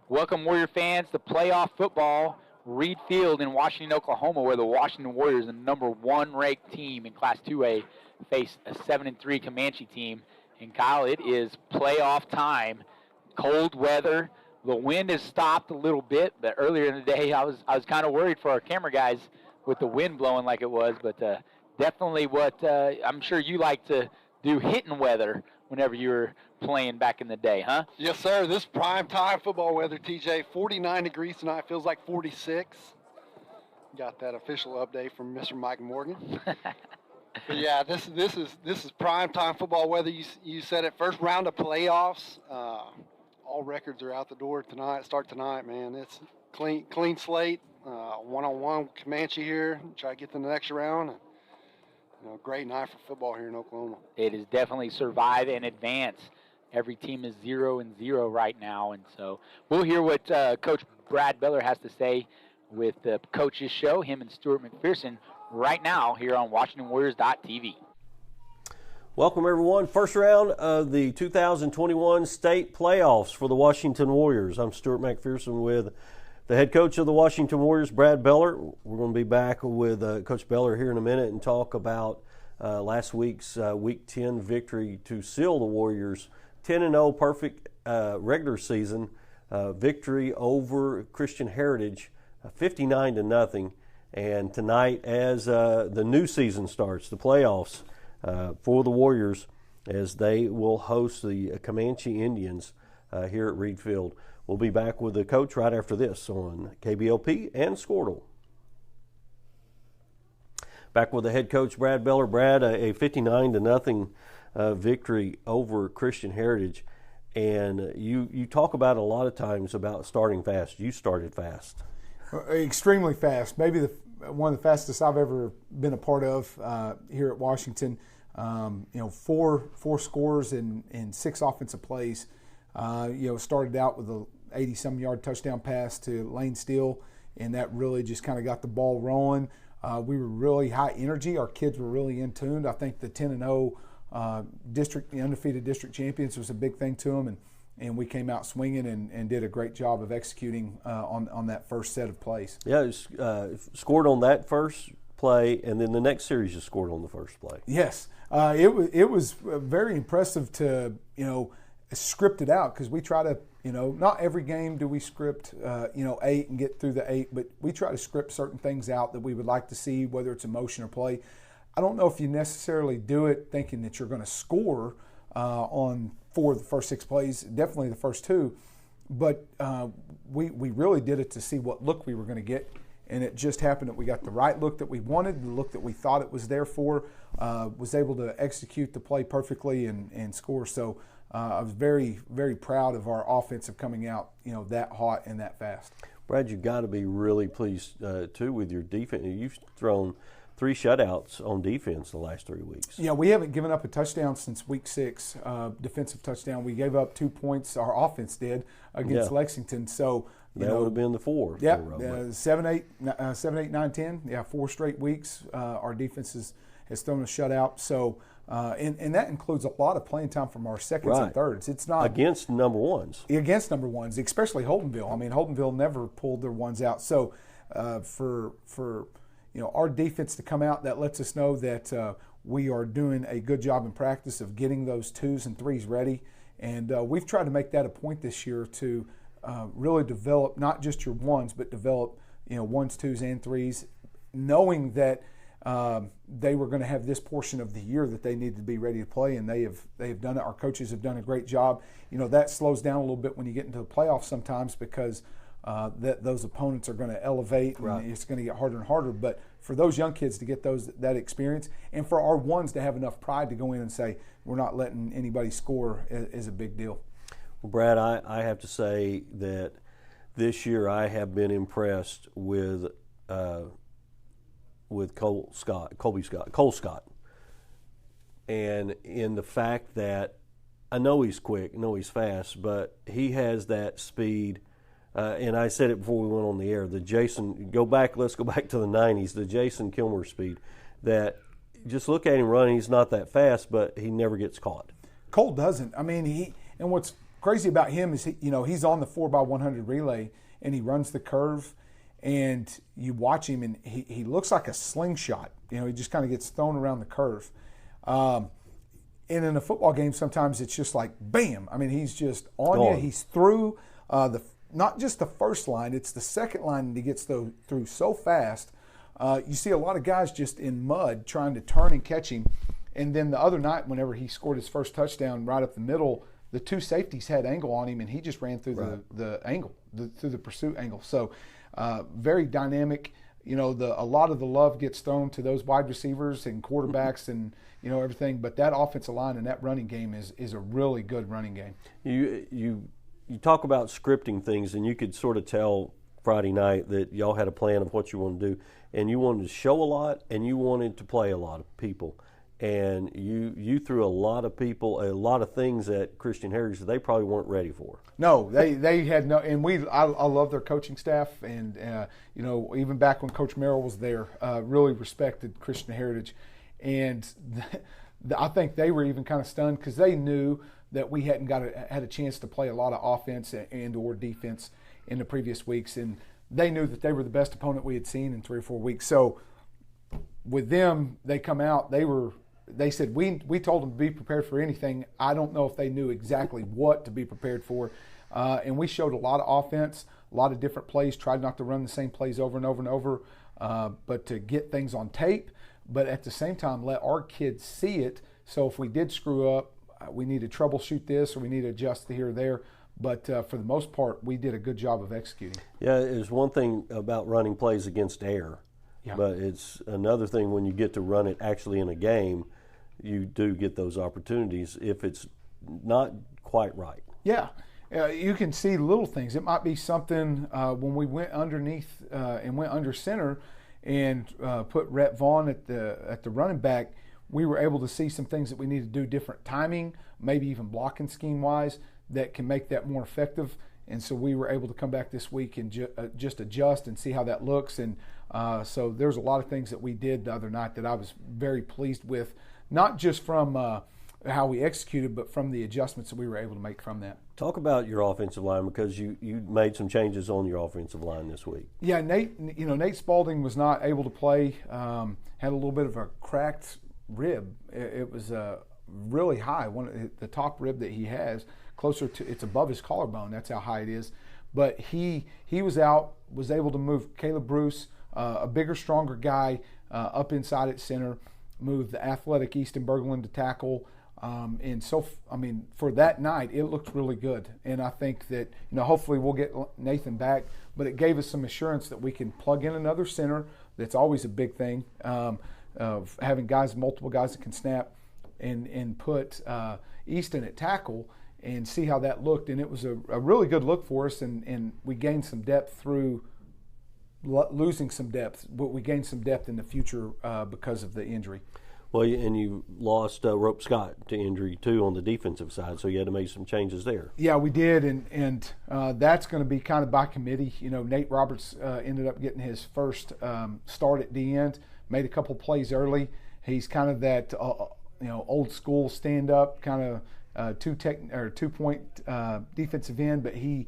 Welcome, Warrior fans, to playoff football. Reed Field in Washington, Oklahoma, where the Washington Warriors, the number 1 ranked team in Class 2A, face a 7-3 Comanche team. And Kyle, it is playoff time. Cold weather. The wind has stopped a little bit, but earlier in the day, I was kind of worried for our camera guys with the wind blowing like it was. But definitely what I'm sure you like to do, hitting weather whenever you were playing back in the day, huh? Yes, sir. This prime time football weather, TJ. 49 degrees tonight. Feels like 46. Got that official update from Mr. Mike Morgan. But yeah, this is prime time football weather. You said it. First round of playoffs. All records are out the door tonight. Start tonight, man. It's clean slate. One-on-one Comanche here. Try to get to the next round. Great night for football here in Oklahoma. It is definitely survive and advance. Every team is 0-0 right now, and so we'll hear what Coach Brad Beller has to say with the Coach's Show, him and Stuart McPherson, right now here on WashingtonWarriors.tv. Welcome, everyone. First round of the 2021 state playoffs for the Washington Warriors. I'm Stuart McPherson with the head coach of the Washington Warriors, Brad Beller. We're going to be back with Coach Beller here in a minute and talk about last week's Week 10 victory to seal the Warriors' 10-0 perfect regular season victory over Christian Heritage, 59-0. And tonight, as the new season starts, the playoffs for the Warriors, as they will host the Comanche Indians here at Reed Field. We'll be back with the coach right after this on KBLP and Squirtle. Back with the head coach, Brad Beller. Brad, a 59-0 victory over Christian Heritage. And you talk about a lot of times about starting fast. You started fast. Extremely fast. Maybe one of the fastest I've ever been a part of here at Washington. Four scores in 6 offensive plays. Started out with a 80-some yard touchdown pass to Lane Steele, and that really just kind of got the ball rolling. We were really high energy. Our kids were really in tune. I think the 10-0 the undefeated district champions was a big thing to them, and we came out swinging and did a great job of executing on that first set of plays. Yeah, scored on that first play, and then the next series you scored on the first play. Yes, it was very impressive to script it out, because we try to not every game do we script 8 and get through the 8, but we try to script certain things out that we would like to see, whether it's emotion or play. I don't know if you necessarily do it thinking that you're going to score on 4 of the first 6 plays, definitely the first 2, but we really did it to see what look we were going to get, and it just happened that we got the right look that we wanted, the look that we thought it was there for, was able to execute the play perfectly and score. So I was very, very proud of our offensive coming out, that hot and that fast. Brad, you've got to be really pleased, too, with your defense. You've thrown 3 shutouts on defense the last 3 weeks. Yeah, we haven't given up a touchdown since week 6, defensive touchdown. We gave up 2 points, our offense did, against Lexington. So that would have been the 4. Yeah, 7, 8, 9, 10. Yeah, 4 straight weeks. Our defense has thrown a shutout. So, and that includes a lot of playing time from our seconds and thirds. It's not against number ones. Against number ones, especially Holdenville. I mean, Holdenville never pulled their ones out. So, for our defense to come out, that lets us know that we are doing a good job in practice of getting those 2s and 3s ready. And we've tried to make that a point this year to really develop not just your 1s, but develop 1s, 2s, and 3s, knowing that they were going to have this portion of the year that they needed to be ready to play, and they have done it. Our coaches have done a great job. That slows down a little bit when you get into the playoffs sometimes, because those opponents are going to elevate, and it's going to get harder and harder. But for those young kids to get that experience, and for our 1s to have enough pride to go in and say we're not letting anybody score, is a big deal. Well, Brad, I have to say that this year I have been impressed with Cole Scott, and in the fact that I know he's quick, I know he's fast, but he has that speed. And I said it before we went on the air, let's go back to the 90s, the Jason Kilmer speed, that just look at him running, he's not that fast, but he never gets caught. Cole doesn't. I mean, and what's crazy about him is he's on the 4x100 relay and he runs the curve, and you watch him and he looks like a slingshot. He just kind of gets thrown around the curve. And in a football game, sometimes it's just like bam. I mean, he's just on you. He's through not just the first line; it's the second line that he gets through so fast. You see a lot of guys just in mud trying to turn and catch him. And then the other night, whenever he scored his first touchdown right up the middle, the two safeties had angle on him, and he just ran through the angle, through the pursuit angle. So very dynamic. A lot of the love gets thrown to those wide receivers and quarterbacks and everything. But that offensive line and that running game is a really good running game. You talk about scripting things, and you could sort of tell Friday night that y'all had a plan of what you wanted to do, and you wanted to show a lot, and you wanted to play a lot of people. And you threw a lot of people, a lot of things at Christian Heritage that they probably weren't ready for. No, they had no, and I love their coaching staff, and even back when Coach Merrill was there, really respected Christian Heritage, and I think they were even kind of stunned because they knew that we hadn't had a chance to play a lot of offense and or defense in the previous weeks, and they knew that they were the best opponent we had seen in 3 or 4 weeks. So with them, they come out, they said, we told them to be prepared for anything. I don't know if they knew exactly what to be prepared for. And we showed a lot of offense, a lot of different plays, tried not to run the same plays over and over and over, but to get things on tape, but at the same time let our kids see it. So if we did screw up, we need to troubleshoot this or we need to adjust here or there. But for the most part, we did a good job of executing. Yeah, there's one thing about running plays against air. Yeah. But it's another thing when you get to run it actually in a game, you do get those opportunities if it's not quite right. Yeah. You can see little things. It might be something when we went underneath and went under center and put Rhett Vaughn at the running back, we were able to see some things that we need to do different timing, maybe even blocking scheme-wise, that can make that more effective. And so we were able to come back this week and just adjust and see how that looks. And so there's a lot of things that we did the other night that I was very pleased with, not just from how we executed, but from the adjustments that we were able to make from that. Talk about your offensive line, because you made some changes on your offensive line this week. Yeah, Nate Spalding was not able to play, had a little bit of a cracked rib. It was really high, the top rib that he has, closer to, it's above his collarbone, that's how high it is. But he was out, was able to move Caleb Bruce, a bigger, stronger guy, up inside at center, move the athletic Easton Berglund to tackle. And so, for that night, it looked really good. And I think that, hopefully we'll get Nathan back, but it gave us some assurance that we can plug in another center. That's always a big thing, of having multiple guys that can snap, and put Easton at tackle and see how that looked. And it was a really good look for us, and we gained some depth through losing some depth, but we gained some depth in the future because of the injury. Well, and you lost Rope Scott to injury too on the defensive side, so you had to make some changes there. Yeah, we did, and that's going to be kind of by committee. Nate Roberts ended up getting his first start at the end, made a couple plays early. He's kind of that old school stand up kind of 2-point defensive end, but he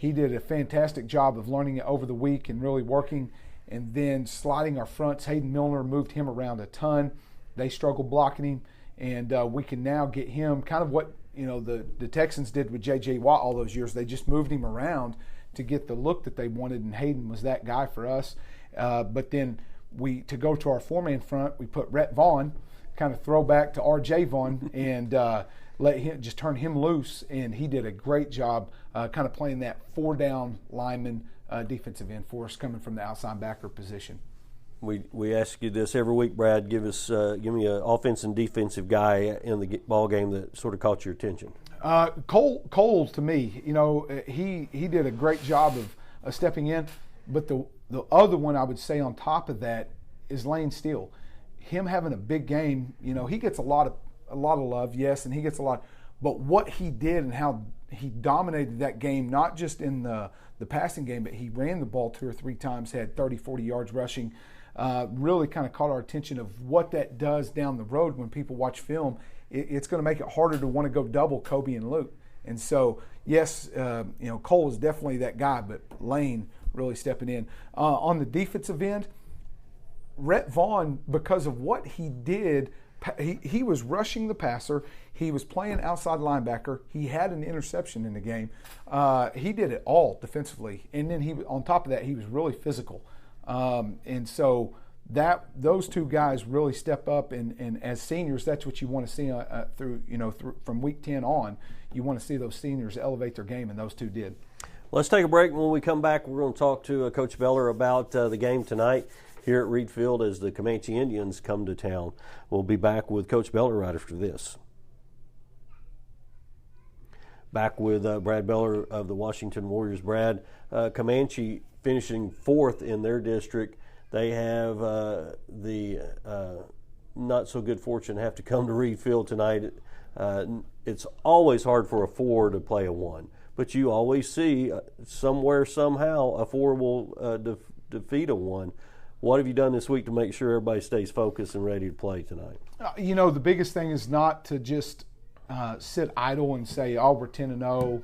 did a fantastic job of learning it over the week and really working, and then sliding our fronts. Hayden Milner moved him around a ton. They struggled blocking him, and we can now get him kind of what the Texans did with J.J. Watt all those years. They just moved him around to get the look that they wanted, and Hayden was that guy for us. But then to go to our four-man front, we put Rhett Vaughn, kind of throwback to R.J. Vaughn, and let him just turn him loose, and he did a great job kind of playing that four-down lineman defensive end for us, coming from the outside backer position. We ask you this every week, Brad. Give me an offense and defensive guy in the ball game that sort of caught your attention. Cole, to me, he did a great job of stepping in. But the other one I would say on top of that is Lane Steele. Him having a big game, he gets a lot of love, yes, and he gets a lot. But what he did and how he dominated that game, not just in the passing game, but he ran the ball 2 or 3 times, had 30, 40 yards rushing. Really kind of caught our attention of what that does down the road when people watch film. It's going to make it harder to want to go double Kobe and Luke. And so, yes, Cole is definitely that guy, but Lane really stepping in. On the defensive end, Rhett Vaughn, because of what he did, he was rushing the passer. He was playing outside linebacker. He had an interception in the game. He did it all defensively. And then on top of that, he was really physical. And so those two guys really step up. And as seniors, that's what you want to see from week 10 on. You want to see those seniors elevate their game, and those two did. Let's take a break. When we come back, we're going to talk to Coach Beller about the game tonight here at Reed Field as the Comanche Indians come to town. We'll be back with Coach Beller right after this. Back with Brad Beller of the Washington Warriors. Brad, Comanche finishing 4th in their district. They have the not so good fortune to have to come to Reed Field tonight. It's always hard for a 4 to play a 1, but you always see somewhere, somehow, a 4 will defeat a 1. What have you done this week to make sure everybody stays focused and ready to play tonight? The biggest thing is not to just sit idle and say, oh, we're 10-0,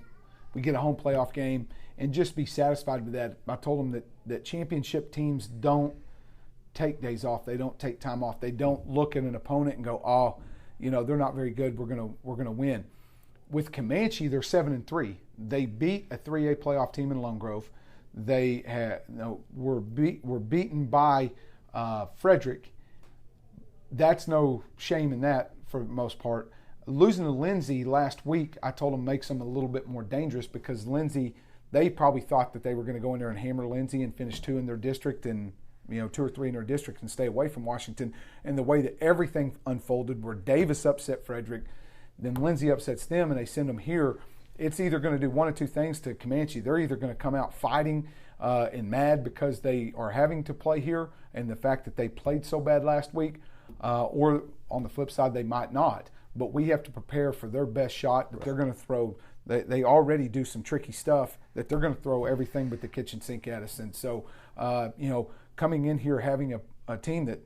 we get a home playoff game, and just be satisfied with that. I told them that championship teams don't take days off. They don't take time off. They don't look at an opponent and go, oh, they're not very good. We're gonna win. With Comanche, they're 7-3. They beat a 3A playoff team in Lone Grove. They were beaten by Frederick. That's no shame in that for the most part. Losing to Lindsay last week, I told them makes them a little bit more dangerous because Lindsay, they probably thought that they were going to go in there and hammer Lindsay and finish 2 in their district and 2 or 3 in their district and stay away from Washington. And the way that everything unfolded, where Davis upset Frederick, then Lindsay upsets them and they send them here. It's either going to do one of two things to Comanche. They're either going to come out fighting and mad because they are having to play here and the fact that they played so bad last week, or on the flip side, they might not. But we have to prepare for their best shot that they're going to throw. They already do some tricky stuff that they're going to throw everything but the kitchen sink at us. And so, coming in here having a team that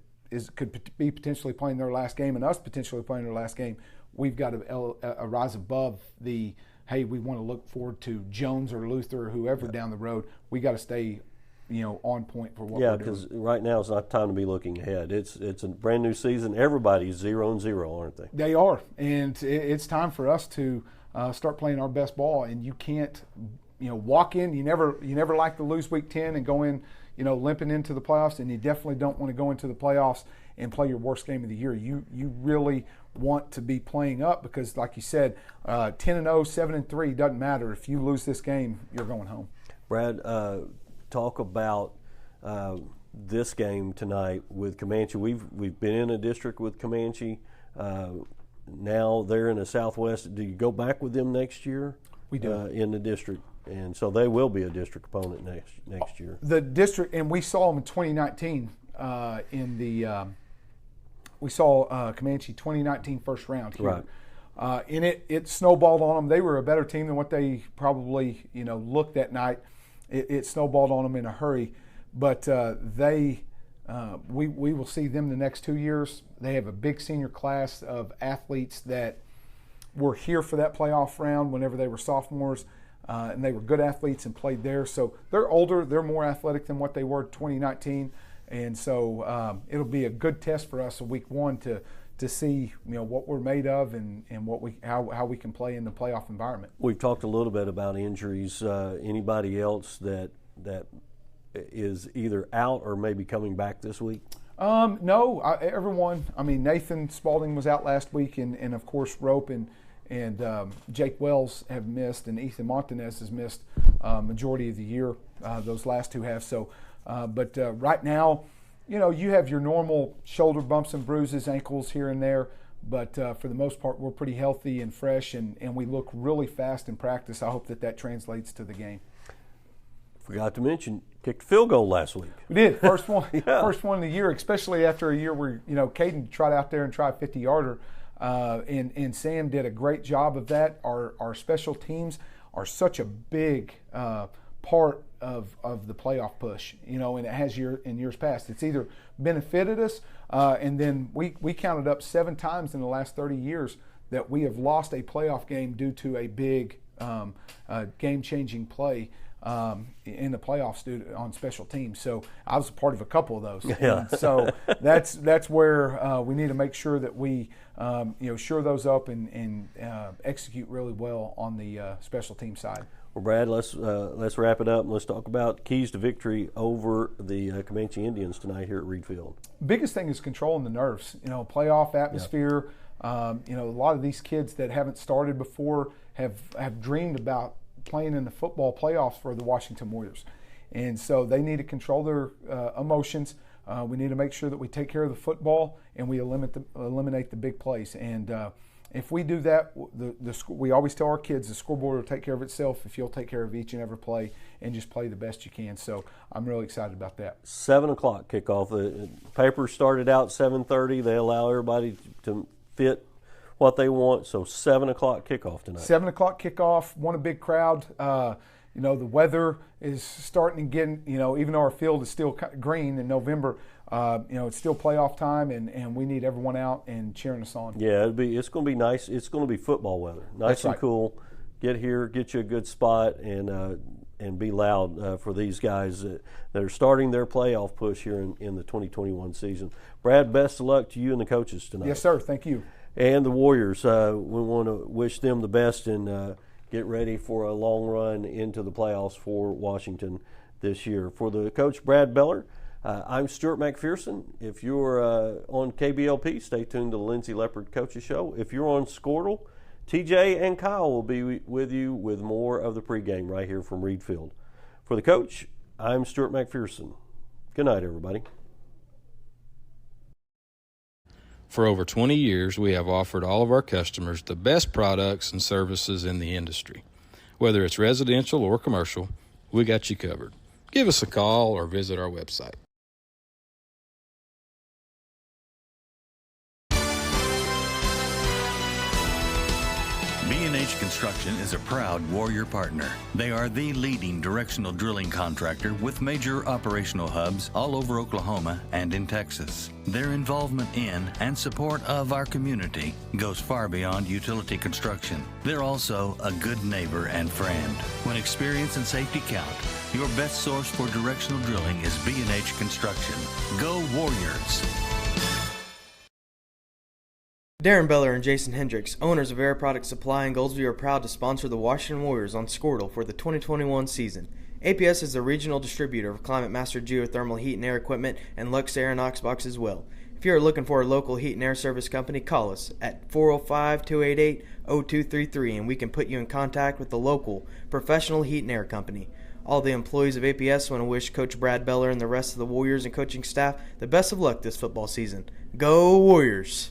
could be potentially playing their last game and us potentially playing their last game, we've got to rise above the, hey, we want to look forward to Jones or Luther or whoever down the road. We got to stay, on point for what we're doing. Yeah, because right now it's not time to be looking ahead. It's a brand new season. Everybody's 0-0, aren't they? They are, and it's time for us to start playing our best ball. And you can't, walk in. You never like to lose week 10 and go in, limping into the playoffs. And you definitely don't want to go into the playoffs and play your worst game of the year. You really want to be playing up because, like you said, 10-0, 7-3 doesn't matter. If you lose this game, you're going home. Brad, talk about this game tonight with Comanche. We've been in a district with Comanche. Now they're in the Southwest. Do you go back with them next year? We do. In the district. And so they will be a district opponent next year. The district, and we saw them in 2019 we saw Comanche 2019 first round here. Right. And it snowballed on them. They were a better team than what they probably looked that night. It snowballed on them in a hurry, but we will see them the next 2 years. They have a big senior class of athletes that were here for that playoff round whenever they were sophomores, and they were good athletes and played there. So they're older, they're more athletic than what they were in 2019, and so it'll be a good test for us in week 1 to see what we're made of and how we can play in the playoff environment. We've talked a little bit about injuries. Anybody else that is either out or maybe coming back this week? No, everyone. I mean, Nathan Spalding was out last week, and of course Rope and Jake Wells have missed, and Ethan Montanez has missed majority of the year. Those last two have. So, but right now, you have your normal shoulder bumps and bruises, ankles here and there, but for the most part, we're pretty healthy and fresh, and we look really fast in practice. I hope that translates to the game. Forgot to mention, kicked a field goal last week. We did. First one, Yeah. First one of the year, especially after a year where, Caden tried out there and tried a 50-yarder, and Sam did a great job of that. Our special teams are such a big part of the playoff push, and it has in years past. It's either benefited us, and then we counted up 7 times in the last 30 years that we have lost a playoff game due to a big game-changing play in the playoffs on special teams. So I was a part of a couple of those. Yeah. So that's where we need to make sure that we shore those up and execute really well on the special team side. Well, Brad, let's wrap it up and let's talk about keys to victory over the Comanche Indians tonight here at Reed Field. Biggest thing is controlling the nerves. Playoff atmosphere. A lot of these kids that haven't started before have dreamed about playing in the football playoffs for the Washington Warriors, and so they need to control their emotions. We need to make sure that we take care of the football and we eliminate the big plays. And if we do that, we always tell our kids the scoreboard will take care of itself if you'll take care of each and every play and just play the best you can. So I'm really excited about that. 7 o'clock kickoff. The paper started out 7:30. They allow everybody to fit what they want. So 7 o'clock kickoff tonight. 7 o'clock kickoff. Want a big crowd. The weather is starting to get, even though our field is still green in November, it's still playoff time, and we need everyone out and cheering us on. Yeah, it's going to be nice. It's going to be football weather. Nice and cool. Get here, get you a good spot, and be loud for these guys that are starting their playoff push here in the 2021 season. Brad, best of luck to you and the coaches tonight. Yes, sir. Thank you. And the Warriors, we want to wish them the best and get ready for a long run into the playoffs for Washington this year. For the coach, Brad Beller, I'm Stuart McPherson. If you're on KBLP, stay tuned to the Lindsay Leopard Coaches Show. If you're on Squirtle, TJ and Kyle will be with you with more of the pregame right here from Reed Field. For the coach, I'm Stuart McPherson. Good night, everybody. For over 20 years, we have offered all of our customers the best products and services in the industry. Whether it's residential or commercial, we got you covered. Give us a call or visit our website. B&H Construction is a proud Warrior partner. They are the leading directional drilling contractor with major operational hubs all over Oklahoma and in Texas. Their involvement in and support of our community goes far beyond utility construction. They're also a good neighbor and friend. When experience and safety count, your best source for directional drilling is B&H Construction. Go Warriors! Darren Beller and Jason Hendricks, owners of Air Product Supply in Goldsview, are proud to sponsor the Washington Warriors on Squirtle for the 2021 season. APS is the regional distributor of Climate Master geothermal heat and air equipment and Lux Air and Oxbox as well. If you are looking for a local heat and air service company, call us at 405-288-0233 and we can put you in contact with the local professional heat and air company. All the employees of APS want to wish Coach Brad Beller and the rest of the Warriors and coaching staff the best of luck this football season. Go Warriors!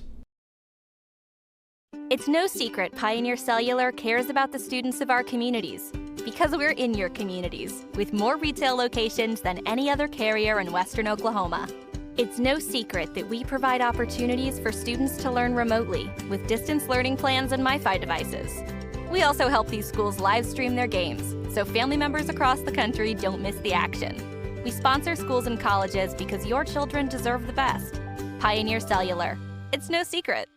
It's no secret Pioneer Cellular cares about the students of our communities because we're in your communities with more retail locations than any other carrier in Western Oklahoma. It's no secret that we provide opportunities for students to learn remotely with distance learning plans and MiFi devices. We also help these schools live stream their games so family members across the country don't miss the action. We sponsor schools and colleges because your children deserve the best. Pioneer Cellular. It's no secret.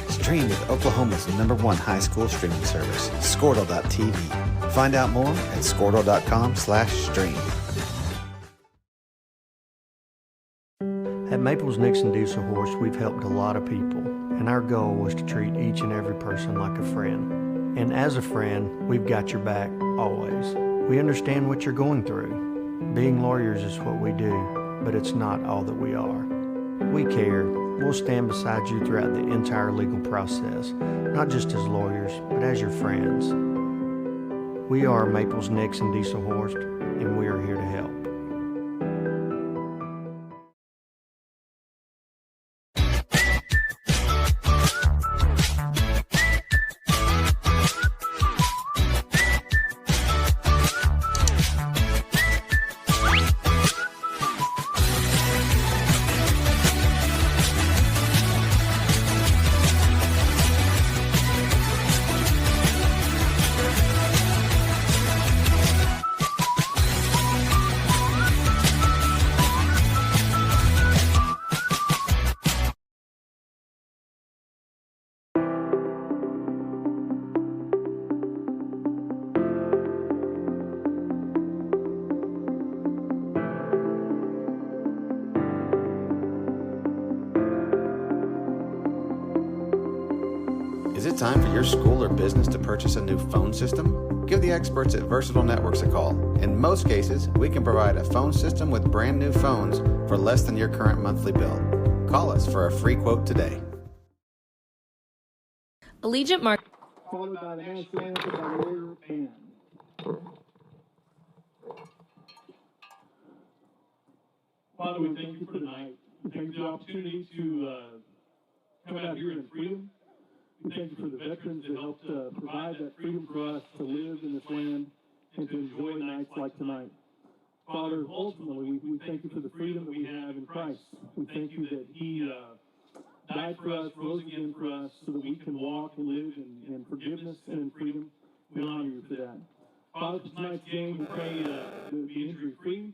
Stream with Oklahoma's #1 high school streaming service, Squirtle.tv. Find out more at squirtle.com/stream. At Maples Nixon Diesel Horse, we've helped a lot of people, and our goal was to treat each and every person like a friend. And as a friend, we've got your back always. We understand what you're going through. Being lawyers is what we do, but it's not all that we are. We care. We'll stand beside you throughout the entire legal process, not just as lawyers, but as your friends. We are Maples Nixon Diesel Horse, and we are here to help. Is it time for your school or business to purchase a new phone system? Give the experts at Versatile Networks a call. In most cases, we can provide a phone system with brand new phones for less than your current monthly bill. Call us for a free quote today. Allegiant Mark. Followed by the national anthem by the Warrior Band. Father, we thank you for tonight. We thank you for the opportunity to come out here in freedom. We thank you for the veterans that helped provide that freedom for us to live in this land and to enjoy nights like tonight. Father, ultimately, we thank you for the freedom that we have in Christ. We thank you that He died for us, rose again for us, so that we can walk and live in forgiveness and in freedom. We honor you for that. Father, for tonight's game, we pray that we be injury-free.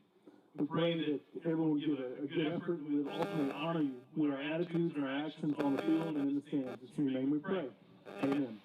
We pray that everyone give a good effort and we will ultimately honor you with our attitudes and our actions on the field and in the stands. It's in your name we pray. Amen.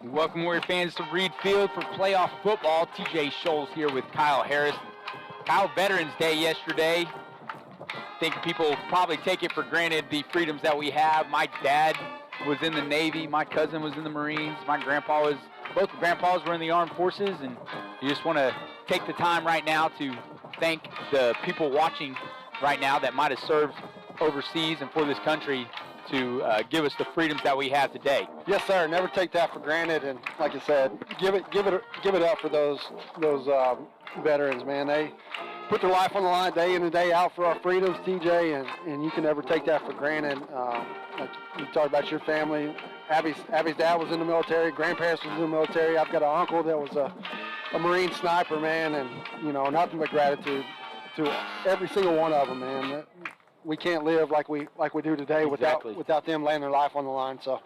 Welcome, Warrior fans, to Reed Field for playoff football. TJ Scholes here with Kyle Harris. Kyle, Veterans Day yesterday. I think people probably take it for granted the freedoms that we have. My dad was in the Navy. My cousin was in the Marines. Both grandpas were in the armed forces. And you just want to take the time right now to thank the people watching right now that might have served overseas and for this country to give us the freedoms that we have today. Yes, sir. Never take that for granted, and like I said, give it up for those veterans, man. They put their life on the line day in and day out for our freedoms, TJ, and you can never take that for granted. Like you talked about your family. Abby's dad was in the military. Grandparents was in the military. I've got an uncle that was a Marine sniper, man, and nothing but gratitude to every single one of them, man. We can't live like we do today without them laying their life on the line. So,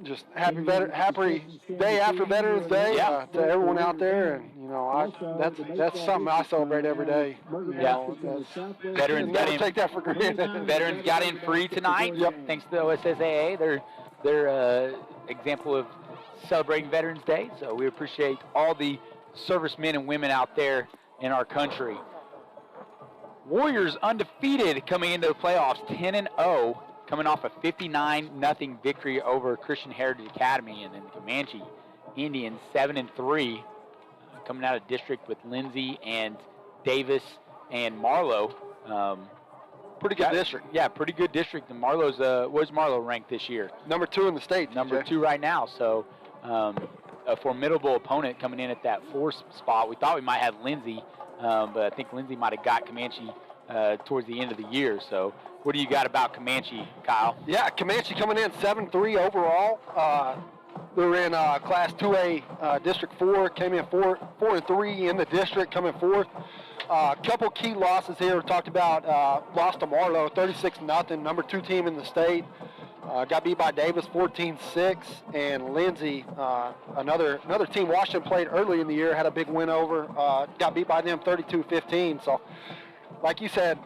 just happy day after Veterans Day to everyone out there, and that's something I celebrate every day. Veterans got in. Take that for granted. Veterans got in free tonight. Yep. Thanks to the OSSAA. They're example of celebrating Veterans Day. So we appreciate all the servicemen and women out there in our country. Warriors undefeated coming into the playoffs, 10-0, coming off a 59-0 victory over Christian Heritage Academy, and then the Comanche Indians 7-3, coming out of district with Lindsay and Davis and Marlowe. Pretty good district. Yeah, pretty good district. And Marlowe's where's Marlowe ranked this year? Number 2 in the state. Number 2 right now. So a formidable opponent coming in at that 4th spot. We thought we might have Lindsay. But I think Lindsay might have got Comanche towards the end of the year. So what do you got about Comanche, Kyle? Yeah, Comanche coming in 7-3 overall. They're in Class 2A District 4, came in 4-3 in the district, coming 4th. A couple key losses here. We talked about lost to Marlowe, 36-0, number 2 team in the state. Got beat by Davis 14-6, and Lindsay, another team Washington played early in the year, had a big win over. Got beat by them 32-15. So, like you said,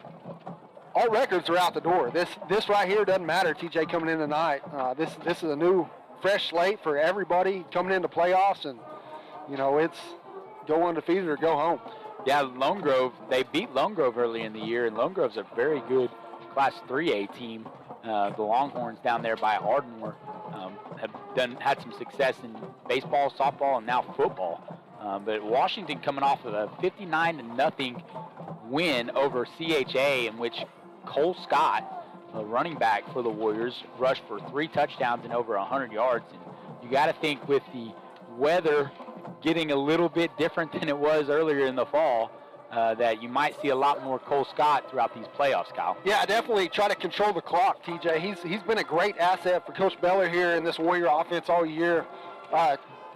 all records are out the door. This right here doesn't matter. TJ coming in tonight. This is a new, fresh slate for everybody coming into playoffs, and it's go undefeated or go home. Yeah, Lone Grove, they beat Lone Grove early in the year, and Lone Grove's a very good Class 3A team. The Longhorns down there by Ardmore have had some success in baseball, softball, and now football. But Washington coming off of a 59-0 win over CHA, in which Cole Scott, a running back for the Warriors, rushed for 3 touchdowns and over 100 yards. And you got to think with the weather getting a little bit different than it was earlier in the fall, that you might see a lot more Cole Scott throughout these playoffs, Kyle. Yeah, definitely try to control the clock, TJ. He's been a great asset for Coach Beller here in this Warrior offense all year.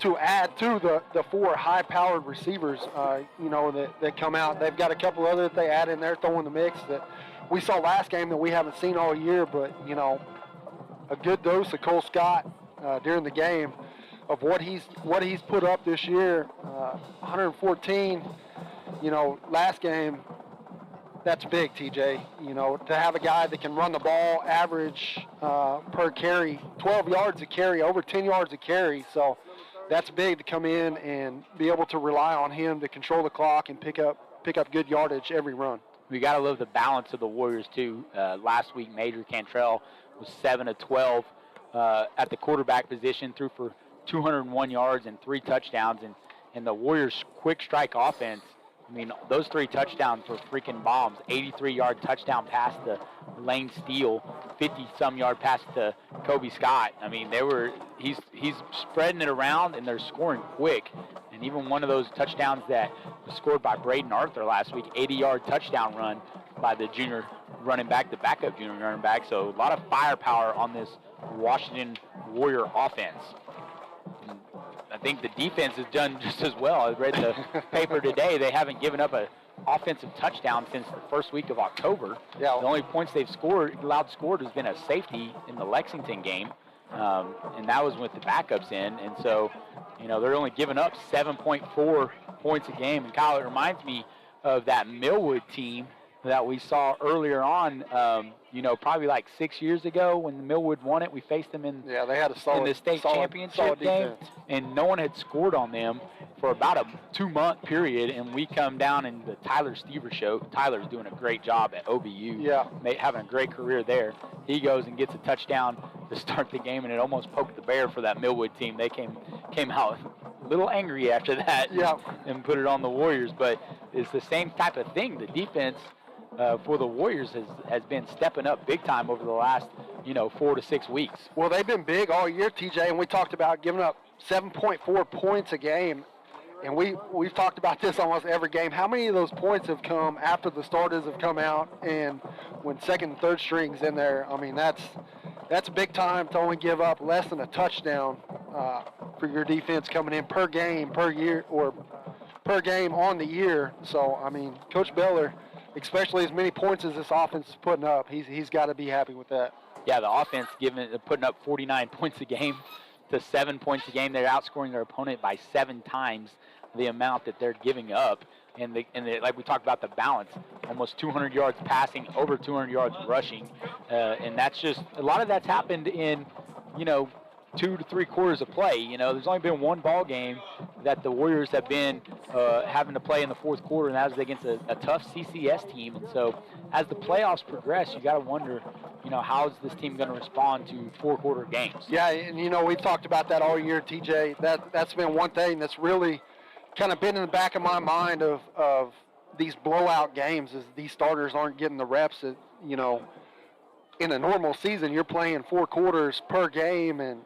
To add to the 4 high-powered receivers, that come out. They've got a couple other that they add in there, throw in the mix that we saw last game that we haven't seen all year. But a good dose of Cole Scott during the game of what he's put up this year. 114. Last game, that's big, TJ. To have a guy that can run the ball, average per carry, 12 yards a carry, over 10 yards a carry. So that's big to come in and be able to rely on him to control the clock and pick up good yardage every run. We got to love the balance of the Warriors, too. Last week, Major Cantrell was 7 of 12 at the quarterback position, threw for 201 yards and 3 touchdowns. And the Warriors' quick strike offense, I mean, those 3 touchdowns were freaking bombs. 83-yard touchdown pass to Lane Steele, 50-some yard pass to Kobe Scott. I mean, he's spreading it around, and they're scoring quick. And even one of those touchdowns that was scored by Braden Arthur last week, 80-yard touchdown run by the junior running back, the backup junior running back. So a lot of firepower on this Washington Warrior offense. And I think the defense has done just as well. I read the paper today. They haven't given up an offensive touchdown since the first week of October. Yeah. The only points they've allowed scored has been a safety in the Lexington game, and that was with the backups in. And so, they're only giving up 7.4 points a game. And Kyle, it reminds me of that Millwood team that we saw earlier on, probably like 6 years ago when Millwood won it. We faced them in, they had a solid, in the state championship game, and no one had scored on them for about a 2-month period, and we come down in the Tyler Stever show. Tyler's doing a great job at OBU, having a great career there. He goes and gets a touchdown to start the game, and it almost poked the bear for that Millwood team. They came out a little angry after that and put it on the Warriors, but it's the same type of thing. The defense for the Warriors has been stepping up big time over the last 4 to 6 weeks. Well, they've been big all year, TJ, and we talked about giving up 7.4 points a game, and we've talked about this almost every game. How many of those points have come after the starters have come out and when second and third strings in there? I mean, that's big time to only give up less than a touchdown for your defense coming in per game, per year, or per game on the year. So, I mean, Coach Beller, especially as many points as this offense is putting up, he's got to be happy with that. Yeah, the offense putting up 49 points a game to 7 points a game. They're outscoring their opponent by 7 times the amount that they're giving up. And like we talked about, the balance, almost 200 yards passing, over 200 yards rushing. And that's just, a lot of that's happened in, 2 to 3 quarters of play. There's only been one ball game that the Warriors have been having to play in the fourth quarter, and that was against a tough CCS team. And so as the playoffs progress, you got to wonder, how is this team going to respond to 4-quarter games? Yeah, and we've talked about that all year, TJ. That's been one thing that's really kind of been in the back of my mind of these blowout games, is these starters aren't getting the reps that, in a normal season, you're playing 4 quarters per game, and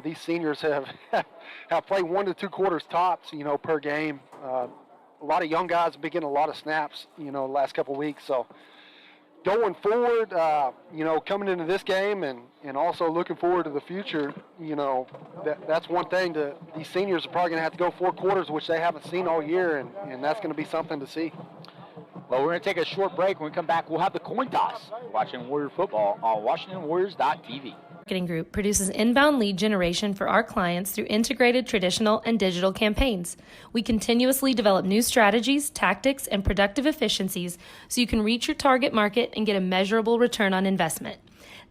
these seniors have played 1 to 2 quarters tops, per game. A lot of young guys have been getting a lot of snaps, the last couple of weeks. So going forward, coming into this game and also looking forward to the future, that's one thing. These seniors are probably going to have to go 4 quarters, which they haven't seen all year, and that's going to be something to see. Well, we're going to take a short break. When we come back, we'll have the coin toss, watching Warrior football on WashingtonWarriors.tv. Marketing Group produces inbound lead generation for our clients through integrated traditional and digital campaigns. We continuously develop new strategies, tactics, and productive efficiencies so you can reach your target market and get a measurable return on investment.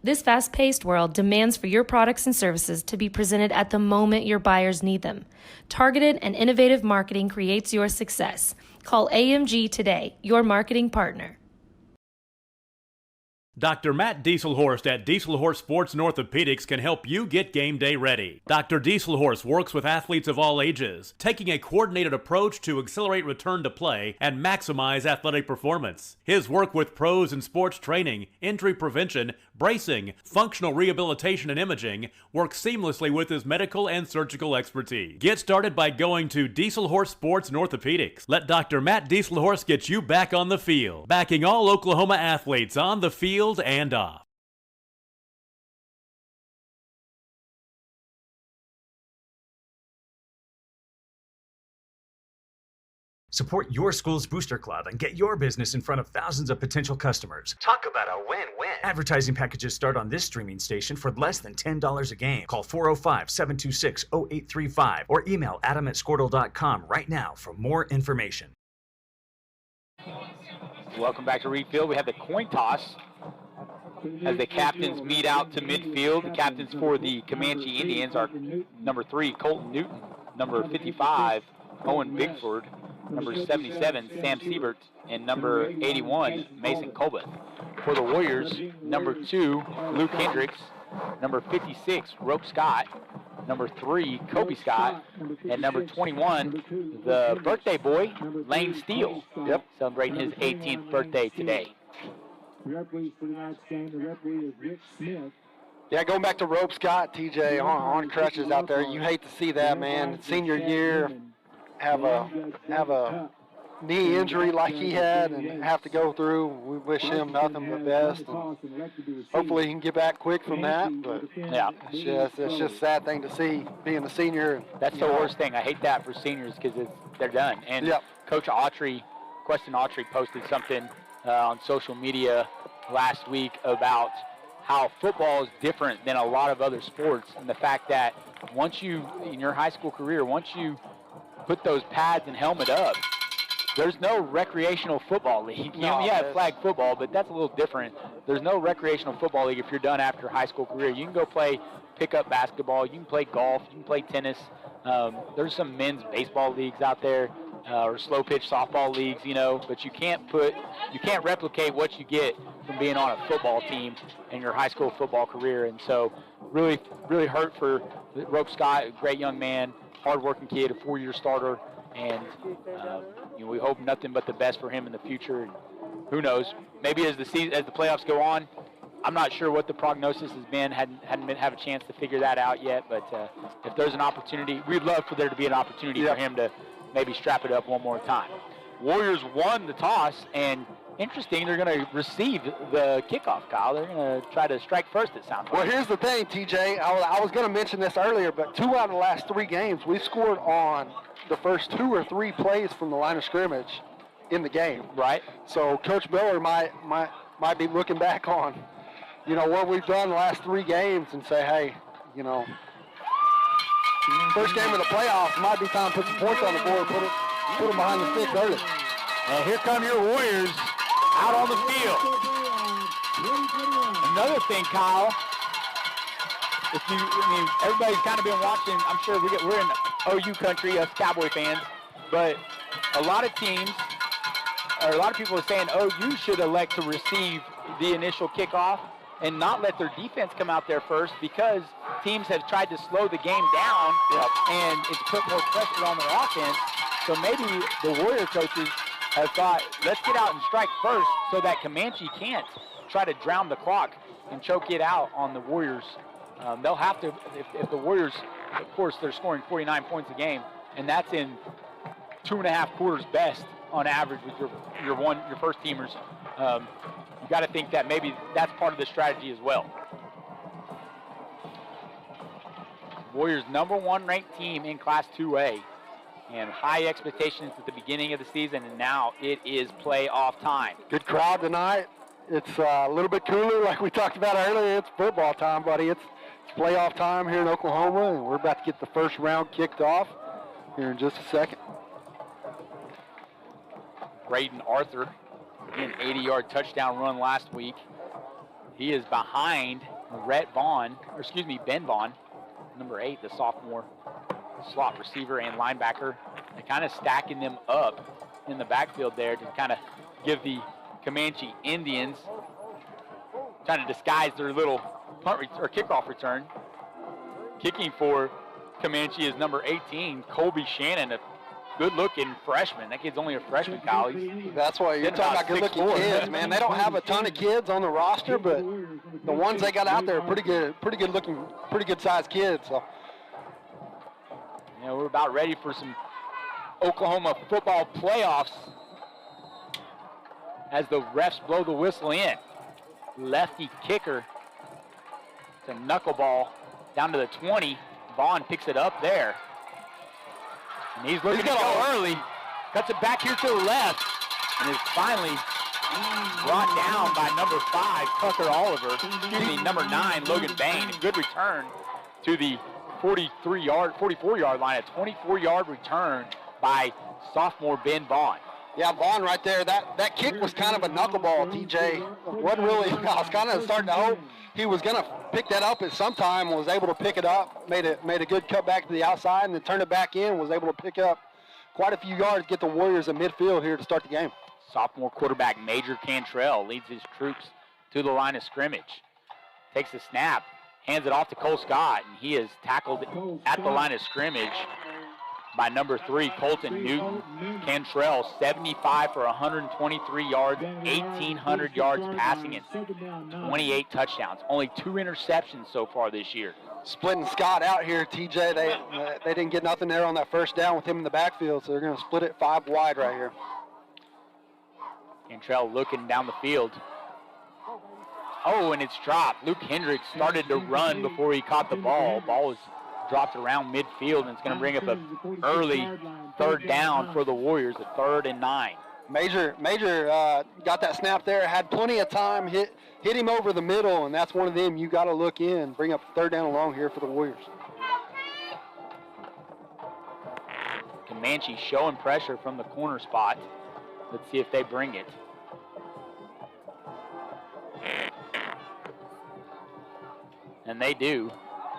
This fast-paced world demands for your products and services to be presented at the moment your buyers need them. Targeted and innovative marketing creates your success. Call AMG today, your marketing partner. Dr. Matt Dieselhorst at Dieselhorst Sports and Orthopedics can help you get game day ready. Dr. Dieselhorst works with athletes of all ages, taking a coordinated approach to accelerate return to play and maximize athletic performance. His work with pros in sports training, injury prevention, bracing, functional rehabilitation, and imaging works seamlessly with his medical and surgical expertise. Get started by going to Dieselhorst Sports and Orthopedics. Let Dr. Matt Dieselhorst get you back on the field, backing all Oklahoma athletes on the field and off. Support your school's booster club and get your business in front of thousands of potential customers. Talk about a win-win. Advertising packages start on this streaming station for less than $10 a game. Call 405-726-0835 or email adam@squirtle.com right now for more information. Welcome back to Reed Field. We have the coin toss as the captains meet out to midfield. The captains for the Comanche Indians are number 3, Colton Newton, number 55, Owen Bigford, number 77, Sam Siebert, and number 81, Mason Colbeth. For the Warriors, number 2, Luke Hendricks, number 56, Rope Scott, number 3, Kobe Scott, and number 21, the birthday boy, Lane Steele. Yep, celebrating his 18th birthday today. The referee for tonight's game, the referee is Rick Smith. Yeah, going back to Rope Scott, TJ, on crutches out there, you hate to see that, man. Senior year, have a knee injury like he had and have to go through. We wish him nothing but best. And hopefully he can get back quick from that. But yeah, it's just a sad thing to see being a senior. That's the worst thing. I hate that for seniors because they're done. And Coach Autry, Queston Autry, posted something on social media last week about how football is different than a lot of other sports, and the fact that once you, in your high school career, once you put those pads and helmet up, there's no recreational football league. You have flag football, but that's a little different. There's no recreational football league if you're done after high school career. You can go play pickup basketball, you can play golf, you can play tennis. There's some men's baseball leagues out there. Or slow pitch softball leagues, but you can't replicate what you get from being on a football team in your high school football career. And so really, really hurt for Rope Scott, a great young man, hard-working kid, a 4-year starter, and we hope nothing but the best for him in the future. And who knows, maybe as the playoffs go on, I'm not sure what the prognosis has been, hadn't have a chance to figure that out yet, but if there's an opportunity, we'd love for there to be an opportunity for him to maybe strap it up one more time. Warriors won the toss, and interesting, they're going to receive the kickoff, Kyle. They're going to try to strike first, it sounds like. Well, here's the thing, TJ. I was going to mention this earlier, but 2 out of the last 3 games, we scored on the first 2 or 3 plays from the line of scrimmage in the game. Right. So Coach Miller might be looking back on, what we've done the last 3 games and say, hey, first game of the playoffs, might be time to put some points on the board, put them behind the sticks early. And here come your Warriors out on the field. Another thing, Kyle, everybody's kind of been watching. I'm sure we're in OU country, us Cowboy fans, but a lot of teams, or a lot of people are saying OU should elect to receive the initial kickoff and not let their defense come out there first, because teams have tried to slow the game down, and it's put more pressure on their offense. So maybe the Warrior coaches have thought, let's get out and strike first so that Comanche can't try to drown the clock and choke it out on the Warriors. They'll have to, if the Warriors, of course, they're scoring 49 points a game, and that's in 2.5 quarters best on average with your first teamers. You got to think that maybe that's part of the strategy as well. Warriors #1 ranked team in Class 2A, and high expectations at the beginning of the season, and now it is playoff time. Good crowd tonight. It's a little bit cooler, like we talked about earlier. It's football time, buddy. playoff time here in Oklahoma, and we're about to get the first round kicked off here in just a second. Braden Arthur, an 80-yard touchdown run last week. He is behind Ben Vaughn, number 8, the sophomore slot receiver and linebacker. They're kind of stacking them up in the backfield there to kind of give the Comanche Indians, trying to disguise their little kickoff return. Kicking for Comanche is number 18, Colby Shannon, a good-looking freshman. That kid's only a freshman, Kyle. That's why you're talking about good-looking kids, man. They don't have a ton of kids on the roster, but the ones they got out there are pretty good-looking, pretty good-sized kids. So, we're about ready for some Oklahoma football playoffs as the refs blow the whistle in. Lefty kicker. It's a knuckleball down to the 20. Vaughn picks it up there. And he's looking to go early. Cuts it back here to the left. And is finally brought down by number 5, Tucker Oliver. Number 9, Logan Bain. A good return to the 44-yard line. A 24-yard return by sophomore Ben Vaughn. Yeah, Vaughn right there. That kick was kind of a knuckleball, TJ. Wasn't really. I was kind of starting to hope he was going to pick that up at some time. Was able to pick it up. Made a good cut back to the outside and then turned it back in. Was able to pick up quite a few yards. Get the Warriors in midfield here to start the game. Sophomore quarterback Major Cantrell leads his troops to the line of scrimmage. Takes the snap, hands it off to Cole Scott, and he is tackled at the line of scrimmage by number 3, Colton Newton. Cantrell, 75 for 123 yards, 1,800 yards passing and 28 touchdowns. Only 2 interceptions so far this year. Splitting Scott out here, TJ. They didn't get nothing there on that first down with him in the backfield, so they're going to split it 5 wide right here. Cantrell looking down the field. Oh, and it's dropped. Luke Hendricks started to run before he caught the ball. Ball was dropped around midfield, and it's going to bring up an early third down for the Warriors, a 3rd and 9. Major got that snap there, had plenty of time, hit him over the middle, and that's one of them you got to look in, bring up 3rd down and long here for the Warriors. Comanche showing pressure from the corner spot. Let's see if they bring it. And they do.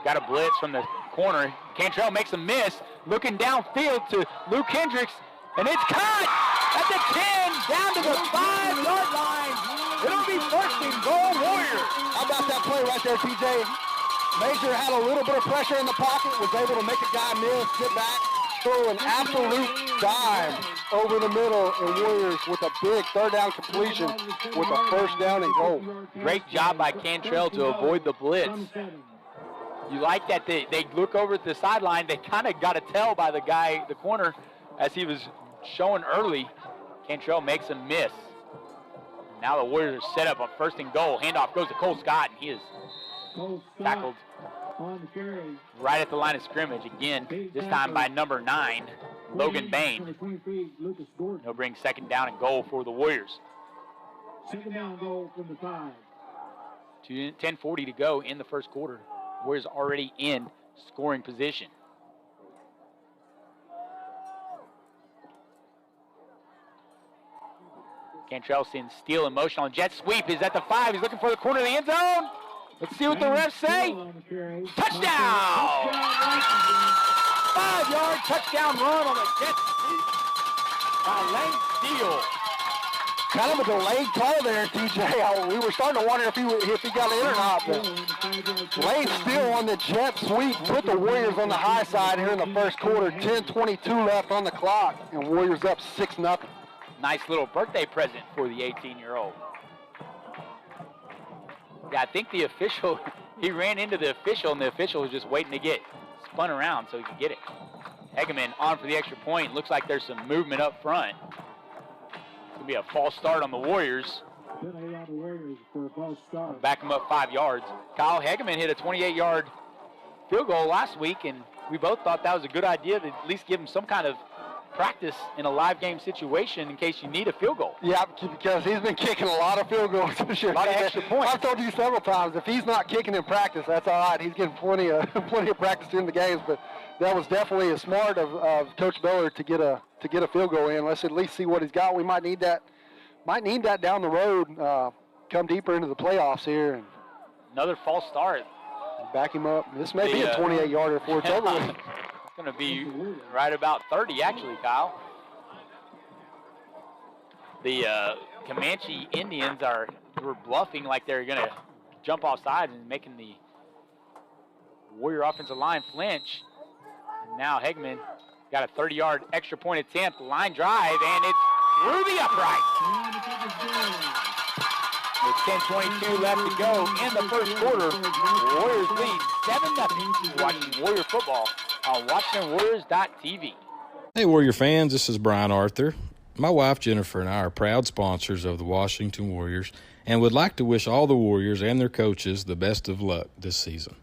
Got a blitz from the corner. Cantrell makes a miss. Looking downfield to Luke Hendricks. And it's caught at the 10, down to the 5-yard line. It'll be 1st and goal Warriors. How about that play right there, TJ? Major had a little bit of pressure in the pocket, was able to make a guy miss, get back, throw an absolute dive over the middle, and Warriors with a big 3rd down completion with a 1st down and goal. Great job by Cantrell to avoid the blitz. You like that they look over at the sideline. They kind of got a tell by the guy, the corner, as he was showing early. Cantrell makes a miss. Now the Warriors are set up on 1st and goal. Handoff goes to Cole Scott, and he is tackled right at the line of scrimmage again, this time by number 9, Logan Bain. He'll bring 2nd down and goal for the Warriors. 2nd down goal from the 5. 10:40 to go in the 1st quarter. Warriors already in scoring position. Cantrell sends Steele in motion on jet sweep. Is at the 5. He's looking for the corner of the end zone. Let's see what the refs say. Touchdown! 5-yard touchdown run on a jet sweep by Lane Steele. Kind of a delayed call there, TJ. We were starting to wonder if he got it or not. But Lane Steele on the jet sweep put the Warriors on the high side here in the 1st quarter. 10:22 left on the clock, and Warriors up 6-0. Nice little birthday present for the 18-year-old. Yeah, I think the official, he ran into the official, and the official was just waiting to get spun around so he could get it. Hegeman on for the extra point. Looks like there's some movement up front. It's going to be a false start on the Warriors. Back them up 5 yards. Kyle Hegeman hit a 28-yard field goal last week, and we both thought that was a good idea to at least give him some kind of practice in a live game situation in case you need a field goal. Yeah, because he's been kicking a lot of field goals this year. A lot of extra points. I've told you several times, if he's not kicking in practice, that's all right. He's getting plenty of practice during the games, but that was definitely a smart of Coach Beller to get a field goal in. Let's at least see what he's got. We might need that down the road, come deeper into the playoffs here. And another false start. Back him up. This may be a 28-yarder before it's over with. It's going to be right about 30, actually, Kyle. The Comanche Indians were bluffing like they're going to jump off sides and making the Warrior offensive line flinch. And now Hegman got a 30-yard extra point attempt, line drive, and it's through the upright. With 10:22 left to go in the first quarter, Warriors lead 7-0. Watching Warrior football on WashingtonWarriors.tv. Hey, Warrior fans, this is Brian Arthur. My wife Jennifer and I are proud sponsors of the Washington Warriors and would like to wish all the Warriors and their coaches the best of luck this season.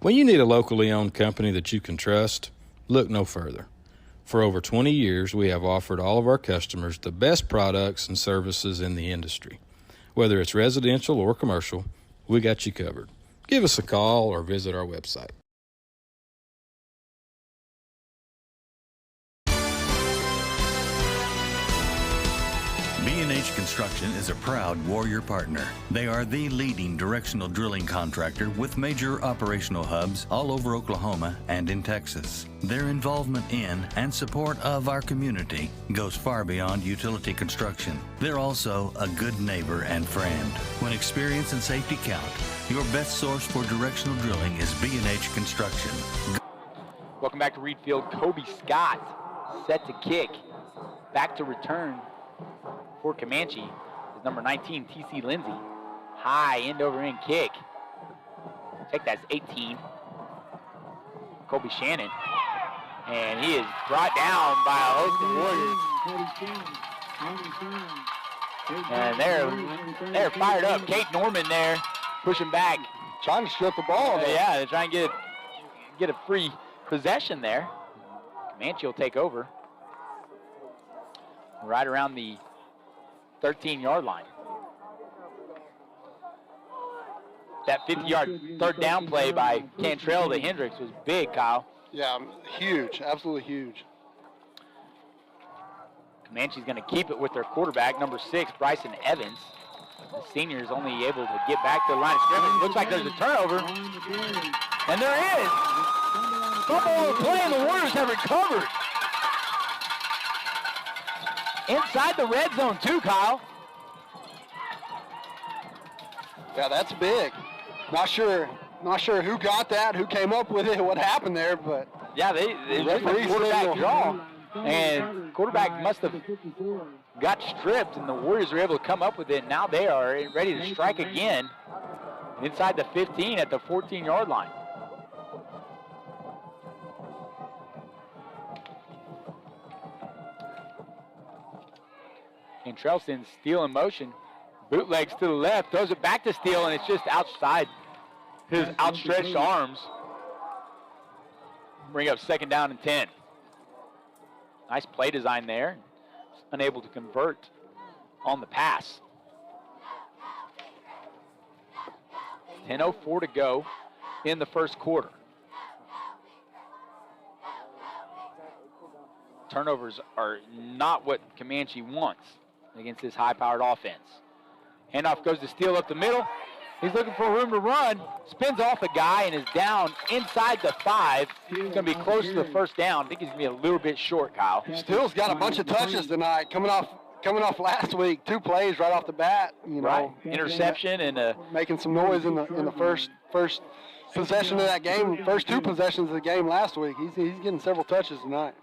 When you need a locally owned company that you can trust, look no further. For over 20 years, we have offered all of our customers the best products and services in the industry. Whether it's residential or commercial, we got you covered. Give us a call or visit our website. B&H Construction is a proud Warrior partner. They are the leading directional drilling contractor with major operational hubs all over Oklahoma and in Texas. Their involvement in and support of our community goes far beyond utility construction. They're also a good neighbor and friend. When experience and safety count, your best source for directional drilling is B&H Construction. Welcome back to Reed Field. Kobe Scott set to kick. Back to return for Comanche is number 19, T.C. Lindsay. High end-over-end kick. Take that's 18. Kobe Shannon. And he is brought down by a host of Warriors. And they're fired up. Kate Norman there pushing back. Trying to strip the ball. Yeah, they're trying to get a free possession there. Comanche will take over. Right around the 13-yard line. That 50-yard third down play by Cantrell to Hendricks was big, Kyle. Yeah, huge, absolutely huge. Comanche's going to keep it with their quarterback, number 6, Bryson Evans. The senior is only able to get back to the line of scrimmage. Looks like there's a turnover. And there is. Football play, and the Warriors have recovered. Inside the red zone too, Kyle. Yeah, that's big. Not sure who got that, who came up with it, what happened there, but yeah, they just a quarterback draw, and quarterback must have got stripped, and the Warriors were able to come up with it. Now they are ready to strike again inside the 15 at the 14-yard line. And Trelson's Steele in motion. Bootlegs to the left, throws it back to Steele, and it's just outside his outstretched arms. Bring up 2nd down and 10. Nice play design there. Unable to convert on the pass. 10:04 to go in the first quarter. Turnovers are not what Comanche wants against this high-powered offense. Handoff goes to Steele up the middle. He's looking for room to run. Spins off a guy and is down inside the 5. He's going to be close to the first down. I think he's going to be a little bit short, Kyle. Steele's got a bunch of touches tonight, coming off last week. 2 plays right off the bat. You know, right. Interception and making some noise in the first possession of that game. First 2 possessions of the game last week. He's getting several touches tonight.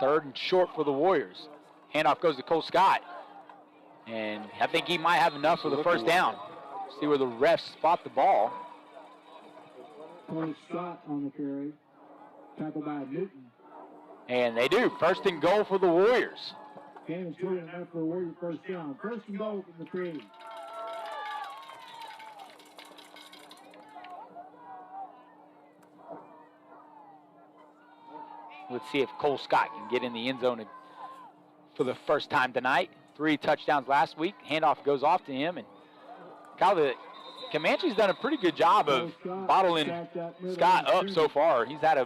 3rd and short for the Warriors. Handoff goes to Cole Scott. And I think he might have enough for the first down. See where the refs spot the ball. Cole Scott on the carry. Tackled by Newton. And they do. 1st and goal for the Warriors. Game is short enough for a Warrior first down. 1st and goal from the 3. Let's see if Cole Scott can get in the end zone for the first time tonight. 3 touchdowns last week. Handoff goes off to him. And Kyle, the Comanche's done a pretty good job of bottling Scott up so far. He's had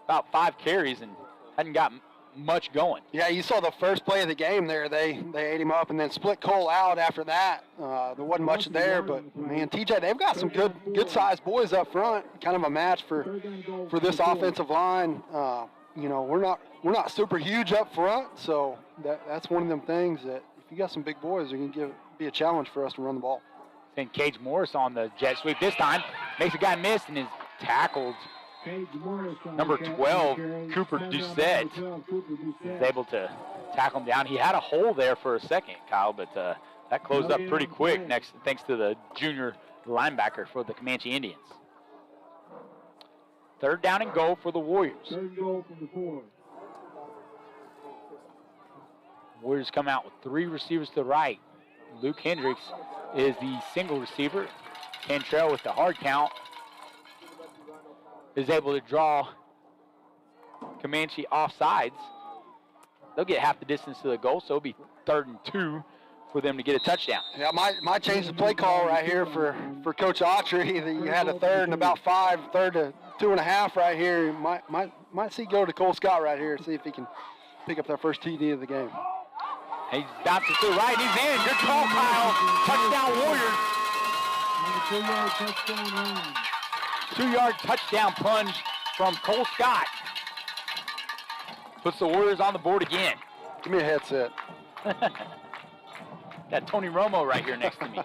about 5 carries and hadn't got much going. Yeah, you saw the first play of the game there. They ate him up and then split Cole out after that. There wasn't much there, but man, TJ, they've got some good-sized boys up front. Kind of a match for this offensive line. You know, we're not super huge up front, so that's one of them things that if you got some big boys, they're gonna be a challenge for us to run the ball. Then Cage Morris on the jet sweep this time makes a guy miss and is tackled. Number 12, Cooper Doucette, is able to tackle him down. He had a hole there for a second, Kyle, but that closed up pretty quick thanks to the junior linebacker for the Comanche Indians. 3rd down and goal for the Warriors. 3rd goal from the 4. Warriors come out with 3 receivers to the right. Luke Hendricks is the single receiver. Cantrell with the hard count is able to draw Comanche offsides. They'll get half the distance to the goal, so it'll be 3rd and 2 for them to get a touchdown. Yeah, might change the play call right here for Coach Autry. You had a 3rd and about 5, 3rd to 2.5 right here. Might see go to Cole Scott right here, see if he can pick up that first TD of the game. He bounces to the right, and he's in. Good call, Kyle. Touchdown Warriors. 2-yard touchdown run. 2-yard touchdown plunge from Cole Scott. Puts the Warriors on the board again. Give me a headset. Got Tony Romo right here next to me.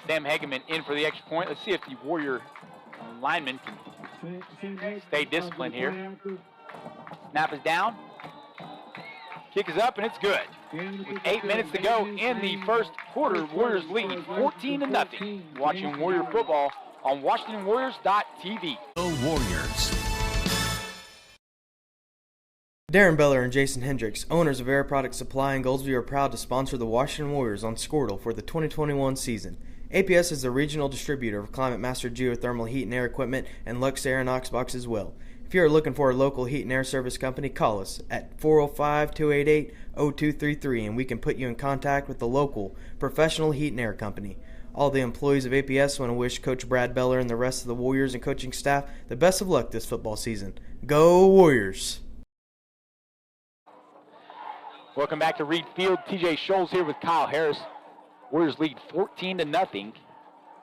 Sam Hageman in for the extra point. Let's see if the Warrior lineman can stay disciplined here. Snap is down. Kick is up, and it's good. With 8 minutes to go in the first quarter, Warriors lead 14-0. Watching Warrior football on WashingtonWarriors.tv. The Warriors. Darren Beller and Jason Hendricks, owners of Air Product Supply in Goldsview, are proud to sponsor the Washington Warriors on Squirtle for the 2021 season. APS is the regional distributor of Climate Master geothermal heat and air equipment and Lux Air and Oxbox as well. If you are looking for a local heat and air service company, call us at 405-288-0233 and we can put you in contact with the local professional heat and air company. All the employees of APS want to wish Coach Brad Beller and the rest of the Warriors and coaching staff the best of luck this football season. Go Warriors! Welcome back to Reed Field. TJ Scholes here with Kyle Harris. Warriors lead 14-0.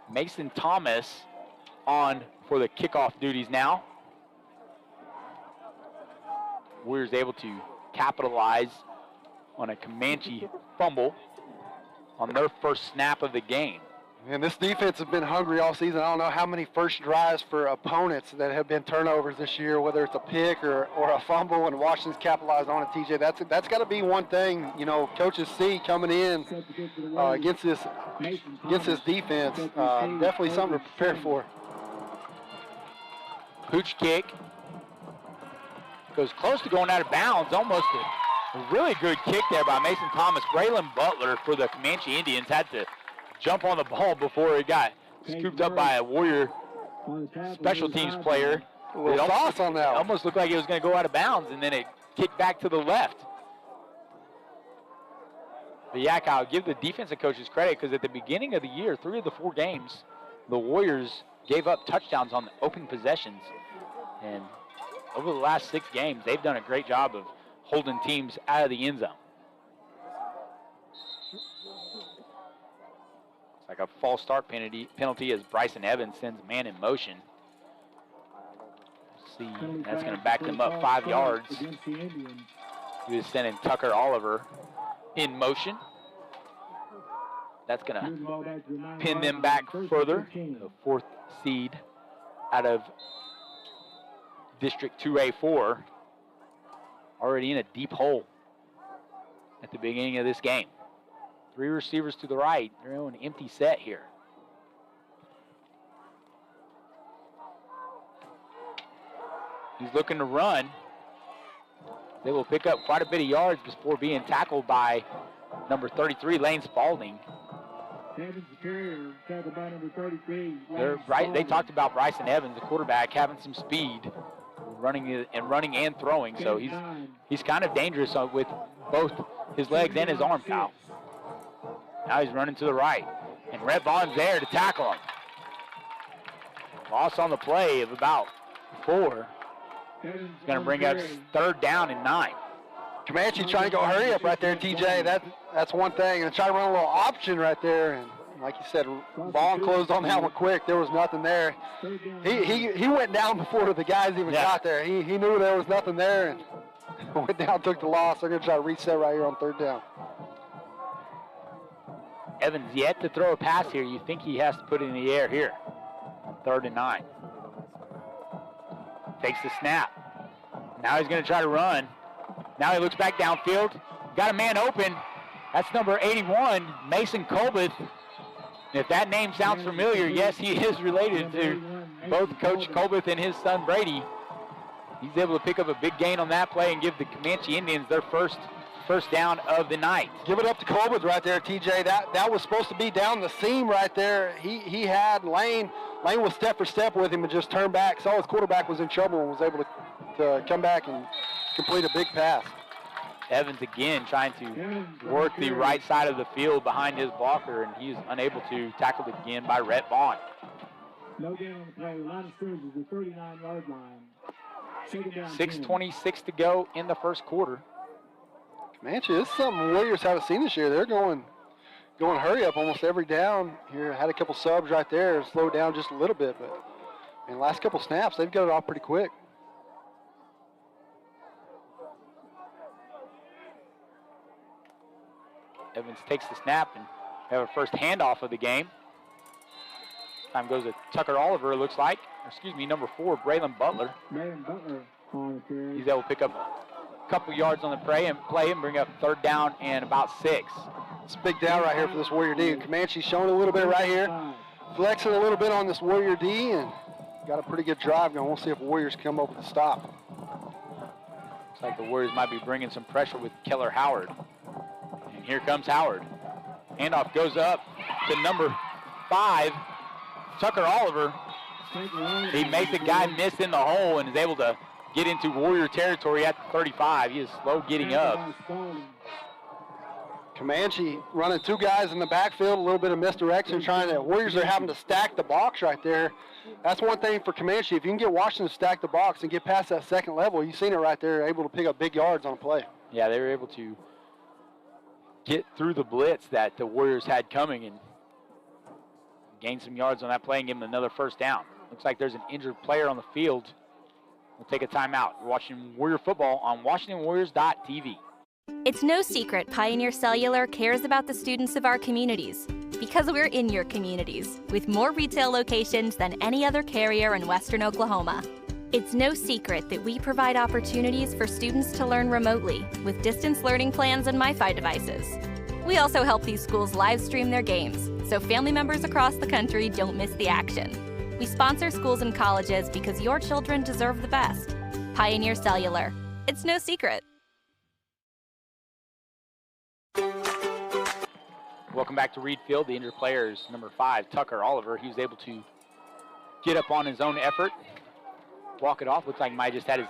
Mason Thomas on for the kickoff duties now. Warriors able to capitalize on a Comanche fumble on their first snap of the game. And this defense has been hungry all season. I don't know how many first drives for opponents that have been turnovers this year, whether it's a pick or a fumble, and Washington's capitalized on it, TJ. That's got to be one thing, you know, coaches see coming in against this defense. Definitely something to prepare for. Pooch kick. Goes close to going out of bounds. Almost a really good kick there by Mason Thomas. Braylon Butler for the Comanche Indians had to jump on the ball before it got scooped up by a Warrior special teams player. A little sauce on that. It almost looked like it was going to go out of bounds, and then it kicked back to the left. But yeah, Kyle, give the defensive coaches credit, because at the beginning of the year, 3 of the 4 games, the Warriors gave up touchdowns on the open possessions. And over the last 6 games, they've done a great job of holding teams out of the end zone. It's like a false start penalty as Bryson Evans sends man in motion. See, that's going to back them up 5 yards. He was sending Tucker Oliver in motion. That's going to pin them back further. The 4th seed out of District 2A4 already in a deep hole at the beginning of this game. 3 receivers to the right. They're in an empty set here. He's looking to run. They will pick up quite a bit of yards before being tackled by number 33, Lane Spalding. Evans, the carrier, tackled by number 33. They talked about Bryson Evans, the quarterback, having some speed. running and throwing. So he's kind of dangerous with both his legs and his arm, Kyle. Now he's running to the right, and Rhett Vaughn's there to tackle him. Loss on the play of about 4. He's going to bring up 3rd down and 9. Comanche trying to go hurry up right there, TJ. That's one thing. And try to run a little option right there. And like you said, Vaughn closed on that one quick. There was nothing there. He went down before the guys even got there. He knew there was nothing there and went down, took the loss. They're going to try to reset right here on 3rd down. Evans yet to throw a pass here. You think he has to put it in the air here on 3rd and 9. Takes the snap. Now he's going to try to run. Now he looks back downfield. Got a man open. That's number 81, Mason Colbeth. If that name sounds familiar, yes, he is related to both Coach Colbeth and his son Brady. He's able to pick up a big gain on that play and give the Comanche Indians their first down of the night. Give it up to Colbeth right there, TJ. That was supposed to be down the seam right there. He had Lane. Lane was step for step with him and just turned back. Saw his quarterback was in trouble and was able to come back and complete a big pass. Evans again trying to work the right side of the field behind his blocker, and he's unable to. Tackled again by Rhett Vaughn. No gain on the play. Line of scrimmage is the 39-yard line. 6:26 to go in the first quarter. Comanche, this is something Warriors haven't seen this year. They're going hurry up almost every down here. Had a couple subs right there, slowed down just a little bit, but in the last couple snaps, they've got it off pretty quick. Evans takes the snap, and we have a first handoff of the game. Time goes to Tucker Oliver, it looks like. Number 4, Braylon Butler. He's able to pick up a couple yards on the play and bring up 3rd down and about 6. It's a big down right here for this Warrior D. Comanche's showing a little bit right here, flexing a little bit on this Warrior D, and got a pretty good drive going. We'll see if Warriors come up with a stop. Looks like the Warriors might be bringing some pressure with Keller Howard. And here comes Howard. Handoff goes up to number 5, Tucker Oliver. He makes the guy miss in the hole and is able to get into Warrior territory at the 35. He is slow getting up. Comanche running 2 guys in the backfield, a little bit of misdirection, Warriors are having to stack the box right there. That's one thing for Comanche. If you can get Washington to stack the box and get past that second level, you've seen it right there, able to pick up big yards on a play. Yeah, they were able to get through the blitz that the Warriors had coming and gain some yards on that play and give them another first down. Looks like there's an injured player on the field. We'll take a timeout. You're watching Warrior football on WashingtonWarriors.tv. It's no secret Pioneer Cellular cares about the students of our communities because we're in your communities with more retail locations than any other carrier in Western Oklahoma. It's no secret that we provide opportunities for students to learn remotely with distance learning plans and MiFi devices. We also help these schools live stream their games so family members across the country don't miss the action. We sponsor schools and colleges because your children deserve the best. Pioneer Cellular. It's no secret. Welcome back to Reed Field. The injured player is number 5, Tucker Oliver. He was able to get up on his own effort, walk it off. Looks like he might just had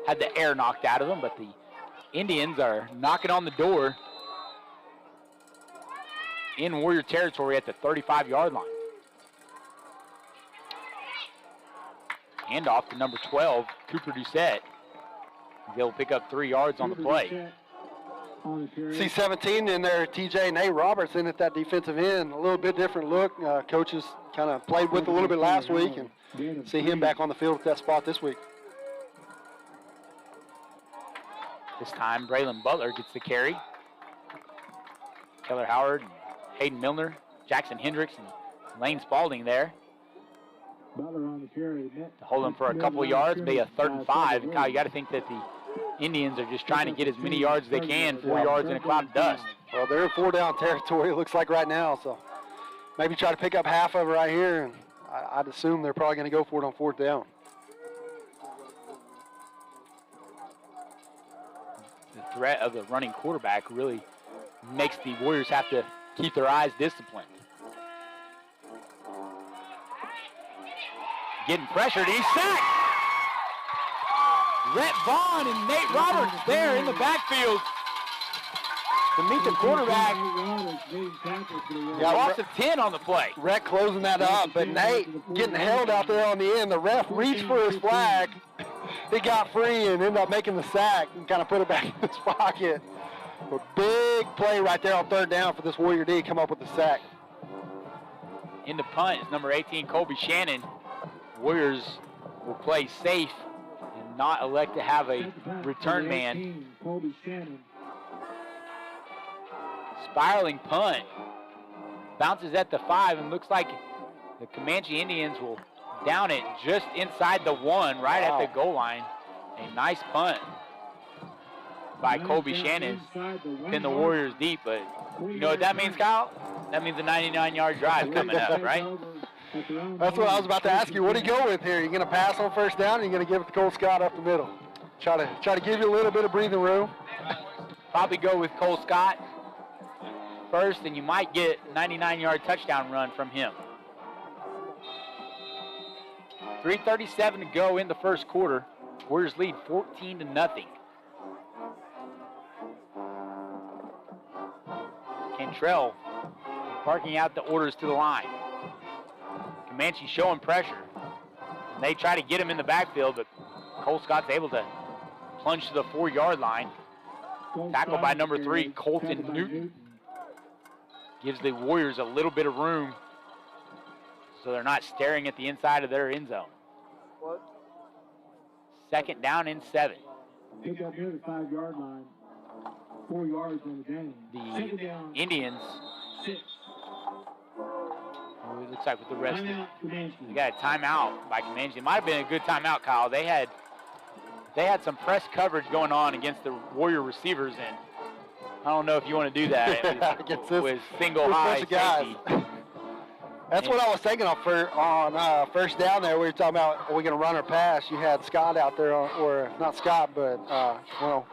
the air knocked out of him, but the Indians are knocking on the door in Warrior territory at the 35-yard line. Handoff to number 12, Cooper Doucette. He's able to pick up 3 yards on the play. C-17 in there, TJ, Nate Roberts in at that defensive end. A little bit different look. Coaches kind of played with a little bit last week, and see him back on the field at that spot this week. This time, Braylon Butler gets the carry. Keller Howard, Hayden Milner, Jackson Hendricks, and Lane Spalding there to hold him for a couple of yards, maybe a 3rd and 5. And Kyle, you got to think that the Indians are just trying to get as many yards as they can, 4 yards in a cloud of dust. Well, they're in 4-down territory, it looks like right now, so maybe try to pick up half of it right here, and I'd assume they're probably going to go for it on 4th down. The threat of the running quarterback really makes the Warriors have to keep their eyes disciplined. Getting pressured, he's sacked! Rhett Vaughn and Nate Roberts there in the backfield to meet the quarterback. Yeah, Loss of 10 on the play. Rhett closing that up, but Nate getting held out there on the end. The ref reached for his flag. He got free and ended up making the sack and kind of put it back in his pocket. A big play right there on third down for this Warrior D, come up with the sack. In the punt is number 18, Colby Shannon. Warriors will play safe and not elect to have a return man. Spiraling punt. Bounces at the 5 and looks like the Comanche Indians will down it just inside the 1, right at the goal line. A nice punt by Colby Shannon. Pin the Warriors deep, but you know what that means, Kyle? That means a 99-yard drive coming up, right? That's what I was about to ask you. What do you go with here? Are you going to pass on first down, or are you going to give it to Cole Scott up the middle? Try to give you a little bit of breathing room. Probably go with Cole Scott first, and you might get a 99-yard touchdown run from him. 3:37 to go in the first quarter. Warriors lead 14-0. Cantrell barking out the orders to the line. Comanche showing pressure. And they try to get him in the backfield, but Cole Scott's able to plunge to the 4-yard line. Tackled by number 3, Colton Newton. Gives the Warriors a little bit of room so they're not staring at the inside of their end zone. Second down and 7. Pick up near the 5-yard line. 4 yards on the game. The Indians, it looks like with the rest, they got a timeout by Comanche. It might have been a good timeout, Kyle. They had some press coverage going on against the Warrior receivers, and I don't know if you want to do that with single high safety. That's what I was thinking on first down there. We were talking about, are we going to run or pass? You had Scott out there, or not Scott, but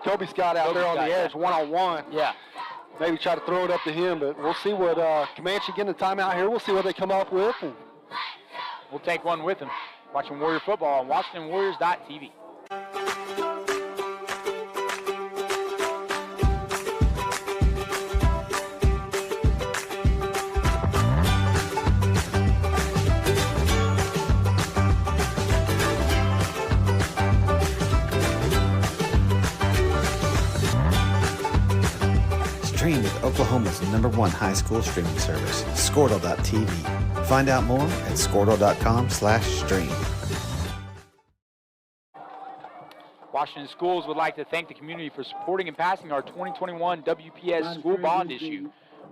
Kobe Scott out there on the edge, one-on-one. Yeah. Maybe try to throw it up to him, but we'll see what Comanche getting a timeout here. We'll see what they come up with. And we'll take one with them. Watching Warrior football on WashingtonWarriors.tv. Stream with Oklahoma's #1 high school streaming service, Squirtle.tv. Find out more at Squirtle.com/stream. Washington Schools would like to thank the community for supporting and passing our 2021 WPS school bond issue.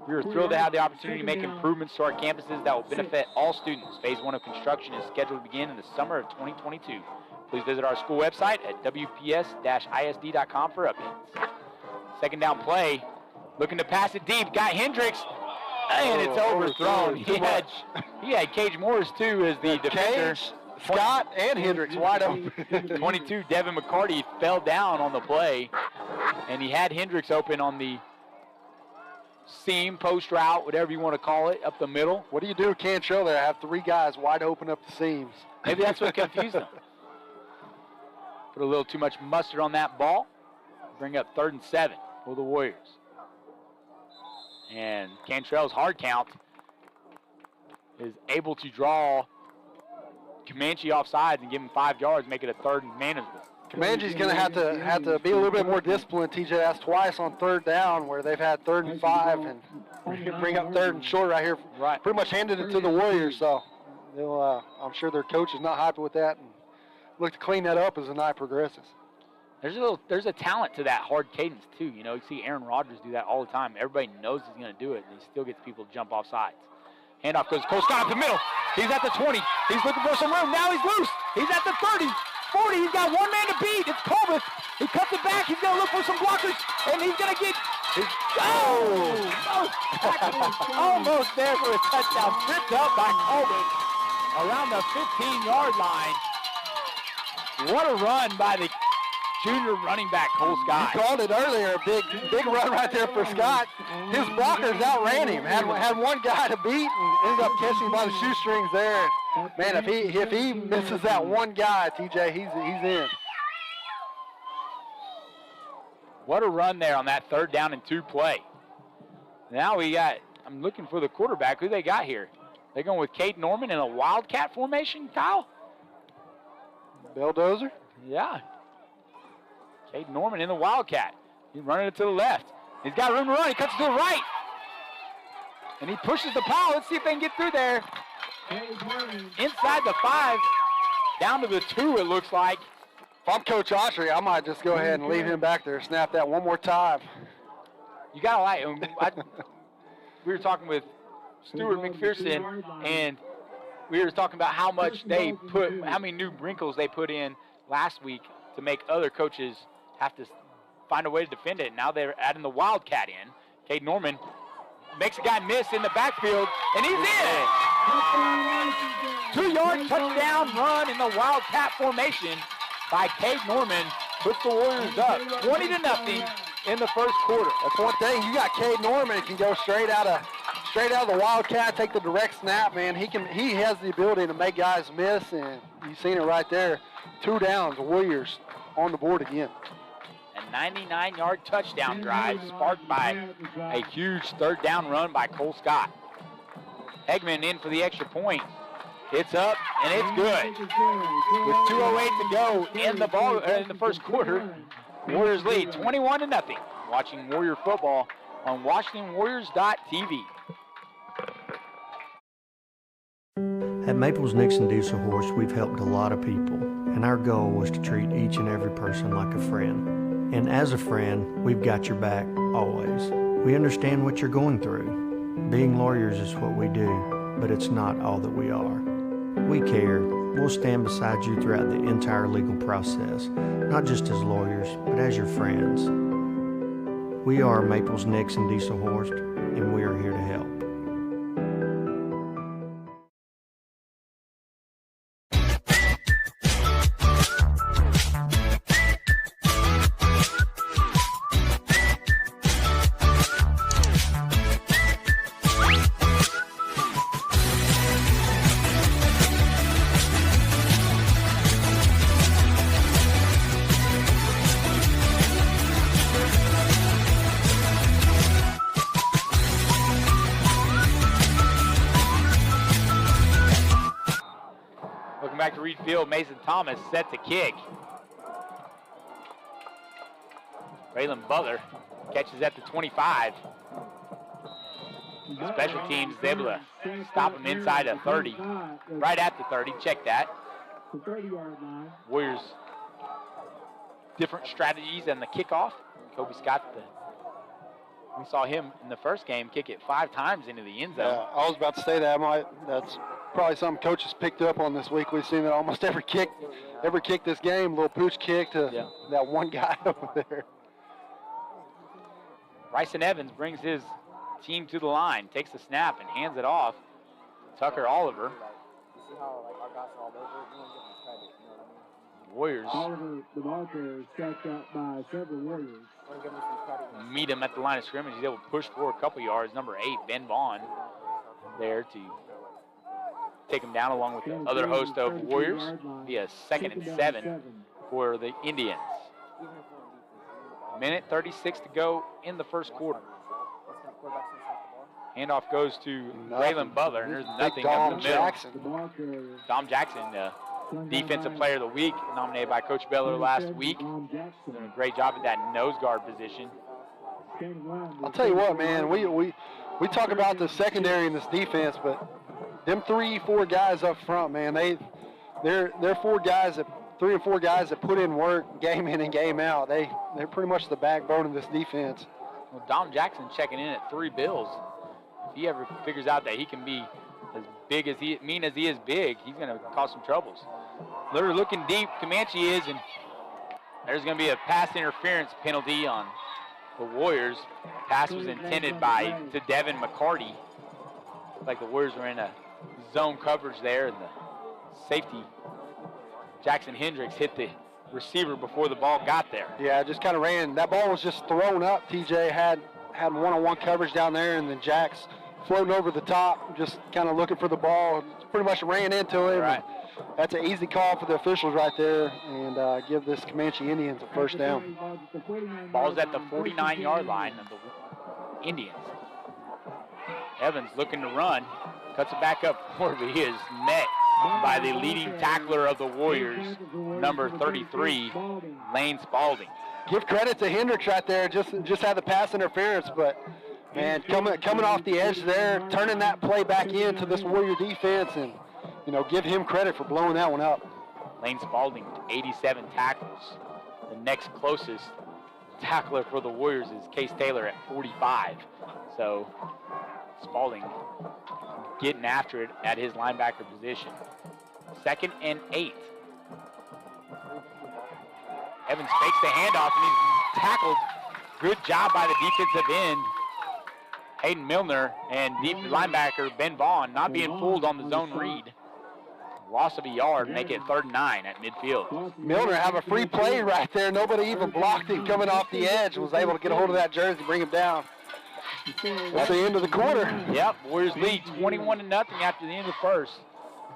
We are thrilled to have the opportunity to make improvements to our campuses that will benefit all students. Phase 1 of construction is scheduled to begin in the summer of 2022. Please visit our school website at wps-isd.com for updates. Second down play. Looking to pass it deep, got Hendricks, and it's overthrown. He had Cage Morris too as the defender. Cage, Scott, and Hendricks wide open. 22, Devin McCarty fell down on the play, and he had Hendricks open on the seam, post route, whatever you want to call it, up the middle. What do you do with Cantrell there? Have 3 guys wide open up the seams. Maybe that's what confused them. Put a little too much mustard on that ball. Bring up 3rd and 7 for the Warriors. And Cantrell's hard count is able to draw Comanche off sides and give him 5 yards, make it a 3rd and manageable. Comanche's going to have to be a little bit more disciplined. TJ, that's twice on 3rd down where they've had 3rd and 5, and bring up 3rd and short right here. Right. Pretty much handed it to the Warriors, so they'll, I'm sure their coach is not happy with that and look to clean that up as the night progresses. There's a talent to that hard cadence too. You know, you see Aaron Rodgers do that all the time. Everybody knows he's going to do it, and he still gets people to jump off sides. Handoff goes Cole Scott up the middle. He's at the 20. He's looking for some room. Now he's loose. He's at the 30, 40. He's got one man to beat. It's Colbus. He cuts it back. He's going to look for some blockers, and he's going to get. Almost there for a touchdown. Tripped up by Colbus around the 15-yard line. What a run by the junior running back, Cole Scott. You called it earlier, a big run right there for Scott. His blockers outran him. Had one guy to beat and ended up catching him by the shoestrings there. Man, if he misses that one guy, TJ, he's in. What a run there on that 3rd down and 2 play. Now I'm looking for the quarterback. Who they got here? They're going with Cade Norman in a Wildcat formation, Kyle? Belldozer? Yeah. Cade Norman in the Wildcat. He's running it to the left. He's got room to run. He cuts to the right. And he pushes the pile. Let's see if they can get through there. Inside the 5, down to the 2, it looks like. If I'm Coach Autry, I might just go ahead and leave him back there. Snap that one more time. You got to like him. We were talking with Stuart McPherson, and we were talking about how many new wrinkles they put in last week to make other coaches have to find a way to defend it. Now they're adding the Wildcat in. Cade Norman makes a guy miss in the backfield, and he's in. 2-yard touchdown run in the Wildcat formation by Cade Norman. Puts the Warriors up 20-0 in the first quarter. That's one thing. You got Cade Norman. He can go straight out of the Wildcat, take the direct snap, man. He has the ability to make guys miss, and you've seen it right there. 2 downs, the Warriors on the board again. A 99-yard touchdown drive sparked by a huge 3rd down run by Cole Scott. Hegman in for the extra point. It's up, and it's good. With 2:08 to go in the first quarter, Warriors lead 21-0. Watching Warrior football on WashingtonWarriors.tv. At Maples Nixon Diesel Horse, we've helped a lot of people, and our goal was to treat each and every person like a friend. And as a friend, we've got your back always. We understand what you're going through. Being lawyers is what we do, but it's not all that we are. We care. We'll stand beside you throughout the entire legal process, not just as lawyers, but as your friends. We are Maples Nixon Diesel Horse, and we are here to help. Back to Reed Field, Mason Thomas set to kick. Braylon Butler catches at the 25. Special teams is able to stop him inside the 30, right at the 30. Check that. Warriors different strategies than the kickoff. Kobe Scott, we saw him in the first game kick it 5 times into the end zone. Yeah, I was about to say that. That's probably something coaches picked up on this week. We've seen that almost every kick this game, little pooch kick to that one guy over there. Bryson Evans brings his team to the line, takes the snap and hands it off. Tucker Oliver. Warriors meet him at the line of scrimmage. He's able to push forward a couple yards. Number 8, Ben Vaughn, there to take him down along with the other host of Warriors. Via 2nd and 7 for the Indians. Minute 36 to go in the first quarter. Handoff goes to Braylon Butler, and there's nothing up the middle. Dom Jackson, Defensive Player of the Week, nominated by Coach Beller last week. Doing a great job at that nose guard position. I'll tell you what, man, we talk about the secondary in this defense, but them 3-4 guys up front, man, they're 4 guys that 3 and 4 guys that put in work game in and game out. They're pretty much the backbone of this defense. Well, Dom Jackson checking in at 3 bills. If he ever figures out that he can be as big as mean as he is big, he's going to cause some troubles. They're looking deep, Comanche is, and there's going to be a pass interference penalty on the Warriors. Pass was intended to Devin McCarty. Like the Warriors were in a zone coverage there, and the safety, Jackson Hendricks, hit the receiver before the ball got there. Yeah, just kind of ran. That ball was just thrown up. TJ had one-on-one coverage down there, and then Jack's floating over the top, just kind of looking for the ball. Pretty much ran into him. Right. that's an easy call for the officials right there, and give this Comanche Indians a first down. Ball's at the 49-yard line of the Indians. Evans looking to run, cuts it back up forward, but he is met by the leading tackler of the Warriors, number 33, Lane Spalding. Give credit to Hendricks right there, just had the pass interference, but man, coming off the edge there, turning that play back into this Warrior defense, and give him credit for blowing that one up. Lane Spalding with 87 tackles. The next closest tackler for the Warriors is Case Taylor at 45. So Spalding getting after it at his linebacker position. 2nd and 8. Evans fakes the handoff and he's tackled. Good job by the defensive end, Hayden Milner, and deep linebacker Ben Vaughn not being fooled on the zone read. Loss of a yard, make it 3rd and 9 at midfield. Milner have a free play right there. Nobody even blocked him coming off the edge. Was able to get a hold of that jersey, bring him down. That's the end of the quarter. Yep, Warriors lead 21-0 after the end of the first.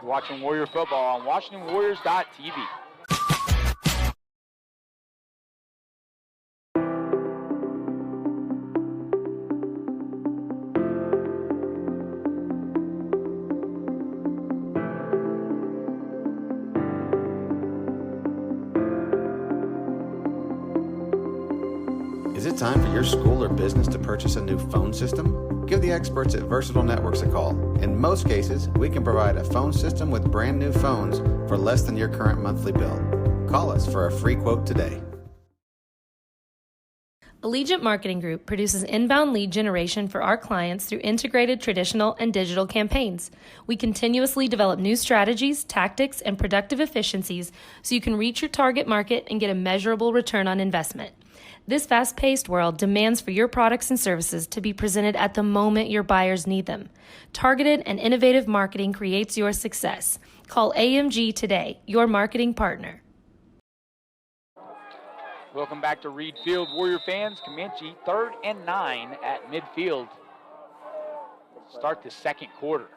You're watching Warrior football on WashingtonWarriors.tv. Is it time for your school or business to purchase a new phone system? Give the experts at Versatile Networks a call. In most cases, we can provide a phone system with brand new phones for less than your current monthly bill. Call us for a free quote today. Allegiant Marketing Group produces inbound lead generation for our clients through integrated traditional and digital campaigns. We continuously develop new strategies, tactics, and productive efficiencies so you can reach your target market and get a measurable return on investment. This fast-paced world demands for your products and services to be presented at the moment your buyers need them. Targeted and innovative marketing creates your success. Call AMG today, your marketing partner. Welcome back to Reed Field, Warrior fans. Comanche 3rd and 9 at midfield. Start the second quarter.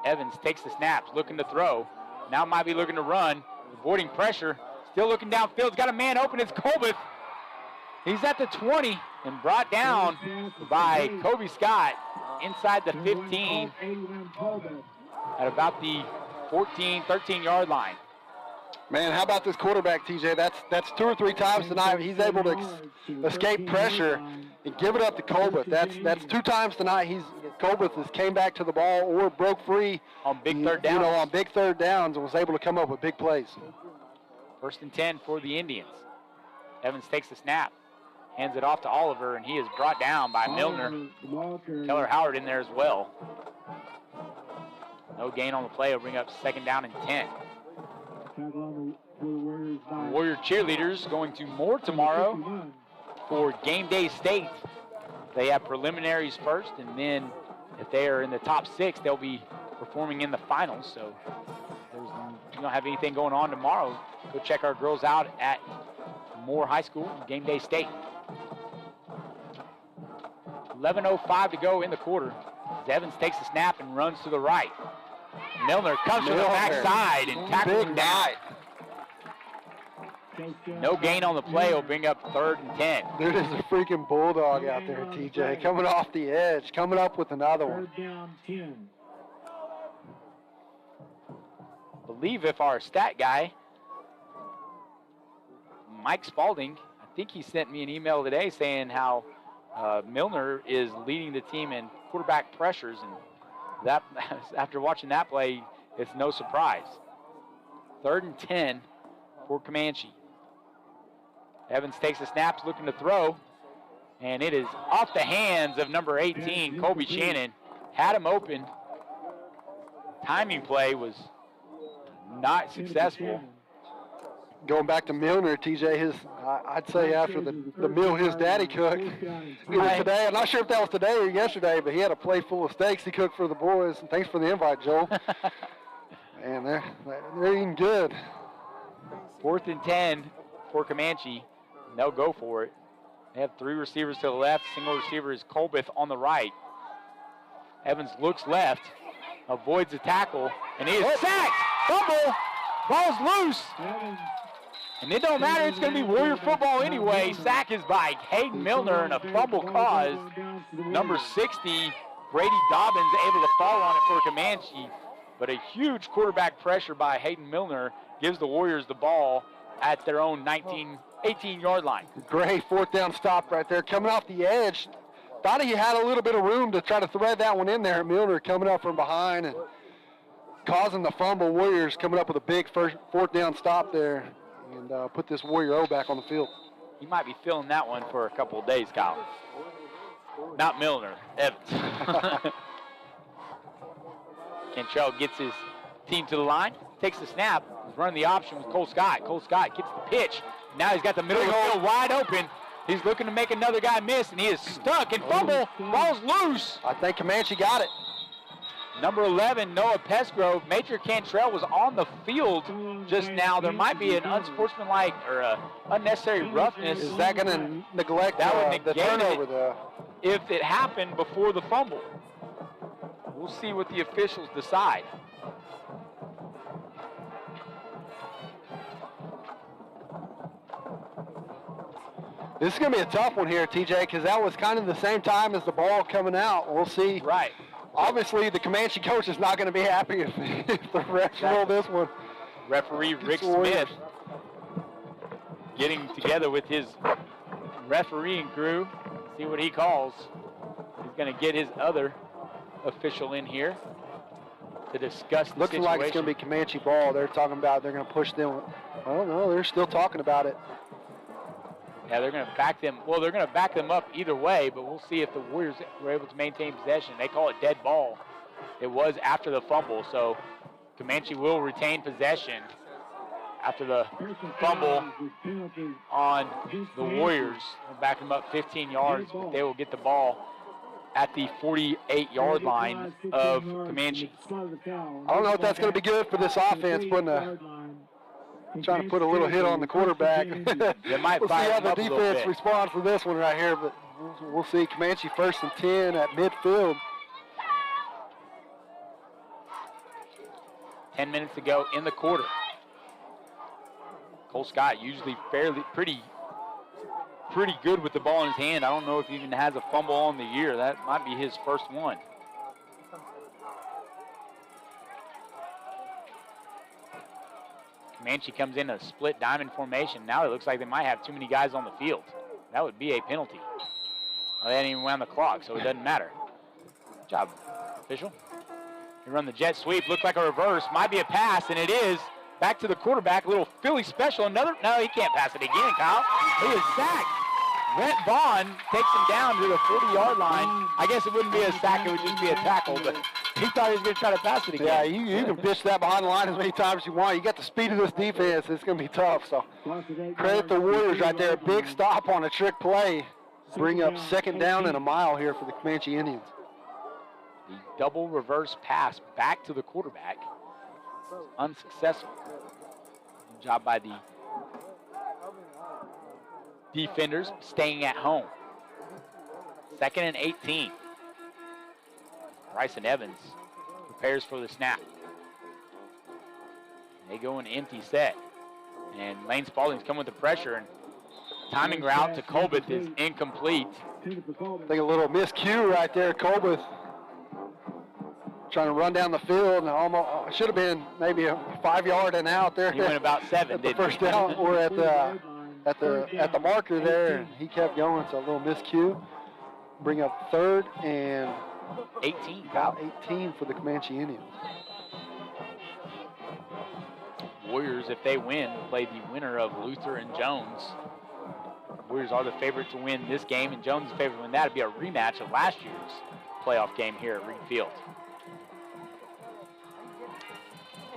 Evans takes the snaps, looking to throw. Now might be looking to run, avoiding pressure. Still looking downfield, got a man open, it's Colbeth. He's at the 20 and brought down by Kobe Scott inside the 15 at about the 14, 13-yard line. Man, how about this quarterback, TJ? That's 2 or 3 times tonight he's able to escape pressure and give it up to Colbeth. That's 2 times tonight Colbeth has came back to the ball or broke free on big third downs. On big third downs and was able to come up with big plays. 1st and 10 for the Indians. Evans takes the snap, hands it off to Oliver, and he is brought down by Milner. Keller Howard in there as well. No gain on the play. Will bring up 2nd down and 10. Warrior cheerleaders going to Moore tomorrow for Game Day State. They have preliminaries first, and then if they are in the top 6, they'll be performing in the finals. So you don't have anything going on tomorrow, go check our girls out at Moore High School, Game Day State. 11:05 to go in the quarter. Evans takes the snap and runs to the right. Milner comes to the backside and tackles him down. No gain on the play will bring up 3rd and 10. There is a freaking bulldog out there, TJ, coming off the edge, coming up with another one. I believe if our stat guy, Mike Spalding, I think he sent me an email today saying how Milner is leading the team in quarterback pressures, and that after watching that play, it's no surprise. 3rd and 10 for Comanche. Evans takes the snaps, looking to throw, and it is off the hands of number 18, Colby Shannon. Had him open. Timing play was not successful. Going back to Milner, TJ, I'd say after the meal his daddy cooked today. I'm not sure if that was today or yesterday, but he had a plate full of steaks he cooked for the boys. And thanks for the invite, Joel. Man, they're eating good. 4th and 10 for Comanche. And they'll go for it. They have 3 receivers to the left. Single receiver is Colbeth on the right. Evans looks left, avoids the tackle, And he is sacked. Fumble. Ball's loose. And it don't matter. It's going to be Warrior football anyway. Sack is by Hayden Milner and a fumble caused. Number 60, Brady Dobbins, able to fall on it for Comanche. But a huge quarterback pressure by Hayden Milner gives the Warriors the ball at their own 18-yard line. Great fourth down stop right there. Coming off the edge. Thought he had a little bit of room to try to thread that one in there. Milner coming up from behind and causing the fumble. Warriors coming up with a big fourth down stop there and put this Warrior O back on the field. He might be feeling that one for a couple of days, Kyle. Not Milner, Evans. Cantrell gets his team to the line, takes the snap, he's running the option with Cole Scott. Cole Scott gets the pitch. Now he's got the middle of the field wide open. He's looking to make another guy miss, and he is stuck and fumble. Ball's loose. I think Comanche got it. Number 11, Noah Pesgrove. Major Cantrell was on the field just now. There might be an unsportsmanlike or a unnecessary roughness. Is that going to neglect that would the negate turnover, though? If it happened before the fumble. We'll see what the officials decide. This is going to be a tough one here, TJ, because that was kind of the same time as the ball coming out. We'll see. Right. Obviously, the Comanche coach is not going to be happy if the refs roll this one. Referee Rick Smith getting together with his refereeing crew. See what he calls. He's going to get his other official in here to discuss the Looks situation. like it's going to be Comanche ball. They're talking about they're going to push them. I don't know. They're still talking about it. Yeah, they're going to back them. Well, they're going to back them up either way, but we'll see if the Warriors were able to maintain possession. They call it dead ball. It was after the fumble, so Comanche will retain possession after the fumble on the Warriors. They'll back them up 15 yards, but they will get the ball at the 48-yard line of Comanche. I don't know if that's going to be good for this offense, trying to put a little hit on the quarterback. They might we'll see fire how him the up a little defense bit. responds to this one right here, but we'll see. Comanche 1st and 10 at midfield. 10 minutes to go in the quarter. Cole Scott usually pretty good with the ball in his hand. I don't know if he even has a fumble on the year. That might be his first one. Comanche comes in a split diamond formation. Now it looks like they might have too many guys on the field. That would be a penalty. Well, they didn't even run the clock, so it doesn't matter. Good job, official. They run the jet sweep. Looks like a reverse. Might be a pass, and it is. Back to the quarterback. A little Philly special. No, he can't pass it again, Kyle. He is sacked. Rhett Vaughn takes him down to the 40-yard line. I guess it wouldn't be a sack. It would just be a tackle, but he thought he was going to try to pass it again. Yeah, you can pitch that behind the line as many times as you want. You got the speed of this defense. It's going to be tough. So credit the Warriors right there. Big stop on a trick play. Bring up 2nd down and a mile here for the Comanche Indians. The double reverse pass back to the quarterback. Unsuccessful. Good job by the defenders staying at home. 2nd and 18. Bryson Evans prepares for the snap. They go in empty set. And Lane Spalding's coming with the pressure. And timing route to Colbeth is incomplete. I think a little miscue right there. Colbeth trying to run down the field, and almost should have been maybe a 5-yard and out there. He went about 7. At the first down, or at the marker there, and he kept going. So a little miscue. Bring up 3rd and 18. About 18 for the Comanche Indians. Warriors, if they win, play the winner of Luther and Jones. Warriors are the favorite to win this game, and Jones is favorite to win that. It'd be a rematch of last year's playoff game here at Reed Field.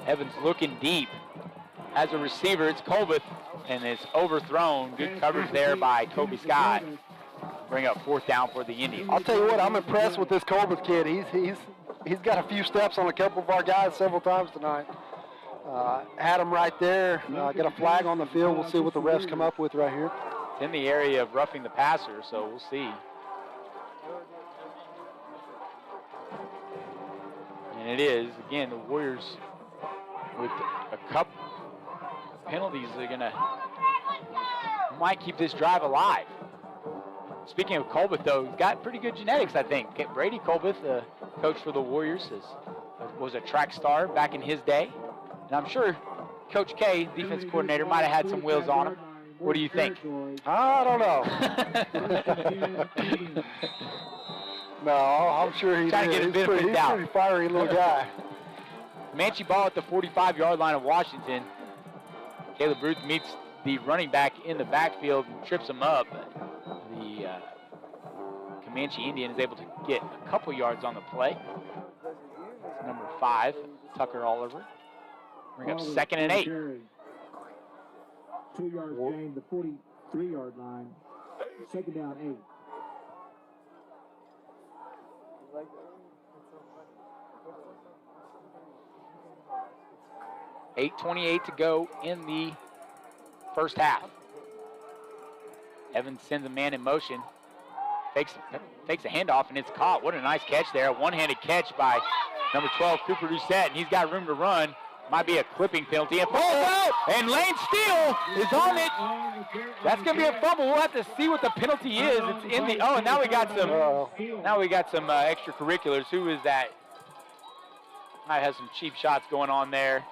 Evans looking deep. As a receiver, it's Colbeth, and it's overthrown. Good coverage there by Kobe Scott. Bring up 4th down for the Indians. I'll tell you what, I'm impressed with this Colbeth kid. He's got a few steps on a couple of our guys several times tonight. Had him right there. Got a flag on the field. We'll see what the refs come up with right here. It's in the area of roughing the passer, so we'll see. And it is. Again, the Warriors with a couple penalties, they're gonna might keep this drive alive. Speaking of Colbeth, though, he's got pretty good genetics, I think. Brady Colbeth, coach for the Warriors, was a track star back in his day. And I'm sure Coach K, defense coordinator, might have had some wheels on him. What do you think? I don't know. No, I'm sure he's pretty fiery little guy. Comanche ball at the 45-yard line of Washington. Caleb Ruth meets the running back in the backfield and trips him up. The Comanche Indian is able to get a couple yards on the play. It's number 5, Tucker Oliver. Bring up 2nd and 8. 2 yards gain, the 43-yard line. 2nd down, 8. 8:28 to go in the first half. Evans sends a man in motion, takes a handoff, and it's caught. What a nice catch there. A one-handed catch by number 12, Cooper Doucette, and he's got room to run. Might be a clipping penalty. And falls out, and Lane Steele is on it. That's going to be a fumble. We'll have to see what the penalty is. It's in the, and now we got some extracurriculars. Who is that? Might have some cheap shots going on there.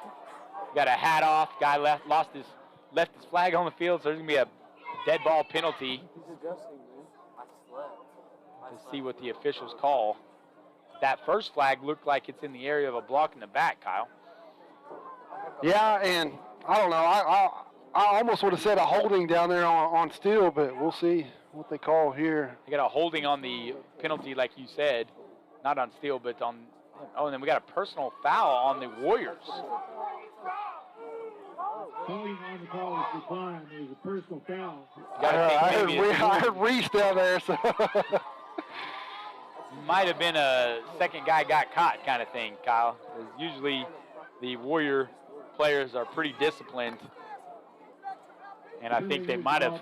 Got a hat off. Guy left his flag on the field, so there's going to be a dead ball penalty. Let's see what the officials call. That first flag looked like it's in the area of a block in the back, Kyle. Yeah, and I don't know. I almost would have said a holding down there on Steele, but we'll see what they call here. They got a holding on the penalty, like you said. Not on Steele, but on... Oh, and then we got a personal foul on the Warriors. Holding on the call is declined. There's a personal foul. I heard Reese down there, so... Might have been a second guy got caught kind of thing, Kyle. Usually the Warrior players are pretty disciplined. And I think they might have,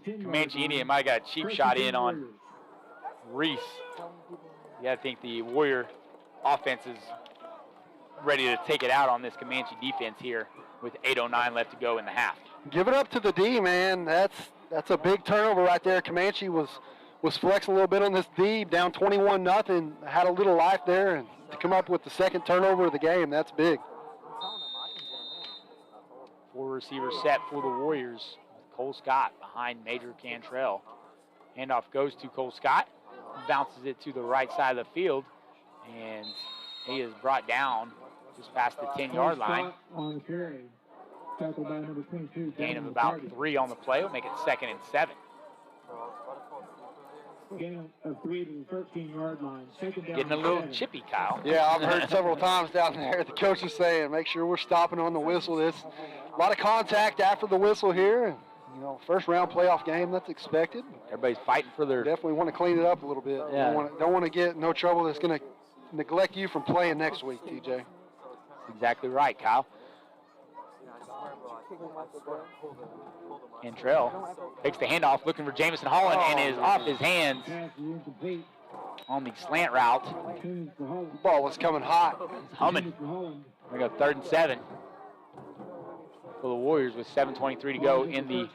Comanche Indian might have got a cheap shot in on Reese. Yeah, I think the Warrior offense is ready to take it out on this Comanche defense here with 8:09 left to go in the half. Give it up to the D, man. That's a big turnover right there. Comanche was flexing a little bit on this D, down 21-0, had a little life there, and to come up with the second turnover of the game, that's big. 4 receivers set for the Warriors. Cole Scott behind Major Cantrell. Handoff goes to Cole Scott, bounces it to the right side of the field, and he is brought down just past the 10-yard line. On carry. Tackled by number 22. Gain of about 3 on the play will make it 2nd and 7. Gain of 3 to the 13-yard line. Getting a little chippy, Kyle. Yeah, I've heard several times down there the coach is saying, make sure we're stopping on the whistle. There's a lot of contact after the whistle here. And, first round playoff game, that's expected. Everybody's fighting for their... Definitely want to clean it up a little bit. Yeah. Don't want to get no trouble that's going to neglect you from playing next week, TJ. That's exactly right, Kyle. Cantrell takes the handoff, looking for Jamison Holland, and is off his hands on the slant route. The ball was coming hot. It's humming. We got 3rd and 7 for the Warriors with 7:23 to go in the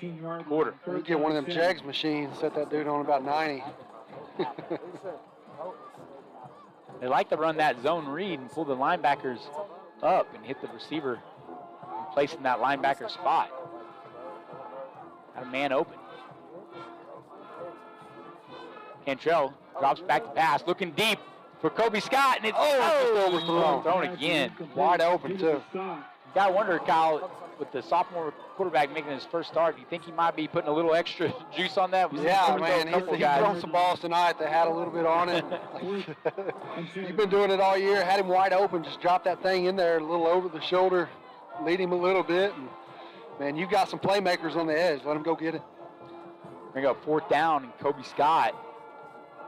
quarter. You get one of them Jags machines, set that dude on about 90. They like to run that zone read and pull the linebackers up and hit the receiver and place in that linebacker spot. Got a man open. Cantrell drops back to pass, looking deep for Kobe Scott, and it's just overthrown. Thrown again. Wide open, too. Got to wonder, Kyle, with the sophomore quarterback making his first start, do you think he might be putting a little extra juice on that? Yeah, man, he's thrown some balls tonight that had a little bit on it. You've been doing it all year, had him wide open, just drop that thing in there a little over the shoulder, lead him a little bit, and man, you've got some playmakers on the edge. Let them go get it. Bring up 4th down, and Kobe Scott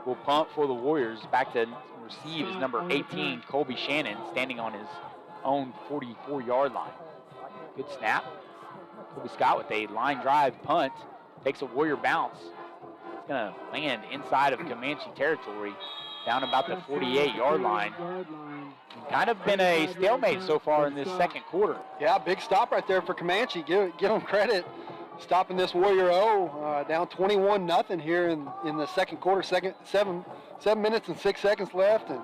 will punt for the Warriors. Back to receive is number 18, Colby Shannon, standing on his own 44-yard line. Good snap. Kobe Scott with a line drive punt. Takes a Warrior bounce. It's going to land inside of Comanche territory, down about the 48-yard line. Kind of been a stalemate so far in this second quarter. Yeah, big stop right there for Comanche. Give them credit. Stopping this Warrior O, down 21-0 here in the second quarter. 7 minutes and 6 seconds left, and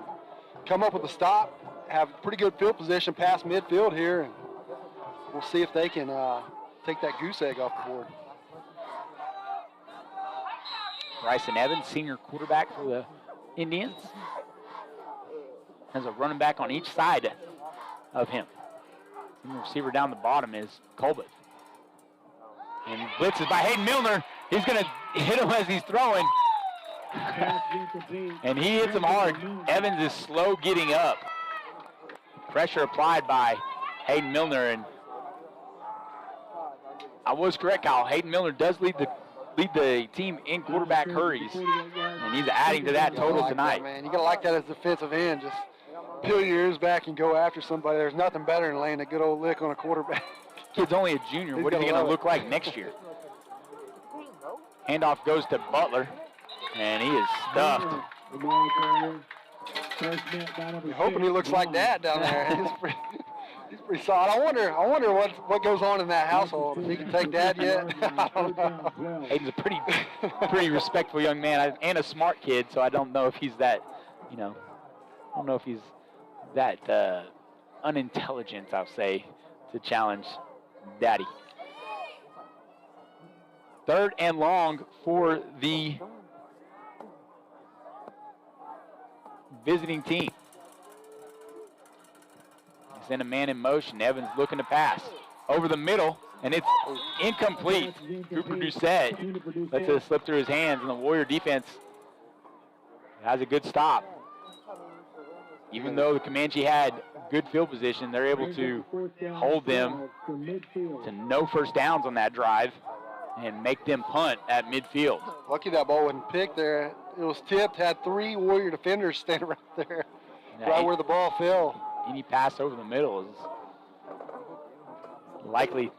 come up with a stop. Have pretty good field position past midfield here, and we'll see if they can take that goose egg off the board. Bryson Evans, senior quarterback for the Indians, has a running back on each side of him. Senior receiver down the bottom is Colbert. And blitzes by Hayden Milner. He's going to hit him as he's throwing. And he hits him hard. Evans is slow getting up. Pressure applied by Hayden Milner. And I was correct, Kyle. Hayden Milner does lead the team in quarterback hurries. And he's adding to that total tonight. Man, you got to like that as defensive end. Just peel your ears back and go after somebody. There's nothing better than laying a good old lick on a quarterback. Kid's only a junior. What is he going to look like next year? Handoff goes to Butler, and he is stuffed. You're hoping he looks like that down there. He's pretty solid. I wonder what goes on in that household. If he can take Dad yet, I don't know. Hayden's a pretty respectful young man and a smart kid. So I don't know if he's that, I don't know if he's that unintelligent, I'll say, to challenge Daddy. 3rd and long for the visiting team. Send a man in motion. Evans looking to pass over the middle, and it's incomplete. Cooper Doucette lets it slip through his hands, and the Warrior defense has a good stop. Even though the Comanche had good field position, they're able to hold them to no first downs on that drive and make them punt at midfield. Lucky that ball wasn't picked there. It was tipped, had 3 Warrior defenders standing right there, right where the ball fell. Any pass over the middle is likely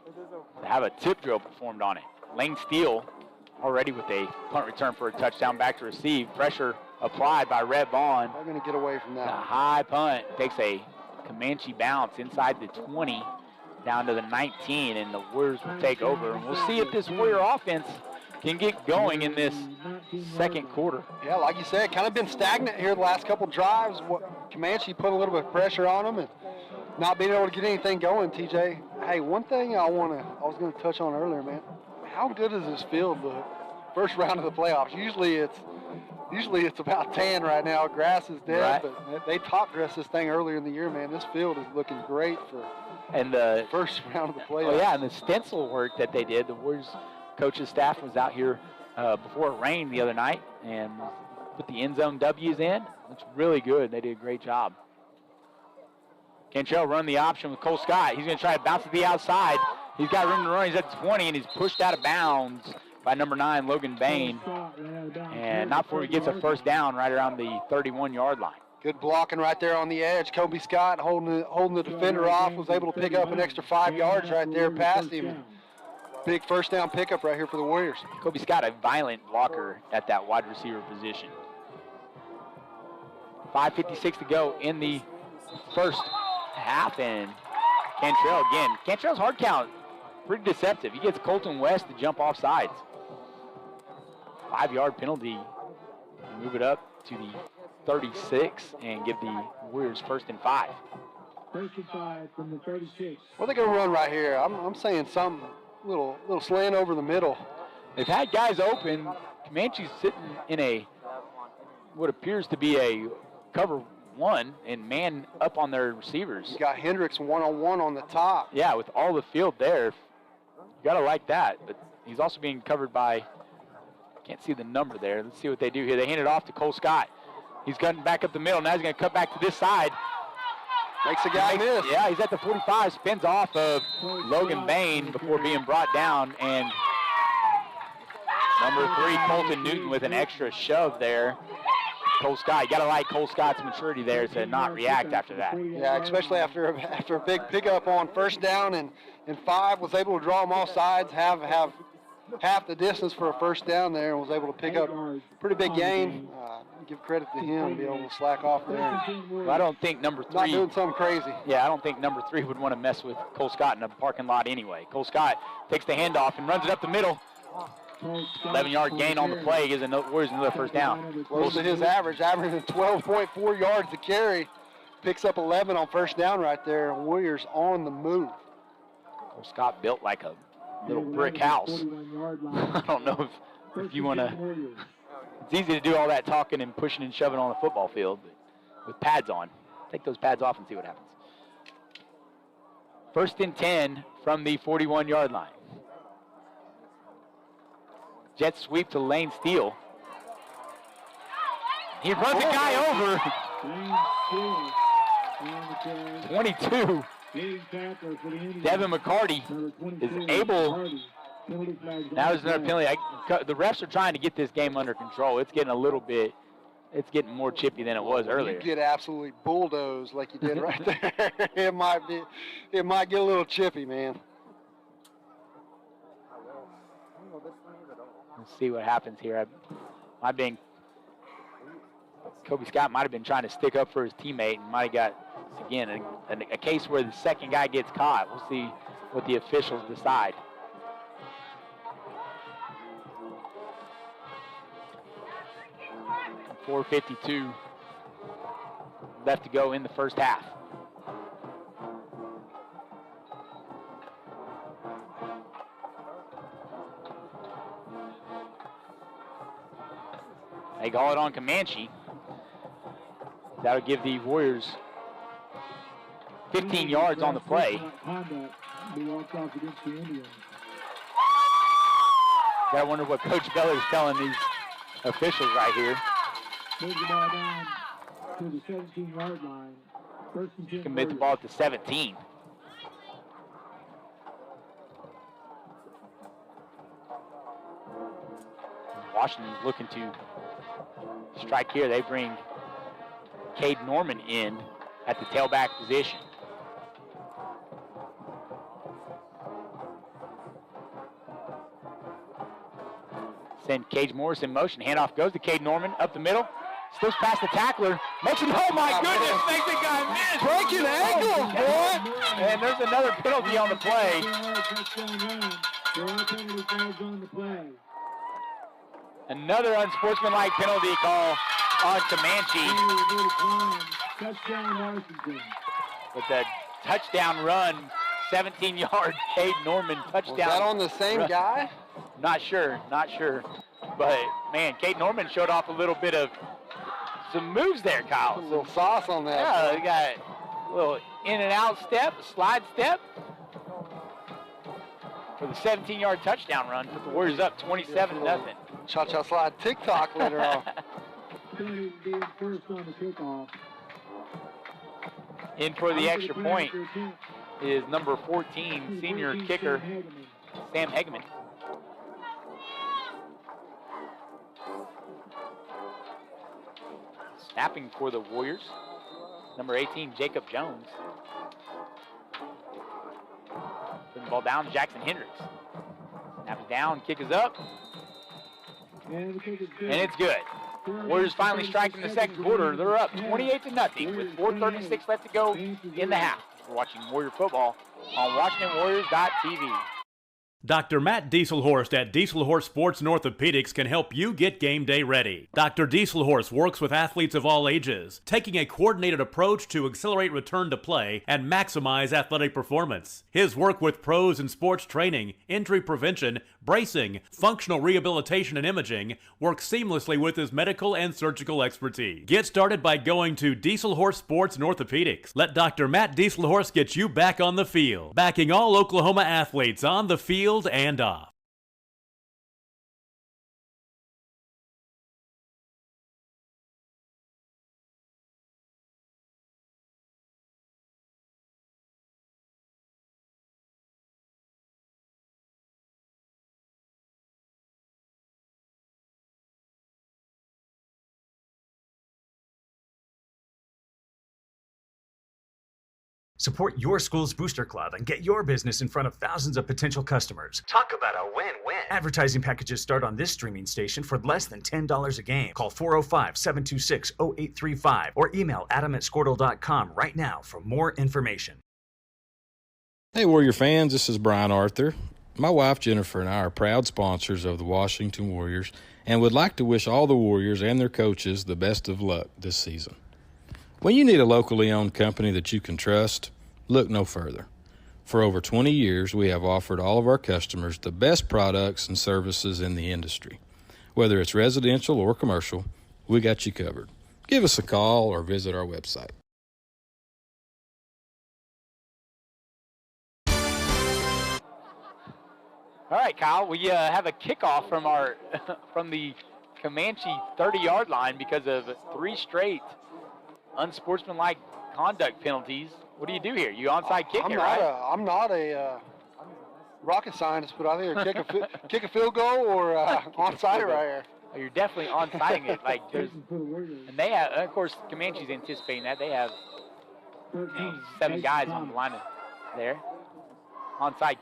to have a tip drill performed on it. Lane Steele already with a punt return for a touchdown, back to receive. Pressure applied by Red Vaughn. They're going to get away from that. A high punt takes a Comanche bounce inside the 20 down to the 19, and the Warriors will take over. And we'll see if this Warrior offense can get going in this second quarter. Yeah, like you said, kind of been stagnant here the last couple drives. Comanche put a little bit of pressure on them and not being able to get anything going, TJ. Hey, one thing I was going to touch on earlier, man. How good does this field look? First round of the playoffs. Usually it's about tan right now. Grass is dead, but they top dressed this thing earlier in the year, man. This field is looking great for the first round of the playoffs. Oh, yeah, and the stencil work that they did, the Warriors coach's staff was out here before it rained the other night and put the end zone W's in. Looks really good. They did a great job. Cantrell run the option with Cole Scott. He's going to try to bounce to the outside. He's got room to run. He's at the 20, and he's pushed out of bounds by number 9, Logan Bain. And not before he gets a first down right around the 31-yard line. Good blocking right there on the edge. Kobe Scott holding the defender off, was able to pick up an extra 5 yards right there past him. Big first down pickup right here for the Warriors. Kobe Scott, a violent blocker at that wide receiver position. 5:56 to go in the first half, and Cantrell again. Cantrell's hard count, pretty deceptive. He gets Colton West to jump off sides. 5-yard penalty. Move it up to the 36 and give the Warriors 1st and 5. 1st and 5 from the 36. What are they going to run right here? I'm saying some little slant over the middle. They've had guys open. Comanche's sitting in what appears to be a cover 1 and man up on their receivers. You got Hendricks one-on-one on the top. Yeah, with all the field there. You got to like that. But he's also being covered by, can't see the number there. Let's see what they do here. They hand it off to Cole Scott. He's cutting back up the middle. Now he's going to cut back to this side. Makes a guy miss. Yeah, he's at the 45, spins off of Logan Bain before being brought down. And number 3, Colton Newton with an extra shove there. Cole Scott, you got to like Cole Scott's maturity there to not react after that. Yeah, especially after a big pickup on first down and 5, was able to draw them all sides, have half the distance for a first down there, and was able to pick up a pretty big gain. Give credit to him, be able to slack off there. Well, I don't think number 3. Not doing something crazy. Yeah, I don't think number 3 would want to mess with Cole Scott in a parking lot anyway. Cole Scott takes the handoff and runs it up the middle. 11-yard gain on the play gives the Warriors another first down. Close to his average, averaging 12.4 yards to carry. Picks up 11 on first down right there. Warriors on the move. Cole Scott built like a little brick house. I don't know if you want to. It's easy to do all that talking and pushing and shoving on the football field, but with pads on. Take those pads off and see what happens. 1st and 10 from the 41-yard line. Jet sweep to Lane Steele. He runs a guy over. 22. Devin McCarty is able. Now there's another penalty. The refs are trying to get this game under control. It's getting it's getting more chippy than it was earlier. You get absolutely bulldozed like you did right there. It might get a little chippy, man. Let's see what happens here. Kobe Scott might have been trying to stick up for his teammate and might have got, again, a case where the second guy gets caught. We'll see what the officials decide. .452 left to go in the first half. They call it on Comanche. That'll give the Warriors 15 yards on the play. Gotta wonder what Coach Beller's telling these officials right here. Moves the ball down to the 17-yard line. First and 10. Commit the ball at the 17. Washington's looking to strike here. They bring Cade Norman in at the tailback position. Send Cage Morris in motion. Handoff goes to Cade Norman up the middle. Slips past the tackler. Makes it, oh my goodness, makes the guy miss. Breaking ankles, boy. And there's another penalty on the play. Another unsportsmanlike penalty call on Comanche. With the touchdown run, 17-yard Cade Norman touchdown. Was that on the same run. guy? Not sure. But, man, Cade Norman showed off a little bit of some moves there, Kyle. A little sauce on that. Yeah, they got a little in and out step, slide step for the 17-yard touchdown run. Put the Warriors up 27-0. Cha-cha slide TikTok later on. In for the extra point is number 14, senior kicker, Sam Hegeman. Snapping for the Warriors, number 18, Jacob Jones. Putting the ball down, Jackson Hendricks. Snap it down, kick is up. And it's good. Warriors finally striking the second quarter. They're up 28-0 with 4:36 left to go in the half. We're watching Warrior football on WashingtonWarriors.tv. Dr. Matt Dieselhorst at Dieselhorst Sports and Orthopedics can help you get game day ready. Dr. Dieselhorst works with athletes of all ages, taking a coordinated approach to accelerate return to play and maximize athletic performance. His work with pros in sports training, injury prevention, bracing, functional rehabilitation, and imaging works seamlessly with his medical and surgical expertise. Get started by going to Dieselhorst Sports and Orthopedics. Let Dr. Matt Dieselhorst get you back on the field, backing all Oklahoma athletes on the field and off. Support your school's booster club and get your business in front of thousands of potential customers. Talk about a win-win. Advertising packages start on this streaming station for less than $10 a game. Call 405-726-0835 or email adam@squirtle.com right now for more information. Hey, Warrior fans, this is Brian Arthur. My wife Jennifer and I are proud sponsors of the Washington Warriors and would like to wish all the Warriors and their coaches the best of luck this season. When you need a locally owned company that you can trust, look no further. For over 20 years, we have offered all of our customers the best products and services in the industry. Whether it's residential or commercial, we got you covered. Give us a call or visit our website. All right, Kyle, we have a kickoff from from the Comanche 30-yard line because of 3 straight unsportsmanlike conduct penalties. What do you do here? You onside kick it, right? I'm not a rocket scientist, but I think they're kick a field goal or onside it right here. Oh, you're definitely onsiding it. Like and they have, of course, Comanche's anticipating that. They have 7 guys on the line there. Onside,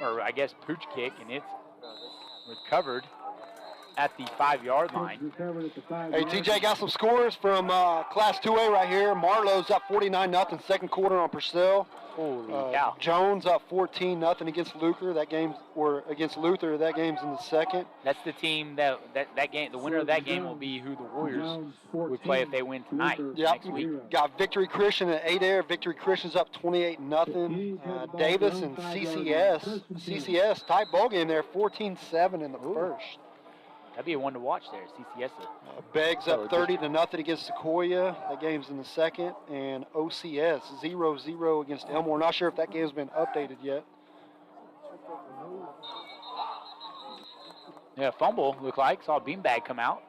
or I guess pooch kick, and it's recovered at the 5-yard line. Hey, TJ, got some scores from Class 2A right here. Marlowe's up 49-0 second quarter on Purcell. Holy cow. Jones up 14-0 against Luther. That game's That game's in the second. That's the team that game. The winner of that game will be who the Warriors would play if they win tonight. Next week. Got Victory Christian at Adair. Victory Christian's up 28-0. Davis and CCS tight ball game there, 14-7 in the first. That'd be a one to watch there, CCS. Beggs up 30-0 against Sequoia. That game's in the second. And OCS 0-0 against Elmore. Not sure if that game's been updated yet. Yeah, fumble looked like. Saw a beanbag come out.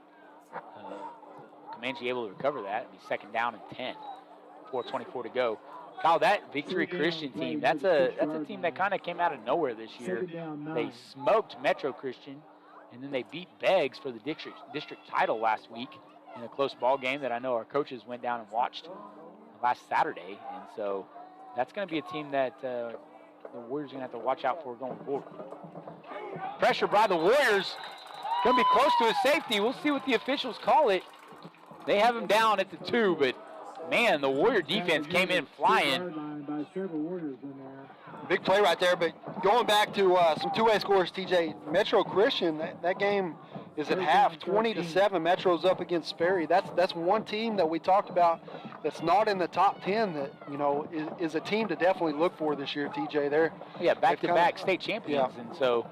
Comanche able to recover that. It'd be second down and 10. 4:24 to go. Kyle, that Victory Christian team, that's a team that kind of came out of nowhere this year. They smoked Metro Christian. And then they beat Beggs for the district title last week in a close ball game that I know our coaches went down and watched last Saturday. And so that's going to be a team that the Warriors are going to have to watch out for going forward. Pressure by the Warriors. Going to be close to a safety. We'll see what the officials call it. They have him down at the 2, but man, the Warrior defense came in flying. Big play right there, but going back to some 2A scores, TJ, Metro Christian, that game is at half, 20-7. Metro's up against Sperry. That's one team that we talked about that's not in the top 10 that, is a team to definitely look for this year, TJ. They're back-to-back state champions, and so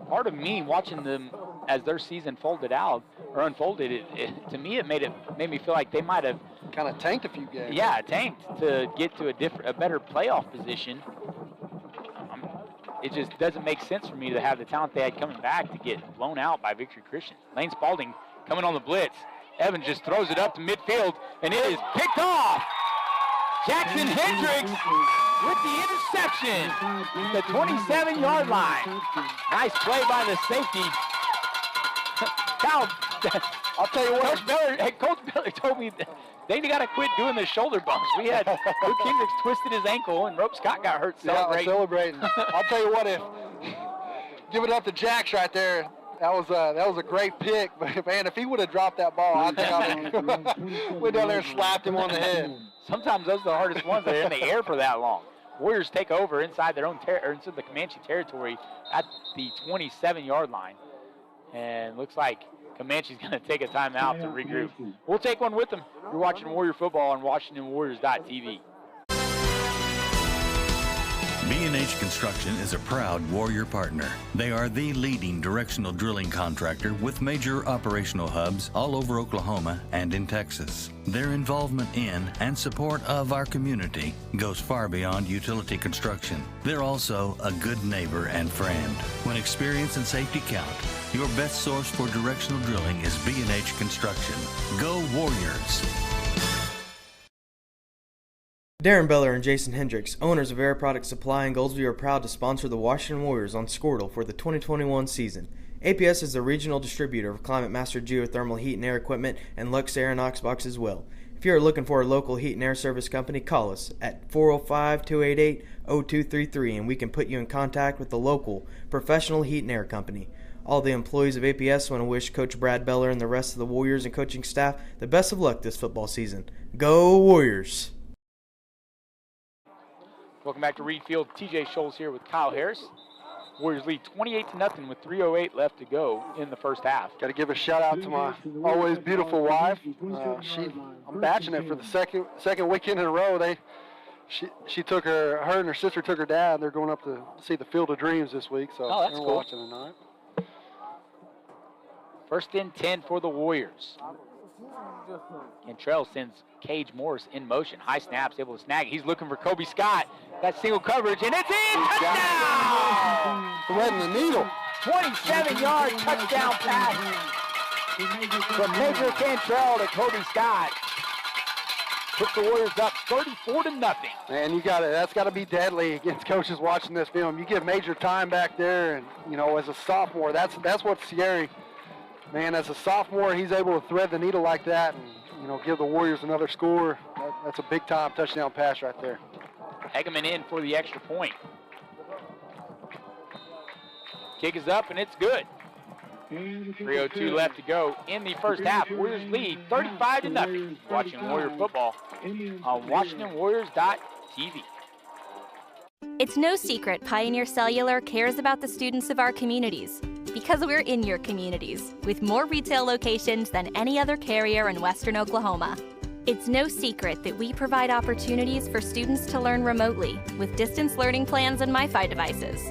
part of me watching them as their season unfolded, to me it made me feel like they might have kind of tanked a few games. Yeah, tanked to get to a better playoff position. It just doesn't make sense for me to have the talent they had coming back to get blown out by Victory Christian. Lane Spalding coming on the blitz. Evans just throws it up to midfield, and it is picked off. Jackson Hendricks with the interception at the 27-yard line. Nice play by the safety. Cal, I'll tell you what. Coach Miller told me they got to quit doing the shoulder bumps. We had Luke Hendricks twisted his ankle, and Rope Scott got hurt celebrating. I'll tell you what, give it up to Jax right there. That was a great pick, but man, if he would have dropped that ball, I think I went down there and slapped him on the head. Sometimes those are the hardest ones. They're in the air for that long. Warriors take over inside their own into the Comanche territory at the 27-yard line, and looks like Comanche's going to take a timeout to regroup. We'll take one with them. You're watching Warrior football on WashingtonWarriors.tv. B&H Construction is a proud Warrior partner. They are the leading directional drilling contractor with major operational hubs all over Oklahoma and in Texas. Their involvement in and support of our community goes far beyond utility construction. They're also a good neighbor and friend. When experience and safety count, your best source for directional drilling is B&H Construction. Go Warriors! Darren Beller and Jason Hendricks, owners of Air Product Supply in Goldsview, are proud to sponsor the Washington Warriors on Squirtle for the 2021 season. APS is the regional distributor of Climate Master geothermal heat and air equipment and Lux Air and Knox Box as well. If you are looking for a local heat and air service company, call us at 405-288-0233 and we can put you in contact with the local professional heat and air company. All the employees of APS want to wish Coach Brad Beller and the rest of the Warriors and coaching staff the best of luck this football season. Go Warriors! Welcome back to Reed Field. TJ Scholes here with Kyle Harris. Warriors lead 28-0 with 3:08 left to go in the first half. Got to give a shout out to my always beautiful wife. I'm batching it for the second weekend in a row. She took her and her sister took her dad. They're going up to see the Field of Dreams this week, so that's they're cool. watching tonight. First and 10 for the Warriors. Cantrell sends Cage Morris in motion. High snaps, able to snag it. He's looking for Kobe Scott. Got single coverage, and it's in! Touchdown! Threading the needle. 27-yard touchdown pass from Major Cantrell to Kobe Scott. Puts the Warriors up 34-0. Man, that's got to be deadly against coaches watching this film. You give Major time back there, and as a sophomore, that's what's scary. Man, as a sophomore, he's able to thread the needle like that and, give the Warriors another score. That's a big-time touchdown pass right there. Hegeman in for the extra point. Kick is up, and it's good. 3:02 left to go in the first half. Warriors lead 35-0. Watching Warrior football on WashingtonWarriors.tv. It's no secret Pioneer Cellular cares about the students of our communities because we're in your communities with more retail locations than any other carrier in Western Oklahoma. It's no secret that we provide opportunities for students to learn remotely with distance learning plans and MiFi devices.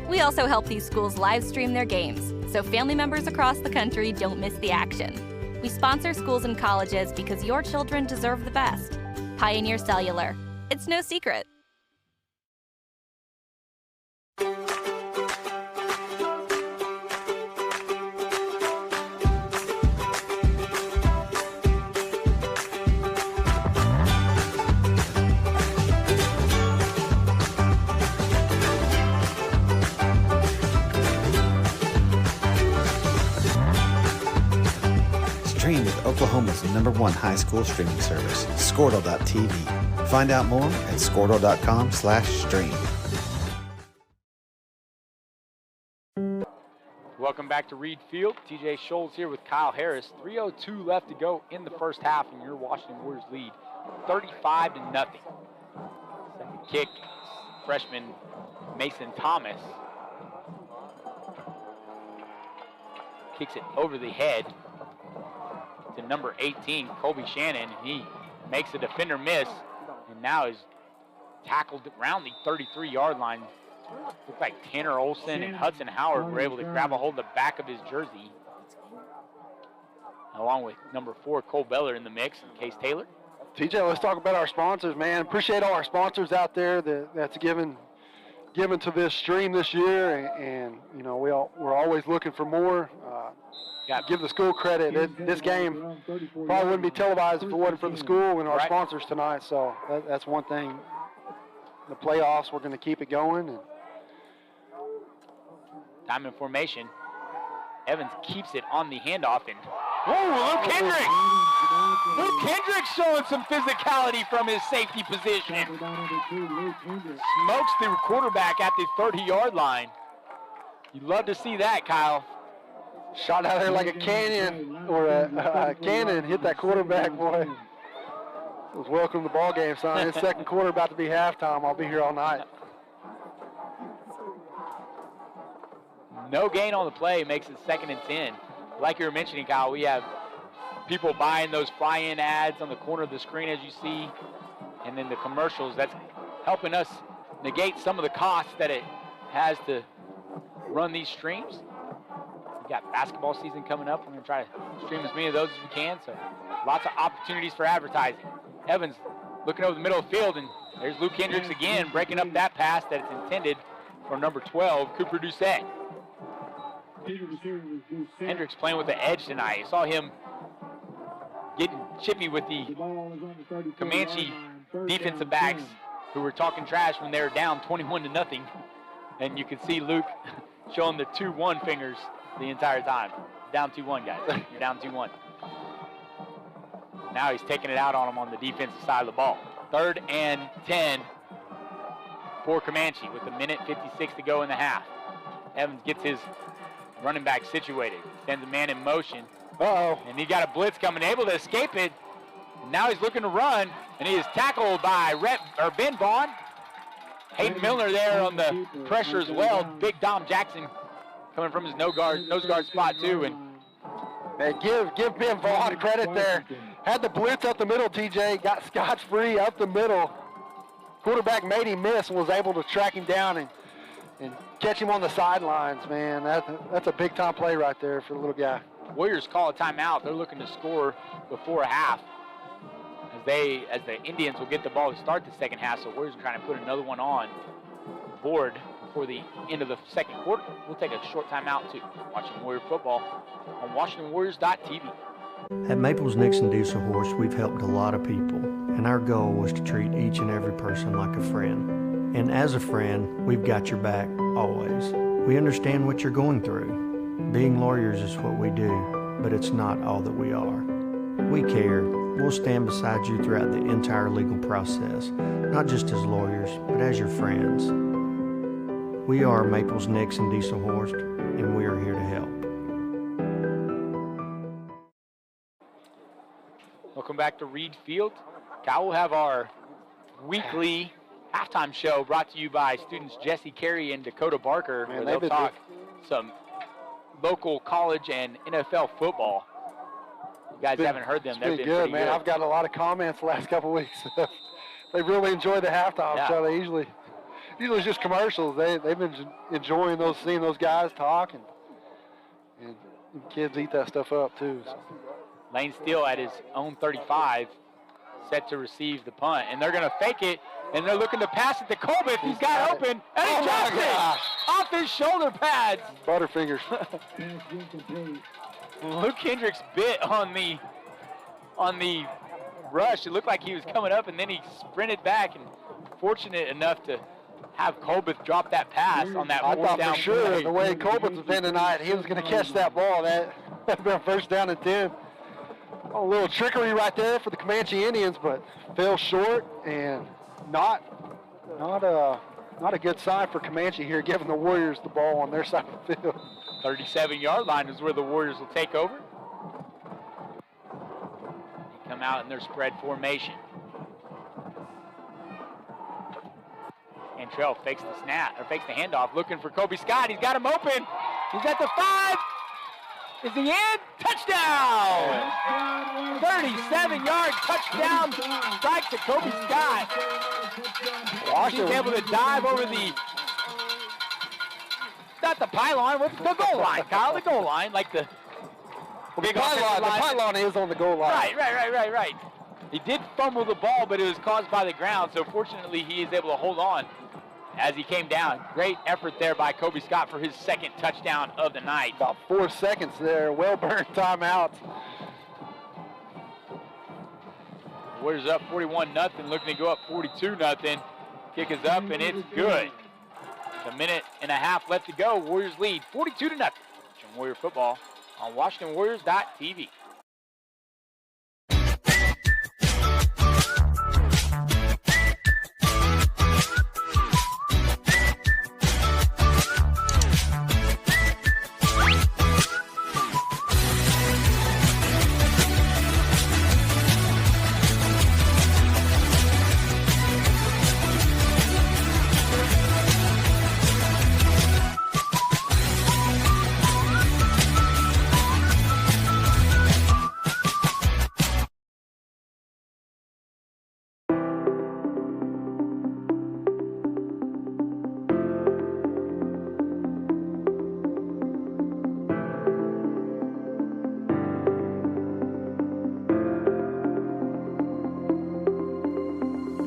We also help these schools live stream their games so family members across the country don't miss the action. We sponsor schools and colleges because your children deserve the best. Pioneer Cellular. It's no secret. Stream with Oklahoma's #1 high school streaming service, Squirtle.tv. Find out more at squirtle.com/stream. Welcome back to Reed Field. TJ Scholes here with Kyle Harris. 3:02 left to go in the first half, and your Washington Warriors lead 35-0. Second kick, freshman Mason Thomas kicks it over the head to number 18, Colby Shannon. He makes a defender miss, and now is tackled around the 33-yard line. Looked like Tanner Olson and Hudson Howard were able to grab a hold of the back of his jersey, along with number 4, Cole Beller in the mix, and Case Taylor. TJ, let's talk about our sponsors, man. Appreciate all our sponsors out there that's given to this stream this year, and we're always looking for more. Give the school credit. This game probably wouldn't be televised if it wasn't for the school and our sponsors tonight. So that's one thing. The playoffs, we're going to keep it going. And time in formation. Evans keeps it on the handoff, and Luke Hendricks! Luke Hendricks showing some physicality from his safety position. Smokes the quarterback at the 30-yard line. You'd love to see that, Kyle. Shot out there like a canyon or a cannon, hit that quarterback, boy. It was welcome to the ball game, son. It's second quarter, about to be halftime. I'll be here all night. No gain on the play makes it 2nd and 10. Like you were mentioning, Kyle, we have people buying those fly-in ads on the corner of the screen, as you see, and then the commercials. That's helping us negate some of the costs that it has to run these streams. We got basketball season coming up. We're going to try to stream as many of those as we can, so lots of opportunities for advertising. Evans looking over the middle of the field, and there's Luke Hendricks again, breaking up that pass that it's intended for number 12, Cooper Doucette. Hendricks playing with the edge tonight. You saw him getting chippy with the Comanche defensive backs who were talking trash when they were down 21-0. And you can see Luke showing the 2-1 fingers the entire time. Down 2-1, guys. You're down 2-1. Now he's taking it out on him on the defensive side of the ball. 3rd and 10 for Comanche with 1:56 to go in the half. Evans gets his running back situated. Sends a man in motion. Uh-oh. And he got a blitz coming, able to escape it. And now he's looking to run, and he is tackled by Ben Vaughn. Hayden Milner there on the pressure as well. Big Dom Jackson coming from his nose guard spot too. And hey, give Ben Vaughn credit there. Had the blitz up the middle, TJ. Got scotch-free up the middle. Quarterback made him miss and was able to track him down and catch him on the sidelines, man. That's a big-time play right there for the little guy. Warriors call a timeout. They're looking to score before half. As the Indians will get the ball to start the second half, so Warriors are trying to put another one on board before the end of the second quarter. We'll take a short timeout to watching Warrior football on WashingtonWarriors.tv. At Maples Nixon Diesel Horse, we've helped a lot of people, and our goal was to treat each and every person like a friend. And as a friend, we've got your back always. We understand what you're going through. Being lawyers is what we do, but it's not all that we are. We care. We'll stand beside you throughout the entire legal process, not just as lawyers, but as your friends. We are Maples Nixon Diesel Horse, and we are here to help. Welcome back to Reed Field. Kyle will have our weekly halftime show brought to you by students Jesse Carey and Dakota Barker, where they'll talk some local college and NFL football. You guys haven't heard them. They've been good, pretty man. good. I've got a lot of comments the last couple of weeks. They really enjoy the halftime show. They usually it's just commercials. They've been enjoying seeing those guys talk, and kids eat that stuff up too. So. Lane Steele at his own 35, set to receive the punt, and they're going to fake it, and they're looking to pass it to Colbert. He's got open, and he drops it off his shoulder pads. Butterfingers. Luke Hendricks bit on the rush. It looked like he was coming up, and then he sprinted back, and fortunate enough to have Colbert drop that pass on that I fourth thought down for sure play. the way Colbert was been tonight, he was going to catch that ball. That would have been 1st down and 10. A little trickery right there for the Comanche Indians, but fell short, and not a good sign for Comanche here, giving the Warriors the ball on their side of the field. 37-yard line is where the Warriors will take over. They come out in their spread formation. Cantrell fakes the snap, or fakes the handoff, looking for Kobe Scott. He's got him open. He's at the 5. Is he in? Touchdown! 37-yard touchdown strike to Kobe Scott. He's able to dive over not the pylon, what's the goal line, Kyle? The goal line, like the big pylon. The pylon is on the goal line. Right. He did fumble the ball, but it was caused by the ground, so fortunately he is able to hold on as he came down. Great effort there by Kobe Scott for his 2nd touchdown of the night. About 4 seconds there, well-burned timeout. Warriors up 41-0, looking to go up 42-0. Kick is up, and it's good. A minute and a half left to go. Warriors lead 42-0. Watching Warrior football on WashingtonWarriors.tv.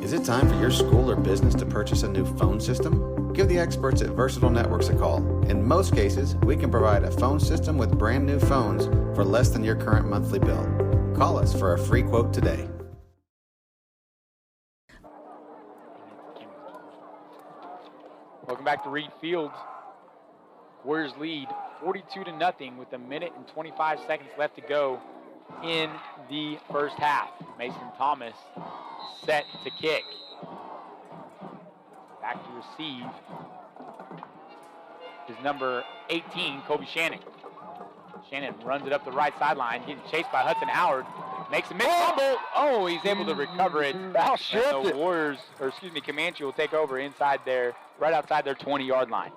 Is it time for your school or business to purchase a new phone system? Give the experts at Versatile Networks a call. In most cases, we can provide a phone system with brand new phones for less than your current monthly bill. Call us for a free quote today. Welcome back to Reed Field. Warriors lead 42-0 with 1 minute and 25 seconds left to go in the first half. Mason Thomas set to kick. Back to receive is number 18, Kobe Shannon. Shannon runs it up the right sideline, getting chased by Hudson Howard. Makes a missed fumble. Oh, he's able to recover it. The Warriors, or excuse me, Comanche will take over inside there, right outside their 20-yard line.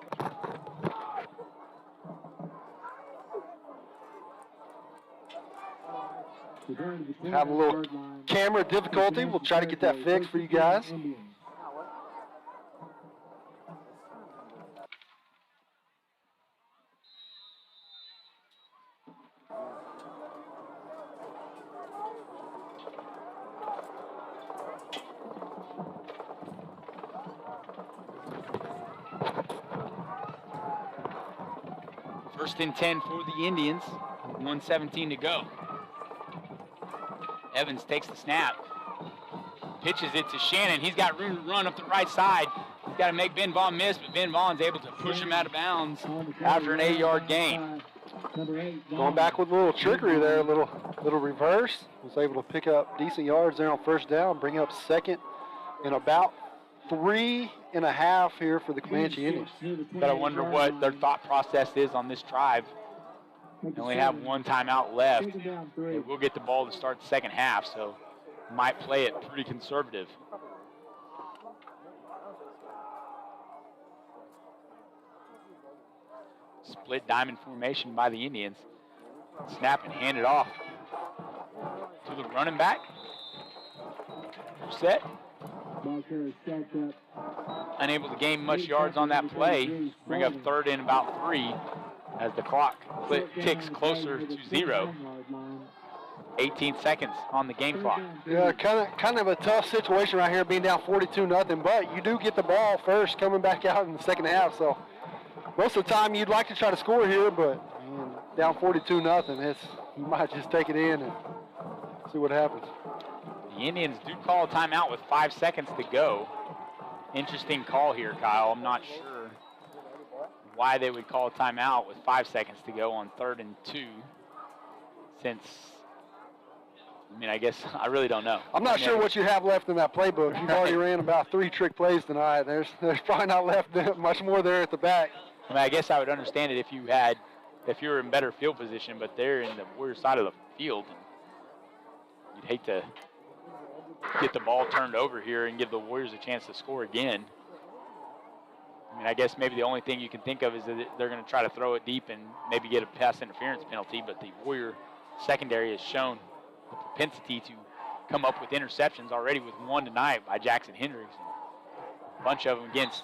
Have a little camera difficulty. We'll try to get that fixed for you guys. First and 10 for the Indians, 1:17 to go. Evans takes the snap, pitches it to Shannon. He's got room to run up the right side. He's got to make Ben Vaughn miss, but Ben Vaughn's able to push him out of bounds after an 8-yard gain. Going back with a little trickery there, a little reverse. Was able to pick up decent yards there on first down, bring up second and about 3.5 here for the Comanche Indians. But I wonder what their thought process is on this drive. They only have one timeout left. They will get the ball to start the second half, so might play it pretty conservative. Split diamond formation by the Indians. Snap and hand it off to the running back. Set. Unable to gain much yards on that play. Bring up third and about 3 as the clock ticks closer to 0. 18 seconds on the game clock. Yeah, kind of a tough situation right here, being down 42-0, but you do get the ball first coming back out in the second half, so most of the time you'd like to try to score here, but man, down 42-0, you might just take it in and see what happens. The Indians do call a timeout with 5 seconds to go. Interesting call here, Kyle. I'm not sure why they would call a timeout with 5 seconds to go on 3rd and 2, since, I guess I really don't know. I'm not sure what you have left in that playbook. You've already ran about 3 trick plays tonight. There's probably not left much more there at the back. I guess I would understand it if you were in better field position, but they're in the Warriors side of the field. And you'd hate to get the ball turned over here and give the Warriors a chance to score again. I guess maybe the only thing you can think of is that they're going to try to throw it deep and maybe get a pass interference penalty, but the Warrior secondary has shown the propensity to come up with interceptions already, with 1 tonight by Jackson Hendricks. A bunch of them against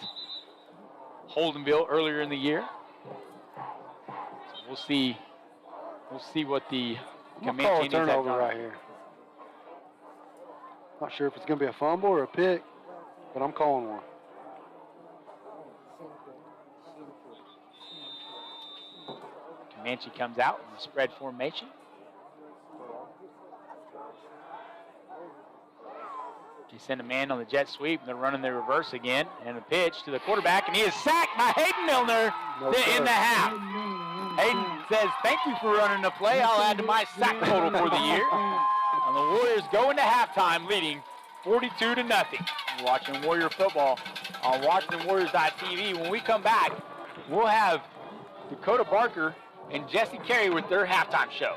Holdenville earlier in the year. So we'll see what the Comanche Indians have turnover right here. Not sure if it's going to be a fumble or a pick, but I'm calling one. Comanche comes out in the spread formation. They send a man on the jet sweep, and they're running the reverse again, and a pitch to the quarterback, and he is sacked by Hayden Milner in the half. Hayden says, "Thank you for running the play. I'll add to my sack total for the year." And the Warriors go into halftime leading 42-0. You're watching Warrior football on WashingtonWarriors.tv. When we come back, we'll have Dakota Barker and Jesse Carey with their halftime show.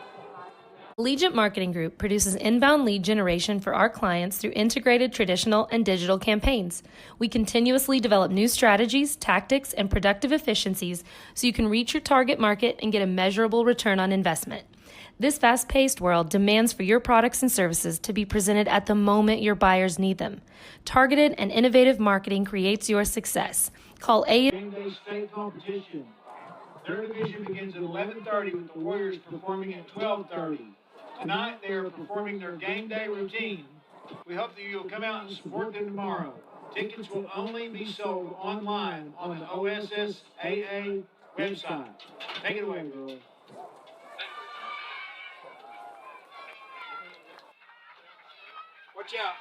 Allegiant Marketing Group produces inbound lead generation for our clients through integrated traditional and digital campaigns. We continuously develop new strategies, tactics, and productive efficiencies so you can reach your target market and get a measurable return on investment. This fast-paced world demands for your products and services to be presented at the moment your buyers need them. Targeted and innovative marketing creates your success. Call Game day state competition. Third division begins at 11:30 with the Warriors performing at 12:30. Tonight they are performing their game day routine. We hope that you'll come out and support them tomorrow. Tickets will only be sold online on the OSSAA website. Take it away, girls. Watch out.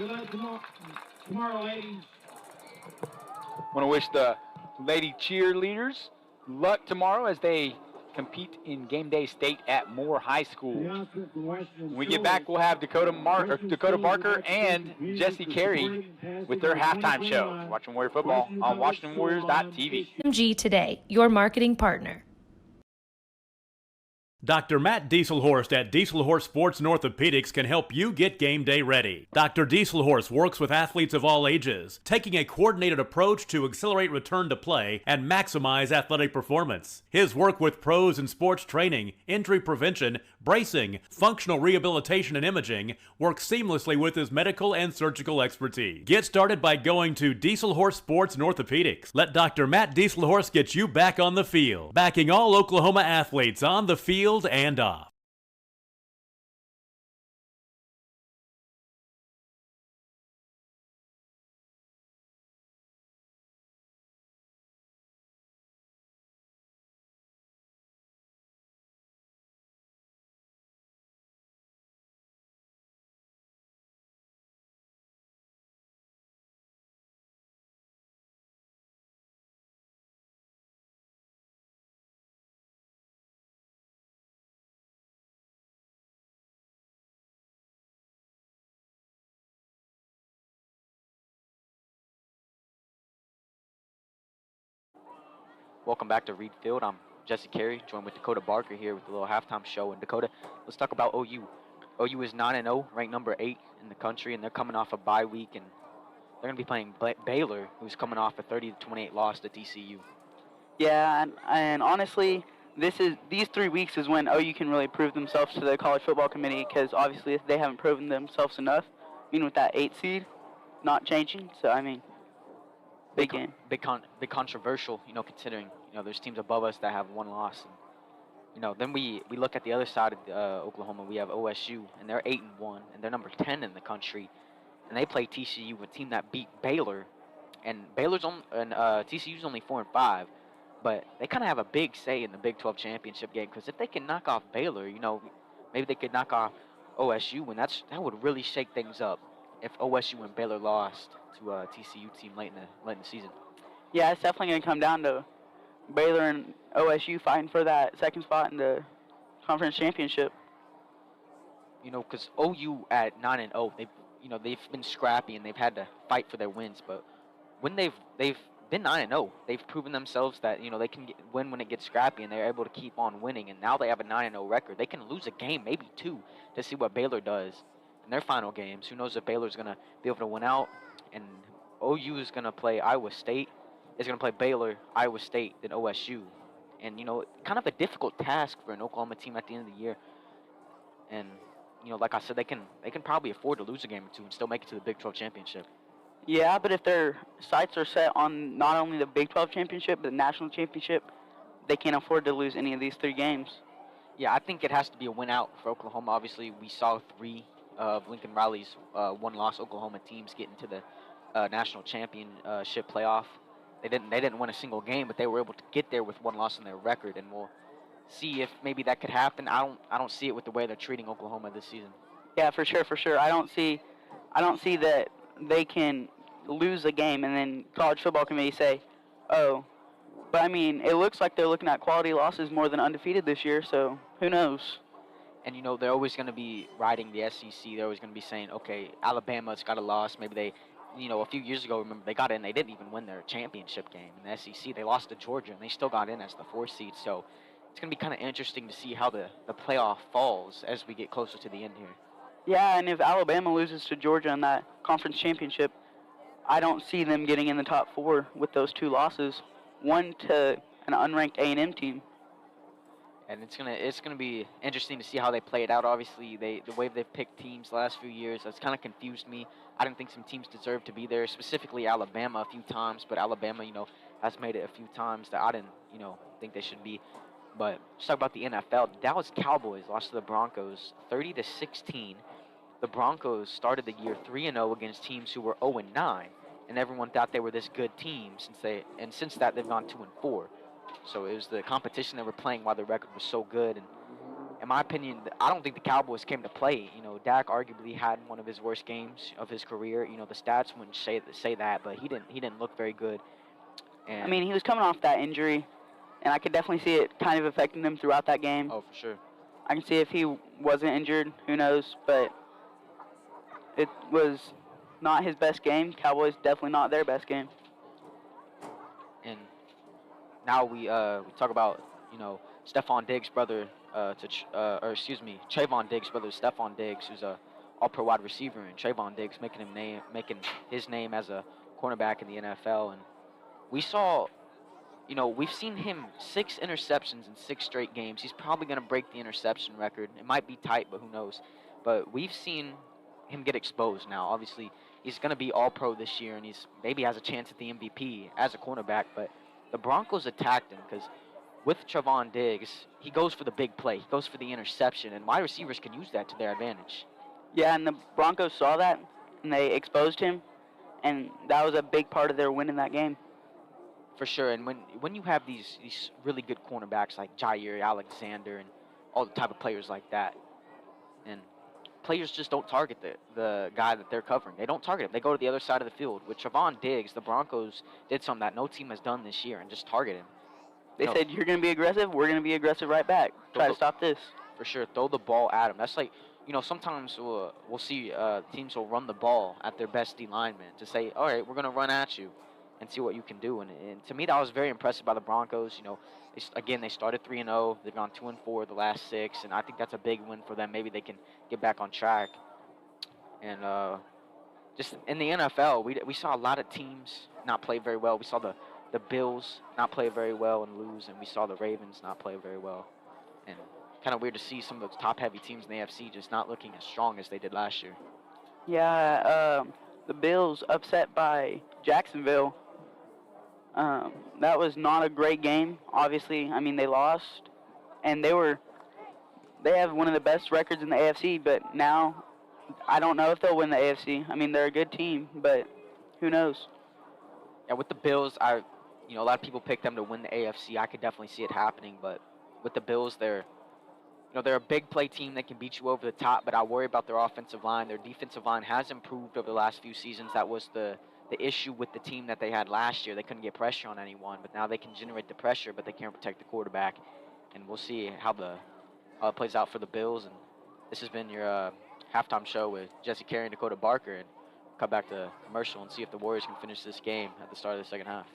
Good luck tomorrow, ladies. Want to wish the lady cheerleaders luck tomorrow as they compete in game day state at Moore High School. When we get back, we'll have Dakota Barker and Jesse Carey with their halftime show. Watching Warrior football on WashingtonWarriors.tv. MG Today, your marketing partner. Dr. Matt Dieselhorst at Dieselhorst Sports and Orthopedics can help you get game day ready. Dr. Dieselhorst works with athletes of all ages, taking a coordinated approach to accelerate return to play and maximize athletic performance. His work with pros in sports training, injury prevention, bracing, functional rehabilitation, and imaging works seamlessly with his medical and surgical expertise. Get started by going to Dieselhorst Sports and Orthopedics. Let Dr. Matt Dieselhorst get you back on the field, backing all Oklahoma athletes on the field and off. Welcome back to Reed Field. I'm Jesse Carey, joined with Dakota Barker here with a little halftime show. And Dakota, let's talk about OU. OU is 9-0, ranked number 8 in the country, and they're coming off a bye week, and they're going to be playing Baylor, who's coming off a 30-28 loss to TCU. Yeah, and honestly, these 3 weeks is when OU can really prove themselves to the college football committee, because obviously they haven't proven themselves enough. I mean, with that 8 seed not changing, so I mean, big game. Big controversial, considering, there's teams above us that have 1 loss. And, then we look at the other side of Oklahoma. We have OSU, and they're 8-1, and they're number 10 in the country. And they play TCU, a team that beat Baylor. And TCU's only 4-5. But they kind of have a big say in the Big 12 championship game, because if they can knock off Baylor, maybe they could knock off OSU, and that would really shake things up if OSU and Baylor lost to a TCU team late in the season. Yeah, it's definitely going to come down to Baylor and OSU fighting for that second spot in the conference championship. Because OU at 9-0, they've been scrappy and they've had to fight for their wins. But when they've been 9-0, they've proven themselves that they can win when it gets scrappy, and they're able to keep on winning. And now they have a 9-0 record. They can lose a game, maybe 2, to see what Baylor does in their final games. Who knows if Baylor's going to be able to win out? And OU is going to play Iowa State. Is going to play Baylor, Iowa State, then OSU. And, kind of a difficult task for an Oklahoma team at the end of the year. And, like I said, they can probably afford to lose a game or 2 and still make it to the Big 12 championship. Yeah, but if their sights are set on not only the Big 12 championship, but the national championship, they can't afford to lose any of these 3 games. Yeah, I think it has to be a win out for Oklahoma. Obviously, we saw 3 of Lincoln Riley's 1-loss Oklahoma teams get into the national championship playoff. They didn't win a single game, but they were able to get there with 1 loss in their record, and we'll see if maybe that could happen. I don't see it with the way they're treating Oklahoma this season. Yeah, for sure. I don't see that they can lose a game and then college football committee say, oh, but I mean, it looks like they're looking at quality losses more than undefeated this year, so who knows? And they're always going to be riding the SEC. They're always going to be saying, okay, Alabama's got a loss. Maybe they. A few years ago, remember, they got in. They didn't even win their championship game in the SEC. They lost to Georgia, and they still got in as the 4th seed. So it's going to be kind of interesting to see how the playoff falls as we get closer to the end here. Yeah, and if Alabama loses to Georgia in that conference championship, I don't see them getting in the top 4 with those 2 losses, one to an unranked A&M team. And it's gonna be interesting to see how they play it out. Obviously, the way they've picked teams the last few years, that's kind of confused me. I didn't think some teams deserved to be there, specifically Alabama a few times, but Alabama, has made it a few times that I didn't, think they should be. But let's talk about the NFL. The Dallas Cowboys lost to the Broncos 30-16. The Broncos started the year 3-0 against teams who were 0-9, and everyone thought they were this good team since that they've gone 2-4. So it was the competition they were playing while the record was so good. And in my opinion, I don't think the Cowboys came to play. You know, Dak arguably had one of his worst games of his career. You know, the stats wouldn't say that, but he didn't look very good. And I mean, he was coming off that injury, and I could definitely see it kind of affecting him throughout that game. Oh, for sure. I can see if he wasn't injured, who knows, but it was not his best game. Cowboys definitely not their best game. And now we talk about, you know, Stephon Diggs' brother Trayvon Diggs' brother Stephon Diggs, who's a all-pro wide receiver, and Trayvon Diggs making his name as a cornerback in the NFL. And we saw, you know, we've seen him 6 interceptions in 6 straight games. He's probably going to break the interception record. It might be tight, but who knows? But we've seen him get exposed now. Obviously, he's going to be all-pro this year, and he's maybe has a chance at the MVP as a cornerback. But the Broncos attacked him because with Trayvon Diggs, he goes for the big play. He goes for the interception, and wide receivers can use that to their advantage. Yeah, and the Broncos saw that, and they exposed him, and that was a big part of their win in that game. For sure, and when you have these really good cornerbacks like Jair Alexander and all the type of players like that, and players just don't target the guy that they're covering. They don't target him. They go to the other side of the field. With Trayvon Diggs, the Broncos did something that no team has done this year and just target him. They said, you're going to be aggressive, we're going to be aggressive right back. Try to stop this. For sure, throw the ball at him. That's like, you know, sometimes we'll see teams will run the ball at their best D lineman to say, all right, we're going to run at you and see what you can do. And to me, that was very impressive by the Broncos. You know, they started 3-0. They've gone 2-4 the last 6, and I think that's a big win for them. Maybe they can get back on track. And just in the NFL, we saw a lot of teams not play very well. We saw the Bills not play very well and lose, and we saw the Ravens not play very well. And kind of weird to see some of those top-heavy teams in the AFC just not looking as strong as they did last year. Yeah, the Bills upset by Jacksonville. That was not a great game, obviously. I mean, they lost, and they have one of the best records in the AFC, but now I don't know if they'll win the AFC. I mean, they're a good team, but who knows? Yeah, with the Bills, a lot of people pick them to win the AFC. I could definitely see it happening, but with the Bills, they're a big play team that can beat you over the top, but I worry about their offensive line. Their defensive line has improved over the last few seasons. That was the issue with the team that they had last year. They couldn't get pressure on anyone, but now they can generate the pressure, but they can't protect the quarterback. And we'll see how it plays out for the Bills. And this has been your halftime show with Jesse Carey and Dakota Barker. And cut back to commercial and see if the Warriors can finish this game at the start of the second half.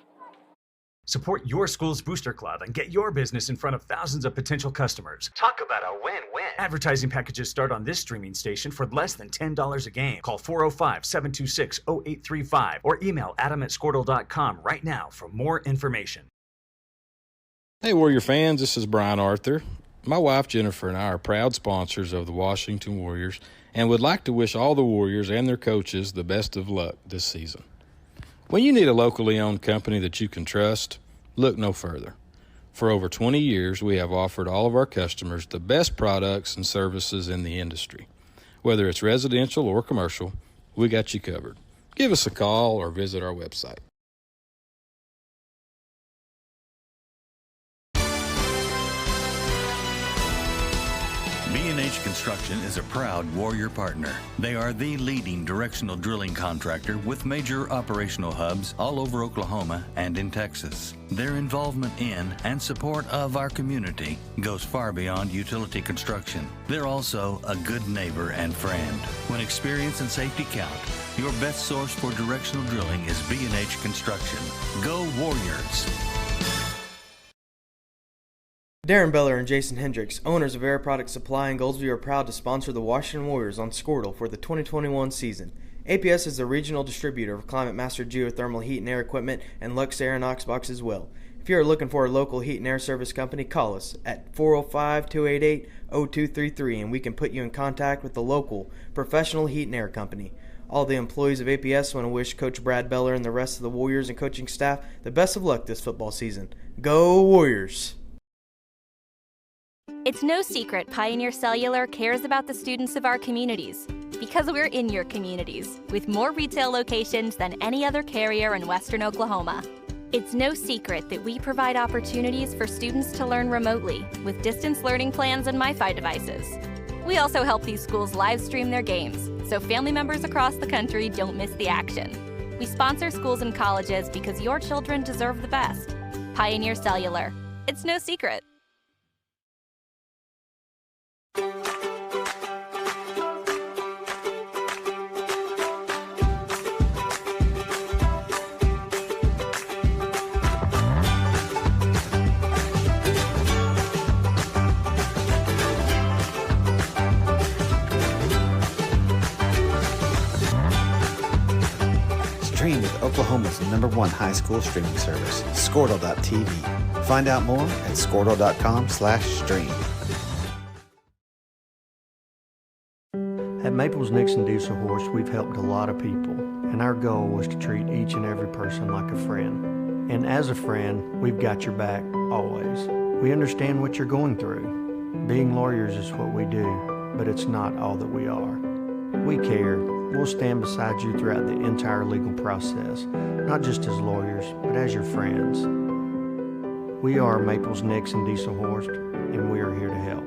Support your school's booster club and get your business in front of thousands of potential customers. Talk about a win-win. Advertising packages start on this streaming station for less than $10 a game. Call 405-726-0835 or email adam@squirtle.com right now for more information. Hey, Warrior fans, this is Brian Arthur. My wife Jennifer and I are proud sponsors of the Washington Warriors and would like to wish all the Warriors and their coaches the best of luck this season. When you need a locally owned company that you can trust, look no further. For over 20 years, we have offered all of our customers the best products and services in the industry. Whether it's residential or commercial, we got you covered. Give us a call or visit our website. B&H Construction is a proud Warrior partner. They are the leading directional drilling contractor with major operational hubs all over Oklahoma and in Texas. Their involvement in and support of our community goes far beyond utility construction. They're also a good neighbor and friend. When experience and safety count, your best source for directional drilling is B&H Construction. Go Warriors! Darren Beller and Jason Hendricks, owners of Air Product Supply in Goldsview, are proud to sponsor the Washington Warriors on Squirtle for the 2021 season. APS is the regional distributor of Climate Master geothermal heat and air equipment and Lux Air and Oxbox as well. If you are looking for a local heat and air service company, call us at 405-288-0233 and we can put you in contact with the local professional heat and air company. All the employees of APS want to wish Coach Brad Beller and the rest of the Warriors and coaching staff the best of luck this football season. Go Warriors! It's no secret Pioneer Cellular cares about the students of our communities because we're in your communities with more retail locations than any other carrier in Western Oklahoma. It's no secret that we provide opportunities for students to learn remotely with distance learning plans and MiFi devices. We also help these schools live stream their games, so family members across the country don't miss the action. We sponsor schools and colleges because your children deserve the best. Pioneer Cellular. It's no secret. Stream with Oklahoma's #1 high school streaming service, Squirtle.tv. Find out more at squirtle.com/stream. At Maples Nixon Diesel Horse, we've helped a lot of people, and our goal was to treat each and every person like a friend. And as a friend, we've got your back always. We understand what you're going through. Being lawyers is what we do, but it's not all that we are. We care. We'll stand beside you throughout the entire legal process, not just as lawyers, but as your friends. We are Maples Nixon Diesel Horse, and we are here to help.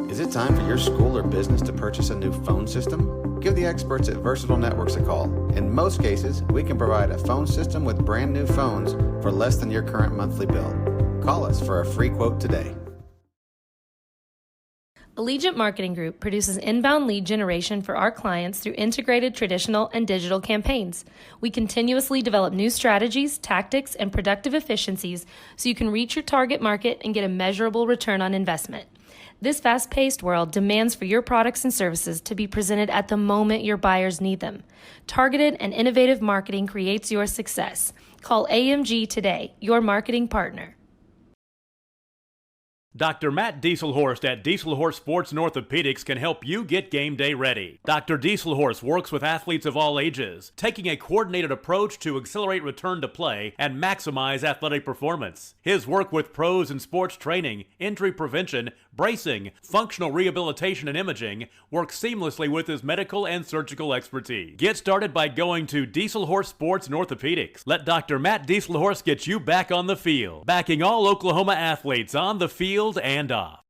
Is it time for your school or business to purchase a new phone system? Give the experts at Versatile Networks a call. In most cases, we can provide a phone system with brand new phones for less than your current monthly bill. Call us for a free quote today. Allegiant Marketing Group produces inbound lead generation for our clients through integrated traditional and digital campaigns. We continuously develop new strategies, tactics, and productive efficiencies so you can reach your target market and get a measurable return on investment. This fast-paced world demands for your products and services to be presented at the moment your buyers need them. Targeted and innovative marketing creates your success. Call AMG today, your marketing partner. Dr. Matt Dieselhorst at Dieselhorst Sports and Orthopedics can help you get game day ready. Dr. Dieselhorst works with athletes of all ages, taking a coordinated approach to accelerate return to play and maximize athletic performance. His work with pros in sports training, injury prevention, bracing, functional rehabilitation, and imaging works seamlessly with his medical and surgical expertise. Get started by going to Dieselhorst Sports and Orthopedics. Let Dr. Matt Dieselhorst get you back on the field, backing all Oklahoma athletes on the field and off.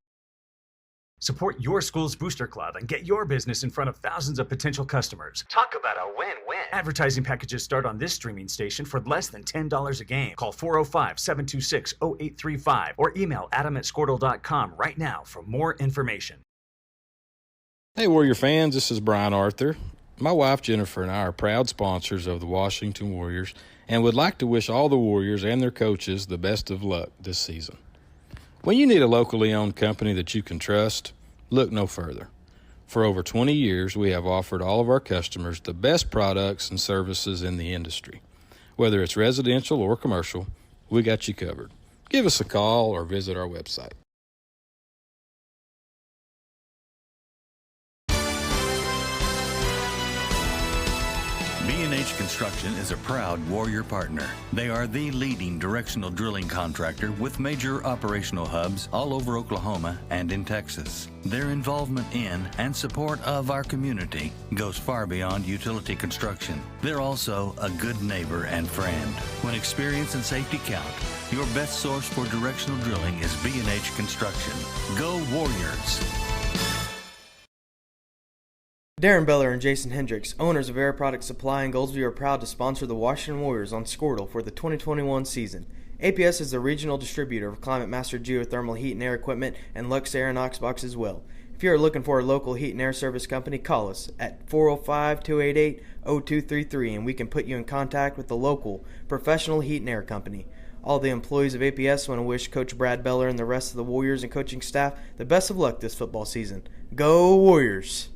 Support your school's booster club and get your business in front of thousands of potential customers. Talk about a win-win. Advertising packages start on this streaming station for less than $10 a game. Call 405-726-0835 or email adam@squirtle.com right now for more information. Hey, Warrior fans, this is Brian Arthur. My wife Jennifer and I are proud sponsors of the Washington Warriors and would like to wish all the Warriors and their coaches the best of luck this season. When you need a locally owned company that you can trust, look no further. For over 20 years, we have offered all of our customers the best products and services in the industry. Whether it's residential or commercial, we got you covered. Give us a call or visit our website. B&H Construction is a proud Warrior partner. They are the leading directional drilling contractor with major operational hubs all over Oklahoma and in Texas. Their involvement in and support of our community goes far beyond utility construction. They're also a good neighbor and friend. When experience and safety count, your best source for directional drilling is B&H Construction. Go Warriors! Darren Beller and Jason Hendricks, owners of Air Product Supply in Goldsview, are proud to sponsor the Washington Warriors on Squirtle for the 2021 season. APS is the regional distributor of Climate Master geothermal heat and air equipment and Lux Air and Oxbox as well. If you are looking for a local heat and air service company, call us at 405-288-0233 and we can put you in contact with the local professional heat and air company. All the employees of APS want to wish Coach Brad Beller and the rest of the Warriors and coaching staff the best of luck this football season. Go Warriors!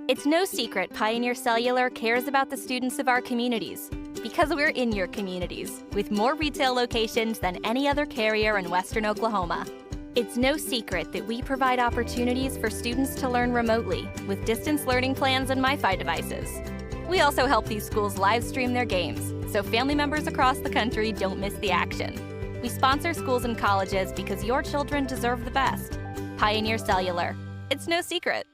It's no secret Pioneer Cellular cares about the students of our communities because we're in your communities with more retail locations than any other carrier in Western Oklahoma. It's no secret that we provide opportunities for students to learn remotely with distance learning plans and MiFi devices. We also help these schools live stream their games so family members across the country don't miss the action. We sponsor schools and colleges because your children deserve the best. Pioneer Cellular. It's no secret.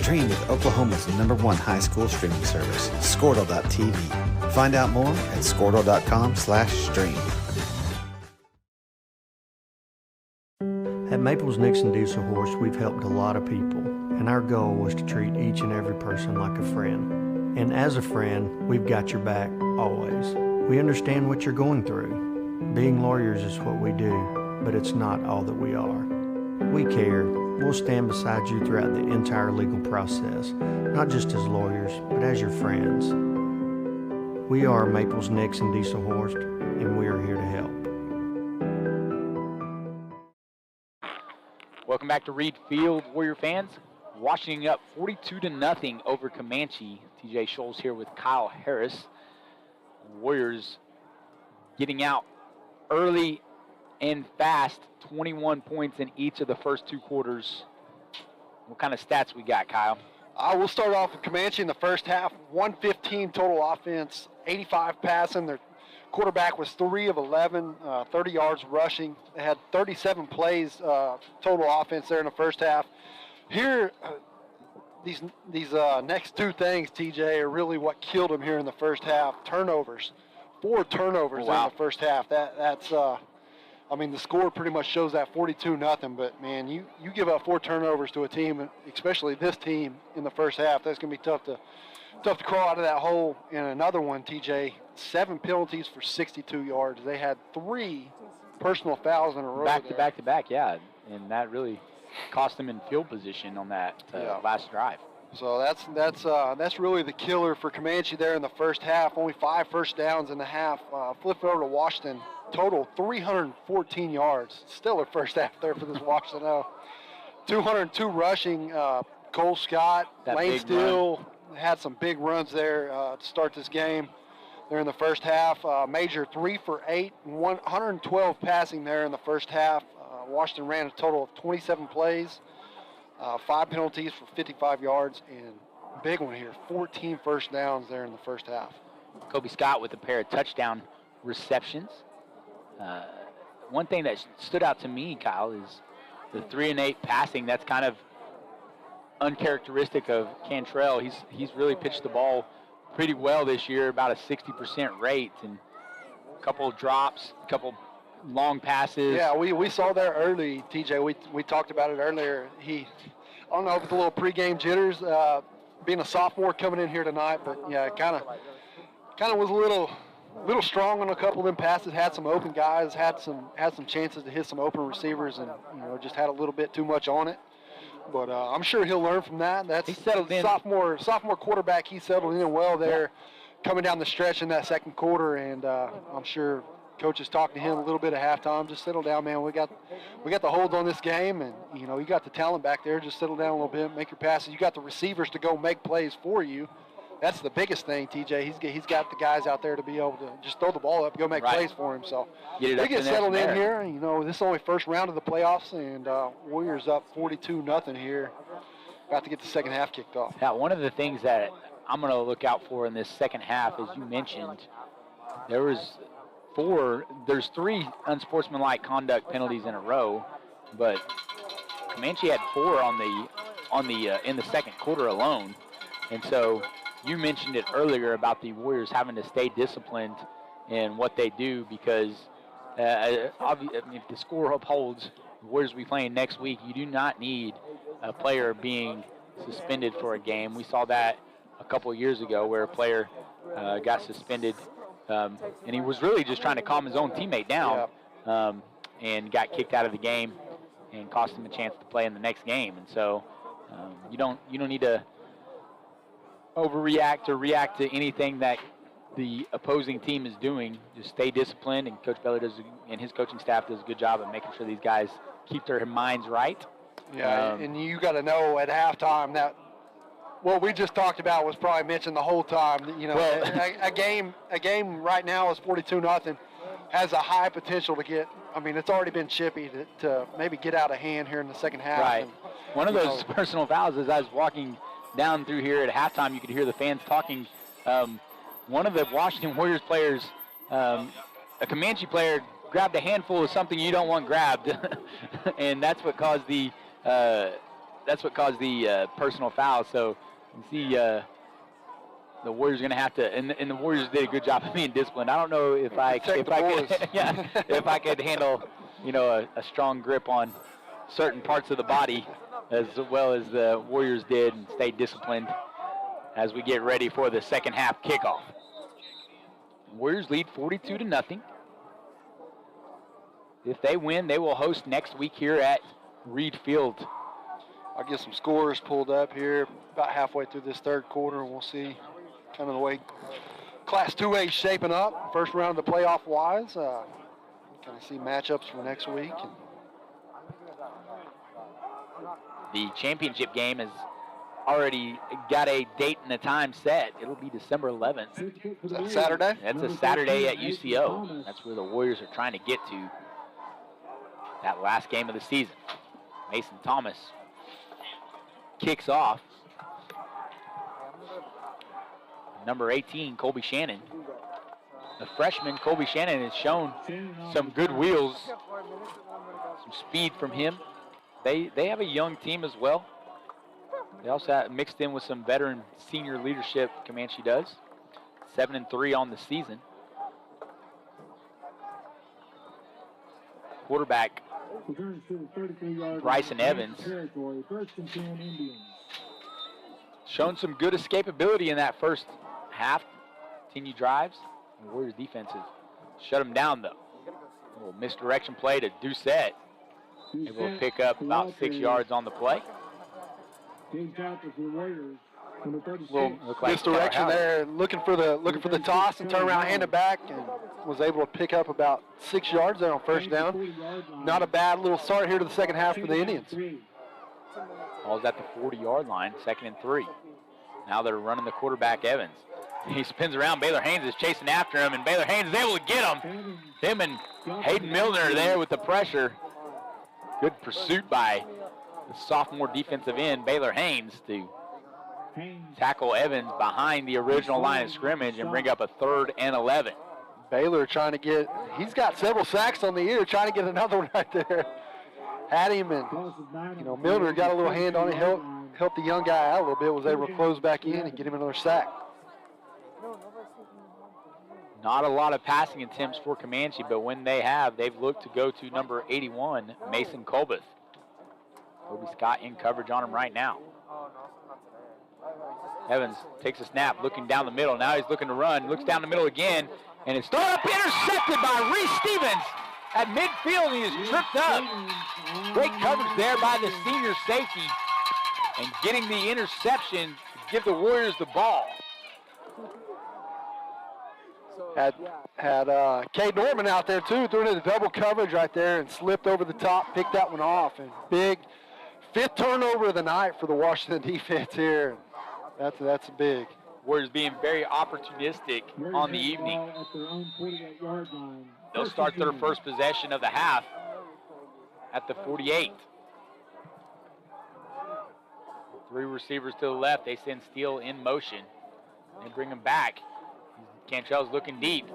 Stream with Oklahoma's #1 high school streaming service, Squirtle.tv. Find out more at squirtle.com/stream. At Maples Nixon Diesel Horse, we've helped a lot of people, and our goal was to treat each and every person like a friend. And as a friend, we've got your back always. We understand what you're going through. Being lawyers is what we do, but it's not all that we are. We care. We'll stand beside you throughout the entire legal process, not just as lawyers, but as your friends. We are Maples Nixon Diesel Horse, and we are here to help. Welcome back to Reed Field, Warrior fans. Washington up 42-0 over Comanche. TJ Scholes here with Kyle Harris. Warriors getting out early and fast, 21 points in each of the first two quarters. What kind of stats we got, Kyle? We'll start off with Comanche in the first half. 115 total offense, 85 passing. Their quarterback was 3 of 11, 30 yards rushing. They had 37 plays total offense there in the first half. Here, these next two things, TJ, are really what killed them here in the first half. Turnovers, 4 turnovers in the first half. That's I mean, the score pretty much shows that 42-0, but man, you give up 4 turnovers to a team, especially this team in the first half. That's going to be tough to crawl out of that hole. And another one, TJ, 7 penalties for 62 yards. They had 3 personal fouls in a row. Back to back, yeah, and that really cost them in field position on that last drive. So that's really the killer for Comanche there in the first half. Only 5 first downs in the half. Flip it over to Washington. Total 314 yards. Still a first half there for this Washington. 202 rushing. Cole Scott, Lane Steele had some big runs there to start this game. There in the first half. Major 3 for 8, 112 passing there in the first half. Washington ran a total of 27 plays, 5 penalties for 55 yards, and big one here, 14 first downs there in the first half. Kobe Scott with a pair of touchdown receptions. One thing that stood out to me, Kyle, is the 3 and 8 passing. That's kind of uncharacteristic of Cantrell. He's really pitched the ball pretty well this year, about a 60% rate, and a couple of drops, a couple long passes. Yeah, we saw that early, TJ. We talked about it earlier. I don't know, with the little pregame jitters, being a sophomore coming in here tonight, but yeah, kind of was a little strong on a couple of them passes. Had some open guys, had some chances to hit some open receivers, and just had a little bit too much on it. But I'm sure he'll learn from that. He settled in. Sophomore quarterback. He settled in well there, coming down the stretch in that second quarter, and I'm sure coach is talking to him a little bit at halftime. Just settle down, man. We got the hold on this game, and you got the talent back there. Just settle down a little bit, make your passes. You got the receivers to go make plays for you. That's the biggest thing, TJ. He's got the guys out there to be able to just throw the ball up, go make plays for him. So we get settled in here. This is only first round of the playoffs, and Warriors up 42-0 here. Got to get the second half kicked off. Yeah, one of the things that I'm going to look out for in this second half, as you mentioned, there's 3 unsportsmanlike conduct penalties in a row, but Comanche had 4 in the second quarter alone, and so you mentioned it earlier about the Warriors having to stay disciplined in what they do because if the score upholds, the Warriors will be playing next week. You do not need a player being suspended for a game. We saw that a couple of years ago where a player got suspended, and he was really just trying to calm his own teammate down, and got kicked out of the game and cost him a chance to play in the next game. And so you don't need to overreact or react to anything that the opposing team is doing. Just stay disciplined, and Coach Beller and his coaching staff does a good job of making sure these guys keep their minds right. Yeah, and you got to know at halftime that what we just talked about was probably mentioned the whole time. You know, a game right now is 42-0, has a high potential to get. I mean, it's already been chippy to maybe get out of hand here in the second half. Right. And, one of those personal fouls, as I was walking down through here at halftime, you could hear the fans talking. One of the Washington Warriors players, a Comanche player, grabbed a handful of something you don't want grabbed, and that's what caused the personal foul. So you see, the Warriors are going to have to, and the Warriors did a good job of being disciplined. I don't know if I could handle, a strong grip on certain parts of the body as well as the Warriors did, and stay disciplined as we get ready for the second half kickoff. Warriors lead 42-0. If they win, they will host next week here at Reed Field. I'll get some scores pulled up here about halfway through this third quarter, and we'll see kind of the way Class 2A is shaping up. First round of the playoff wise. Kind of see matchups for next week. The championship game has already got a date and a time set. It'll be December 11th. Is that Saturday? That's a Saturday at UCO. That's where the Warriors are trying to get to. That last game of the season. Mason Thomas kicks off. Number 18, Colby Shannon. The freshman, Colby Shannon, has shown some good wheels, some speed from him. They have a young team as well. They also have mixed in with some veteran senior leadership, Comanche does. 7-3 on the season. Quarterback Bryson Evans shown some good escapability in that first half. Continue drives. The Warriors defense has shut him down, though. A little misdirection play to Doucette. Able to pick up about 6 yards on the play. Little misdirection there, looking for the toss and turn around, hand it back, and was able to pick up about 6 yards there on first down. Not a bad little start here to the second half for the Indians. Ball's at the 40-yard line, 2nd and 3. Now they're running the quarterback, Evans. He spins around. Baylor Haynes is chasing after him, and Baylor Haynes is able to get him. Him and Hayden Milner there with the pressure. Good pursuit by the sophomore defensive end, Baylor Haynes, to tackle Evans behind the original line of scrimmage and bring up a 3rd and 11. Baylor trying to get, he's got several sacks on the year, trying to get another one right there. Had him, and Milner got a little hand on it, helped the young guy out a little bit, was able to close back in and get him another sack. Not a lot of passing attempts for Comanche, but when they have, they've looked to go to number 81, Mason Colbeth. Kobe Scott in coverage on him right now. Evans takes a snap, looking down the middle. Now he's looking to run, looks down the middle again, and it's thrown up, intercepted by Reese Stevens at midfield. He is tripped up. Great coverage there by the senior safety, and getting the interception to give the Warriors the ball. Had Cade Norman out there too, throwing it a double coverage right there and slipped over the top, picked that one off, and big 5th turnover of the night for the Washington defense here. That's big. Warriors being very opportunistic on the evening. They'll start their first possession of the half at the 48. 3 receivers to the left. They send Steele in motion. They bring him back. Cantrell's looking deep.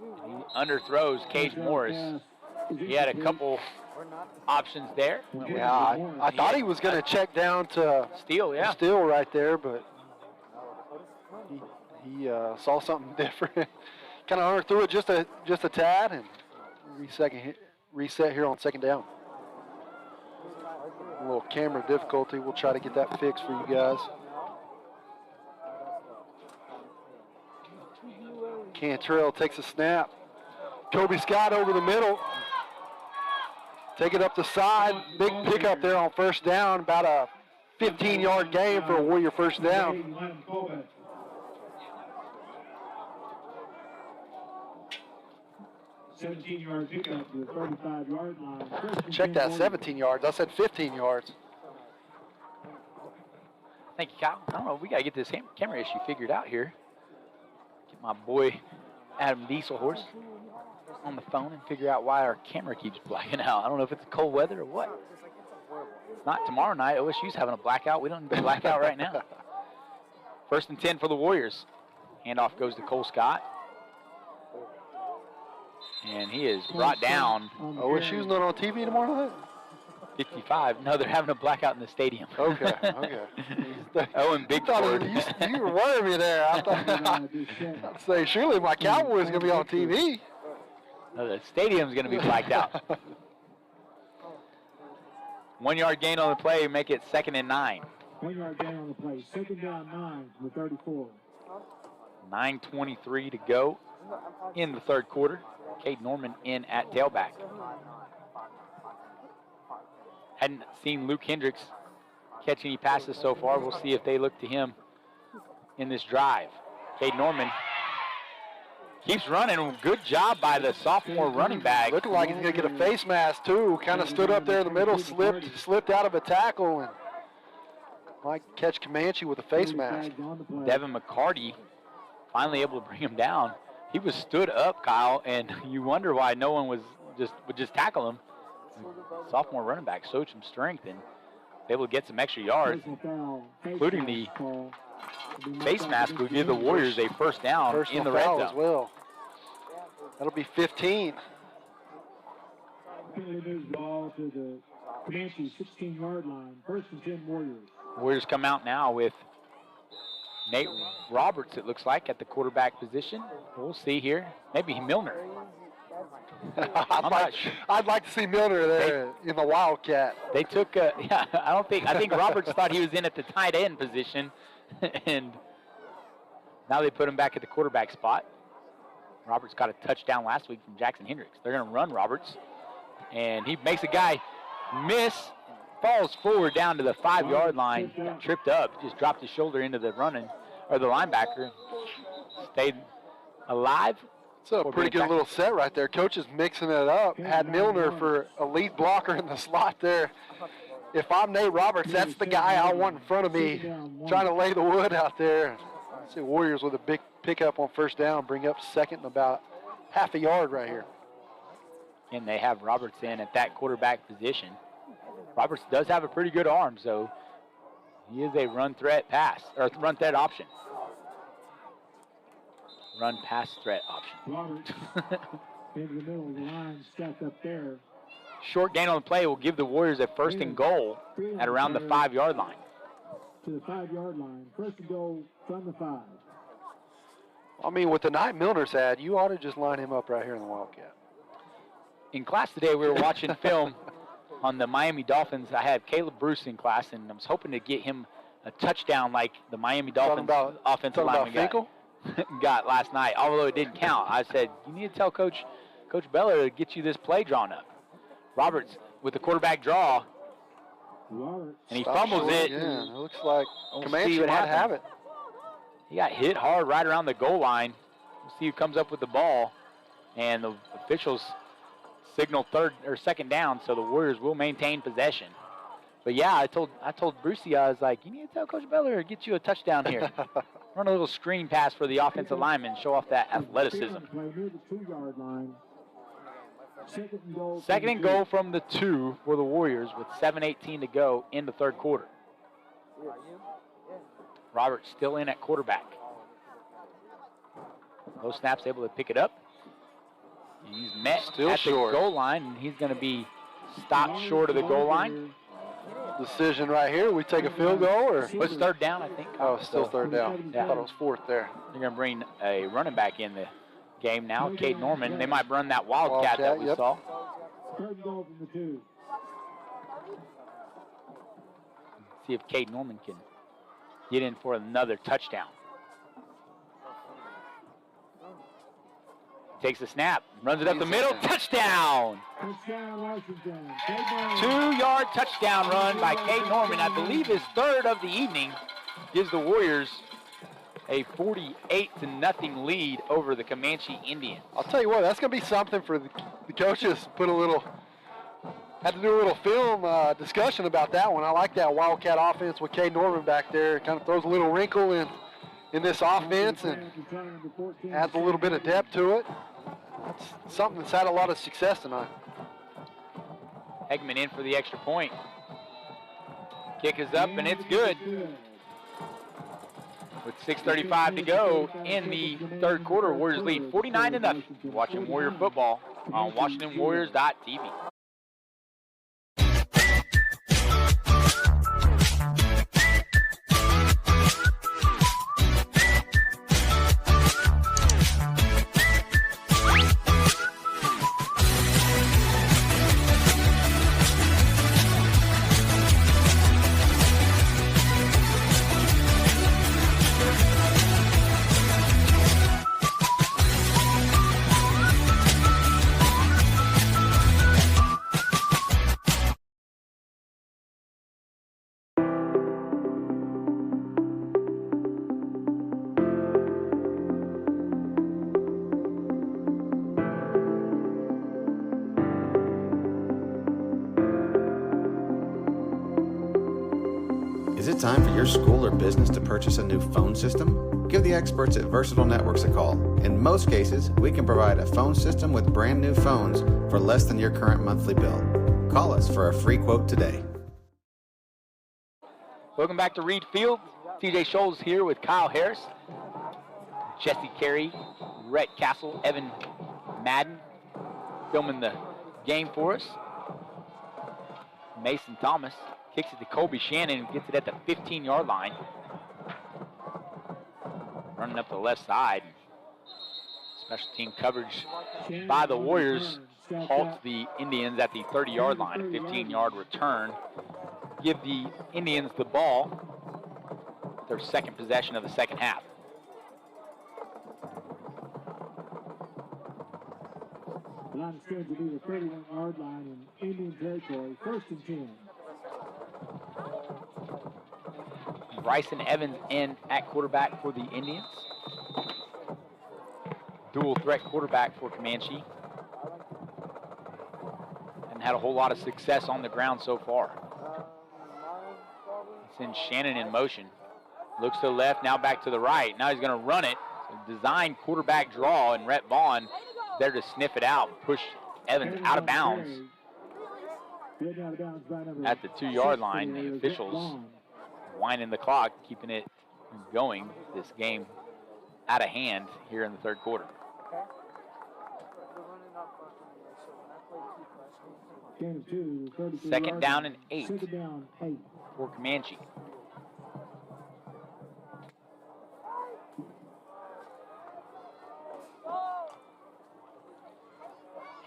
He underthrows Cage Morris. He had a couple options there. Yeah, I thought he was going to check down to Steele, Steele right there, but he saw something different. Kind of underthrew it just a tad, and reset here on second down. A little camera difficulty. We'll try to get that fixed for you guys. Cantrell takes a snap. Kobe Scott over the middle. Take it up the side. Big pickup there on first down. About a 15-yard gain for a Warrior first down. 17-yard pickup to the 35-yard line. Check that, 17 yards. I said 15 yards. Thank you, Kyle. I don't know. We got to get this camera issue figured out here. Get my boy Adam Dieselhorse on the phone and figure out why our camera keeps blacking out. I don't know if it's cold weather or what. It's not tomorrow night. OSU's having a blackout. We don't need a blackout right now. First and 10 for the Warriors. Handoff goes to Cole Scott. And he is brought down. OSU's not on TV tomorrow night? 55. No, they're having a blackout in the stadium. Okay. Oh, and Big Ford. You were worrying me there. I thought I'd say, surely my Cowboys are going to be on TV. No, the stadium's going to be blacked out. 1 yard gain on the play, make it 2nd and 9. 1 yard gain on the play, 2nd down 9 from the 34. 9:23 to go in the third quarter. Cade Norman in at tailback. Hadn't seen Luke Hendricks catch any passes so far. We'll see if they look to him in this drive. Cade Norman keeps running. Good job by the sophomore running back. Looking like he's going to get a face mask, too. Kind of stood up there in the middle, slipped out of a tackle, and might catch Comanche with a face mask. Devin McCarty finally able to bring him down. He was stood up, Kyle, and you wonder why no one would just tackle him. Sophomore running back showed some strength and able to get some extra yards, including the face mask will give the Warriors a first down in the red zone. As well. That'll be 15. Ball to the Comanche 16-yard line. First and 10 Warriors. Warriors come out now with Nate Roberts, it looks like, at the quarterback position. We'll see here. Maybe Milner. I'd like to see Milner there in the Wildcat. They took, I think Roberts thought he was in at the tight end position, and now they put him back at the quarterback spot. Roberts got a touchdown last week from Jackson Hendricks. They're going to run Roberts, and he makes a guy miss, falls forward down to the 5-yard line, got tripped up, just dropped his shoulder into the the linebacker, stayed alive. It's a pretty good little set right there. Coach is mixing it up. Had Milner for a lead blocker in the slot there. If I'm Nate Roberts, that's the guy I want in front of me, trying to lay the wood out there. I see Warriors with a big pickup on first down, bring up second and about half a yard right here. And they have Roberts in at that quarterback position. Roberts does have a pretty good arm, so he is a run threat option. Run pass threat option. Roberts in the middle of the line, stacked up there. Short gain on the play will give the Warriors a first and goal at around the 5-yard line. To the 5-yard line. First and goal from the 5. I mean, with the night Milner's had, you ought to just line him up right here in the Wildcat. In class today, we were watching film on the Miami Dolphins. I had Caleb Bruce in class, and I was hoping to get him a touchdown like the Miami Dolphins offensive lineman got last night, although it didn't count. I said, you need to tell Coach Beller to get you this play drawn up. Roberts with the quarterback draw, and he fumbles it. Yeah, it looks like Comanche might have it. He got hit hard right around the goal line. We'll see who comes up with the ball, and the officials signal second down, so the Warriors will maintain possession. But yeah, I told Brucey, I was like, you need to tell Coach Beller to get you a touchdown here. Run a little screen pass for the offensive lineman, show off that athleticism. Second and goal from the 2 for the Warriors with 7:18 to go in the third quarter. Roberts still in at quarterback. Low snaps, able to pick it up. He's met at the goal line, and he's going to be stopped short of the goal line. decision right here. We take a field goal, or It's third down, I think. oh, it's still third down. Yeah. I thought it was fourth there. They're going to bring a running back in the game now, Cade Norman. They might run that wildcat that we Yep. saw. Third goal from the 2. See if Cade Norman can get in for another touchdown. Takes the snap, runs it up the middle, touchdown! Touchdown, Washington. 2-yard touchdown run by Cade Norman, I believe his third of the evening, gives the Warriors a 48-0 lead over the Comanche Indians. I'll tell you what, that's going to be something for the coaches. Had to do a little film discussion about that one. I like that Wildcat offense with Cade Norman back there. It kind of throws a little wrinkle in this offense and adds a little bit of depth to it. It's something that's had a lot of success tonight. Hegman in for the extra point. Kick is up and it's good. With 6:35 to go in the third quarter, Warriors lead 49-0. You're watching Warrior football on WashingtonWarriors.tv. Is it time for your school or business to purchase a new phone system? Give the experts at Versatile Networks a call. In most cases, we can provide a phone system with brand new phones for less than your current monthly bill. Call us for a free quote today. Welcome back to Reed Field. TJ Scholes here with Kyle Harris, Jesse Carey, Rhett Castle, Evan Madden filming the game for us. Mason Thomas kicks it to Colby Shannon and gets it at the 15-yard line. Running up the left side. Special team coverage by the Warriors halts the Indians at the 30-yard line. A 15-yard return. Give the Indians the ball. Their second possession of the second half. The line is scheduled to be the 31-yard line in Indian territory. 1st and 10. Bryson Evans in at quarterback for the Indians. Dual threat quarterback for Comanche. And had a whole lot of success on the ground so far. Sends Shannon in motion. Looks to the left, now back to the right. Now he's going to run it. Design quarterback draw, and Rhett Vaughn there to sniff it out, push Evans out of bounds at the 2-yard line. The officials winding the clock, keeping it going. This game out of hand here in the third quarter. Second down and 8 for Comanche.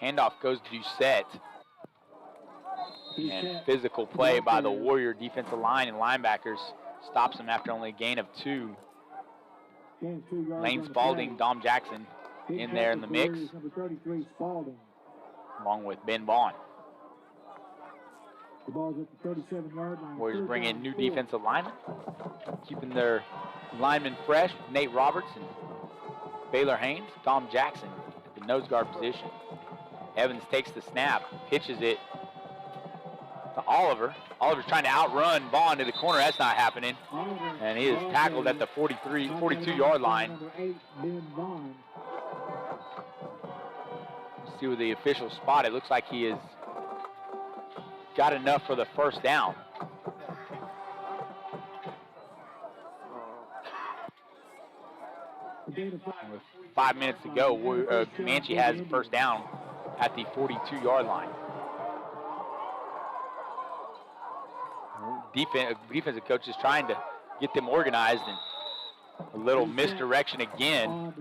Handoff goes to Doucette. And physical play by the Warrior defensive line and linebackers stops him after only a gain of 2. Lane Spalding, Dom Jackson in there in the mix, along with Ben Vaughn. Warriors bring in new defensive linemen, keeping their linemen fresh. Nate Roberts and Baylor Haynes, Dom Jackson at the nose guard position. Evans takes the snap, pitches it to Oliver. Oliver's trying to outrun Vaughn to the corner. That's not happening. And he is tackled at the 42-yard line. See where the official spot. It looks like he has got enough for the first down. With 5 minutes to go, Comanche has the first down at the 42-yard line. defensive coach is trying to get them organized, and a little misdirection again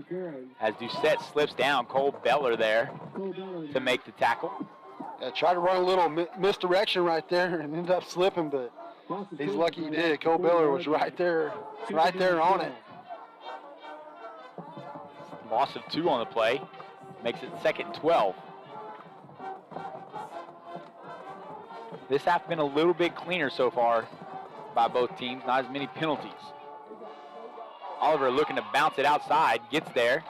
as Doucette slips down. Cole Beller there to make the tackle. Tried to run a little misdirection right there and ended up slipping, but he's lucky he did. Cole Beller was right there on it. Loss of 2 on the play makes it 2nd and 12. This half been a little bit cleaner so far by both teams, not as many penalties. Oliver looking to bounce it outside, gets there,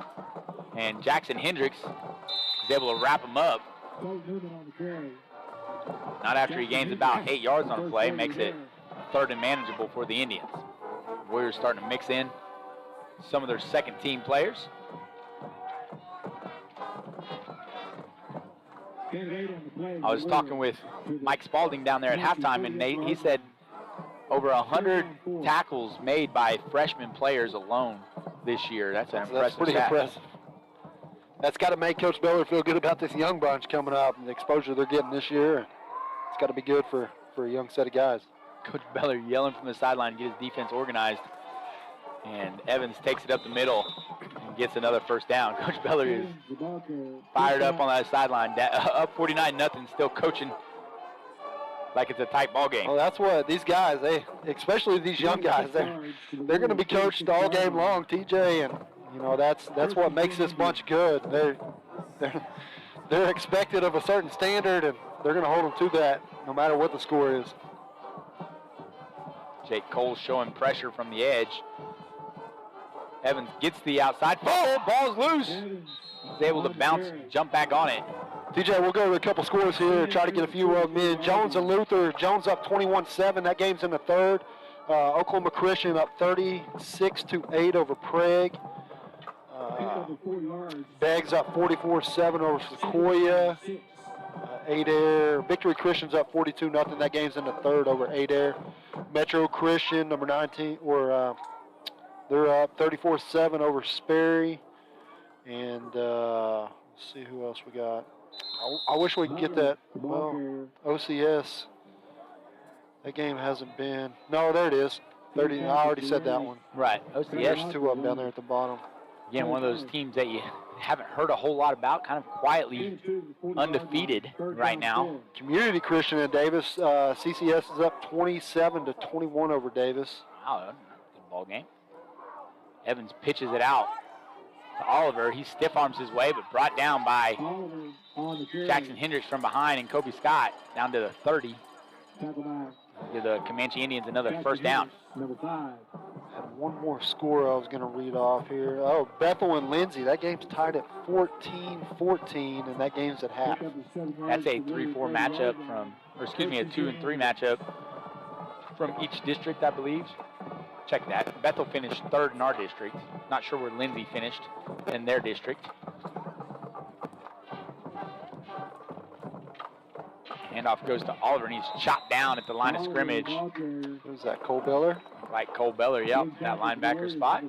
and Jackson Hendricks is able to wrap him up. Not after he gains about 8 yards on the play, makes it 3rd and manageable for the Indians. Warriors starting to mix in some of their second team players. I was talking with Mike Spalding down there at halftime, and he said over 100 tackles made by freshman players alone this year. That's an impressive pretty stat. impressive. That's got to make Coach Beller feel good about this young bunch coming up and the exposure they're getting this year. It's got to be good for a young set of guys. Coach Beller yelling from the sideline to get his defense organized. And Evans takes it up the middle and gets another first down. Coach Beller is fired up on that sideline. Up 49-0, still coaching like it's a tight ball game. Well, that's what these guys, especially these young guys, they're going to be coached all game long, TJ, and that's what makes this bunch good. They're expected of a certain standard, and they're going to hold them to that no matter what the score is. Jake Cole showing pressure from the edge. Evans gets the outside. Ball's loose. He's able to bounce, jump back on it. TJ, we'll go to a couple scores here, try to get a few of them in. Jones and Luther. Jones up 21-7. That game's in the 3rd. Oklahoma Christian up 36-8 over Prague. Beggs up 44-7 over Sequoia. Adair. Victory Christian's up 42-0. That game's in the 3rd over Adair. Metro Christian, number 19, they're up 34-7 over Sperry. And let's see who else we got. I wish we could get that. Well, OCS. That game hasn't been. No, there it is. 30. I already said that one. Right. OCS. There's 2 of them down there at the bottom. Again, one of those teams that you haven't heard a whole lot about, kind of quietly undefeated right now. Community Christian and Davis. CCS is up 27-21 over Davis. Wow, that's a good ball game. Evans pitches it out to Oliver. He stiff arms his way, but brought down by Jackson Hendricks from behind, and Kobe Scott down to the 30. Give the Comanche Indians another first down. Had one more score I was going to read off here. Oh, Bethel and Lindsay. That game's tied at 14-14, and that game's at half. That's a 3-4 matchup a 2-3 matchup from each district, I believe. Check that. Bethel finished 3rd in our district. Not sure where Lindsay finished in their district. Handoff goes to Oliver, and he's chopped down at the line of scrimmage. Who's that, Cole Beller? Like Cole Beller, yep, that linebacker spot.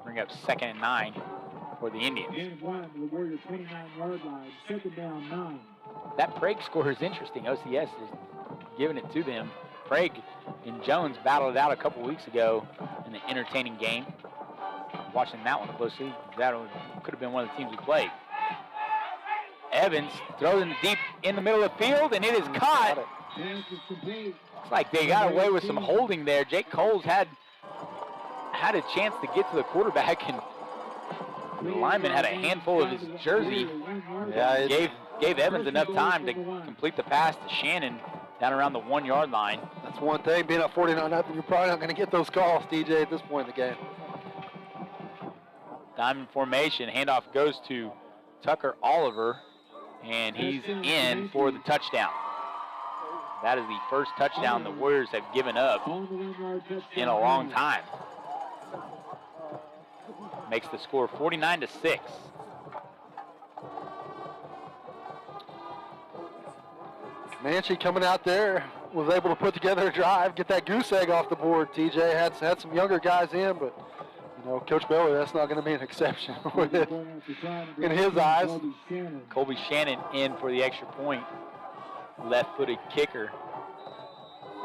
Bring up 2nd and 9 for the Indians. That Prague score is interesting. OCS is giving it to them. Prague and Jones battled it out a couple weeks ago in the entertaining game. Watching that one closely, that could have been one of the teams we played. Evans throws it deep in the middle of the field, and it is caught. Looks like they got away with some holding there. Jake Coles had a chance to get to the quarterback, and the lineman had a handful of his jersey. Yeah, gave Evans enough time to complete the pass to Shannon down around the 1-yard line. That's one thing. Being up 49-0, you're probably not going to get those calls, DJ, at this point in the game. Diamond formation. Handoff goes to Tucker Oliver, and he's in for the touchdown. That is the first touchdown the Warriors have given up in a long time. Makes the score 49-6. Comanche coming out there was able to put together a drive, get that goose egg off the board. TJ had some younger guys in, but Coach Beller, that's not going to be an exception in his eyes. Colby Shannon in for the extra point. left-footed kicker.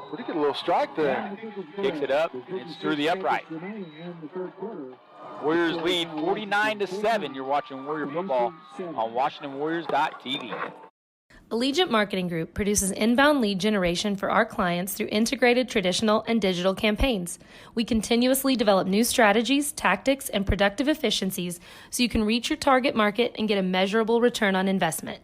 Pretty good little strike there. Kicks it up. It's through the upright. Warriors lead 49-7. You're watching Warrior football on WashingtonWarriors.tv. Allegiant Marketing Group produces inbound lead generation for our clients through integrated traditional and digital campaigns. We continuously develop new strategies, tactics, and productive efficiencies so you can reach your target market and get a measurable return on investment.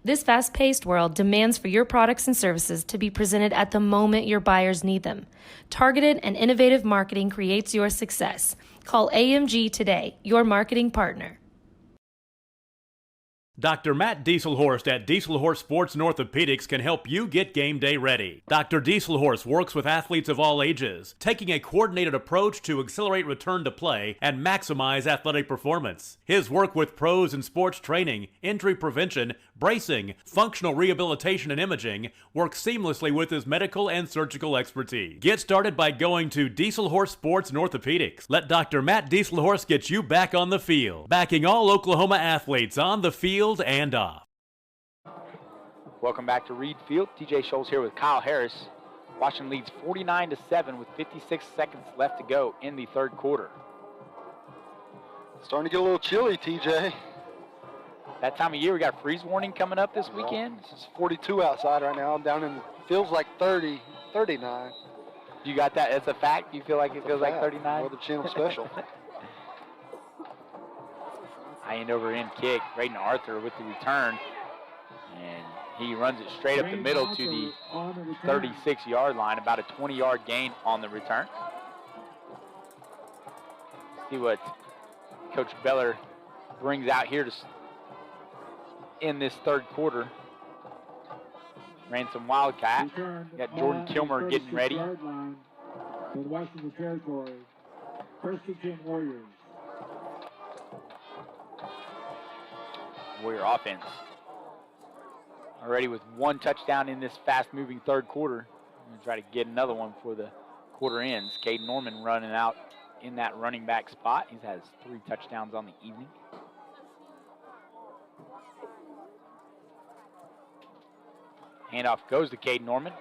This fast-paced world demands for your products and services to be presented at the moment your buyers need them. Targeted and innovative marketing creates your success. Call AMG today, your marketing partner. Dr. Matt Dieselhorst at Dieselhorst Sports and Orthopedics can help you get game day ready. Dr. Dieselhorst works with athletes of all ages, taking a coordinated approach to accelerate return to play and maximize athletic performance. His work with pros in sports training, injury prevention, bracing, functional rehabilitation, and imaging works seamlessly with his medical and surgical expertise. Get started by going to Dieselhorst Sports and Orthopedics. Let Dr. Matt Dieselhorst get you back on the field, backing all Oklahoma athletes on the field and off. Welcome back to Reed Field. TJ Scholes here with Kyle Harris. Washington leads 49-7 with 56 seconds left to go in the third quarter. Starting to get a little chilly, TJ. That time of year, we got a freeze warning coming up this weekend. It's 42 outside right now. Down in, feels like 30, 39. You got that? That's a fact? You feel like it feels like 39? Weather Channel special. High end over end kick. Braden Arthur with the return. And he runs it straight up the middle to the 36-yard line. About a 20-yard gain on the return. See what Coach Beller brings out here to in this third quarter. Ran some Wildcat. Got Jordan Kilmer getting ready. For the Washington Territory. First and 10 Warriors. Warrior offense already with one touchdown in this fast-moving third quarter. I'm going to try to get another one before the quarter ends. Caden Norman running out in that running back spot. He has 3 touchdowns on the evening. Handoff goes to Caden Norman.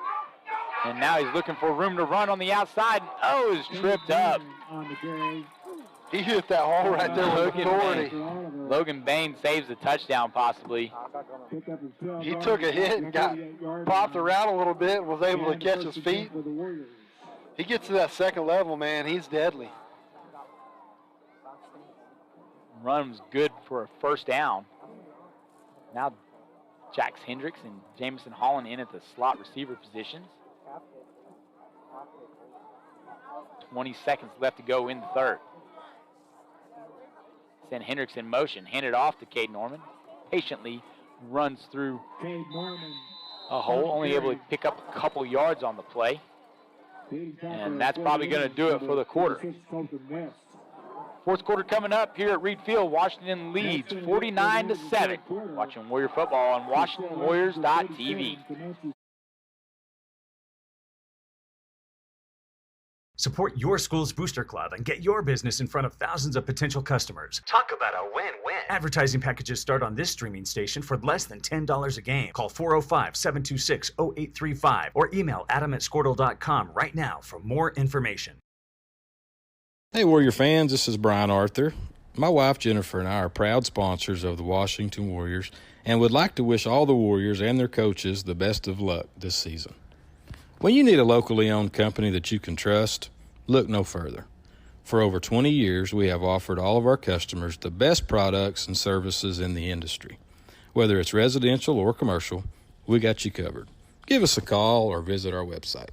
And now he's looking for room to run on the outside. Oh, he's tripped up. He hit that hole right there with authority. Logan Bain saves the touchdown possibly. He took a hit and got popped around a little bit and was able to catch his feet. He gets to that second level, man, he's deadly. Run's good for a first down. Now Jax Hendricks and Jamison Holland in at the slot receiver positions. 20 seconds left to go in the third. Send Hendricks in motion, hand it off to Cade Norman. Patiently runs through a hole, only able to pick up a couple yards on the play. And that's probably going to do it for the quarter. Fourth quarter coming up here at Reed Field. Washington leads 49-7. Watching Warrior football on WashingtonWarriors.tv. Support your school's booster club and get your business in front of thousands of potential customers. Talk about a win-win. Advertising packages start on this streaming station for less than $10 a game. Call 405-726-0835 or email adam@squirtle.com right now for more information. Hey, Warrior fans, this is Brian Arthur. My wife Jennifer and I are proud sponsors of the Washington Warriors and would like to wish all the Warriors and their coaches the best of luck this season. When you need a locally owned company that you can trust, look no further. For over 20 years, we have offered all of our customers the best products and services in the industry. Whether it's residential or commercial, we got you covered. Give us a call or visit our website.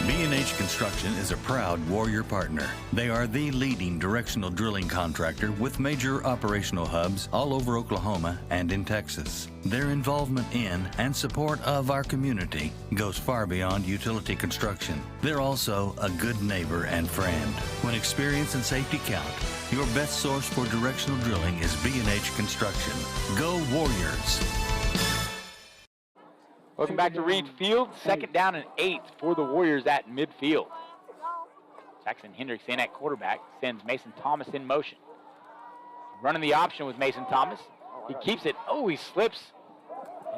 B&H Construction is a proud Warrior partner. They are the leading directional drilling contractor with major operational hubs all over Oklahoma and in Texas. Their involvement in and support of our community goes far beyond utility construction. They're also a good neighbor and friend. When experience and safety count, your best source for directional drilling is B&H Construction. Go Warriors! Welcome back to Reed Field. Second down and 8 for the Warriors at midfield. Jackson Hendricks in at quarterback. Sends Mason Thomas in motion. running the option with Mason Thomas. He keeps it. Oh, he slips.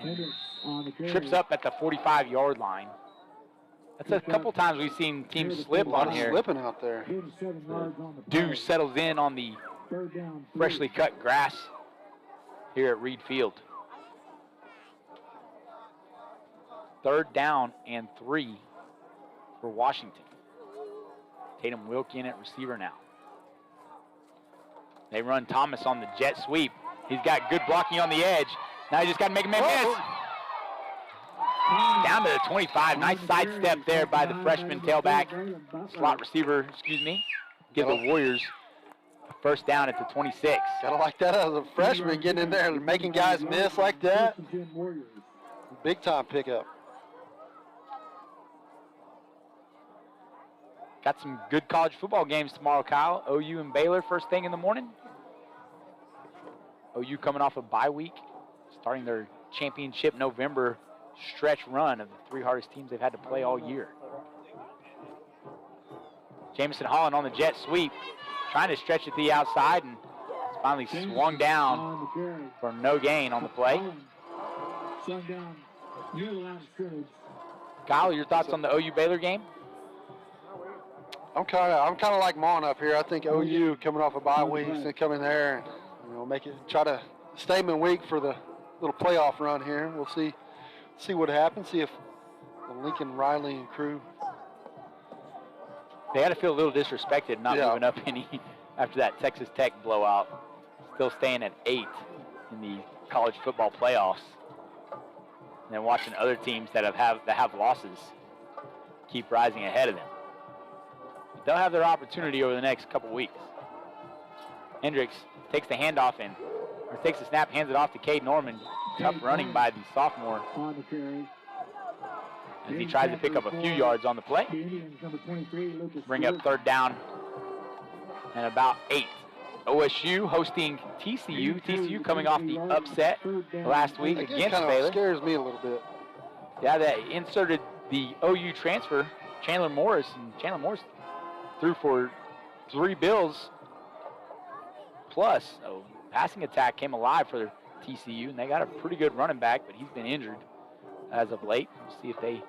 And trips up at the 45-yard line. That's a couple times we've seen teams slip on here. Slipping out there. Dew settles in on the freshly cut grass here at Reed Field. 3rd down and 3 for Washington. Tatum Wilk in at receiver now. They run Thomas on the jet sweep. He's got good blocking on the edge. Now he just got to make a man miss. Down to the 25. Nice sidestep there by the freshman tailback. Slot receiver, give the Warriors a 1st down at the 26. Gotta like that as a freshman, getting in there and making guys miss like that. Big time pickup. Got some good college football games tomorrow, Kyle. OU and Baylor first thing in the morning. OU coming off a bye week, starting their championship November stretch run of the 3 hardest teams they've had to play all year. Jamison Holland on the jet sweep, trying to stretch it to the outside, and it's finally swung down for no gain on the play. Kyle, your thoughts on the OU Baylor game? I'm kind of like Mon up here. I think OU coming off a bye week, they come in there and make it, try to statement week for the little playoff run here. We'll see what happens. See if the Lincoln Riley and crew. They had to feel a little disrespected not moving up any after that Texas Tech blowout. Still staying at 8 in the college football playoffs. And then watching other teams that have losses keep rising ahead of them. But they'll have their opportunity over the next couple weeks. Hendricks takes the handoff takes the snap, hands it off to Cade Norman. Tough running by the sophomore as he tries to pick up a few yards on the play. Bring up 3rd down and about 8. OSU hosting TCU. TCU coming off the upset last week against Baylor. Scares me a little bit. Yeah, they inserted the OU transfer, Chandler Morris, and Chandler Morris threw for 3 bills plus. So passing attack came alive for TCU, and they got a pretty good running back, but he's been injured as of late. We'll see if they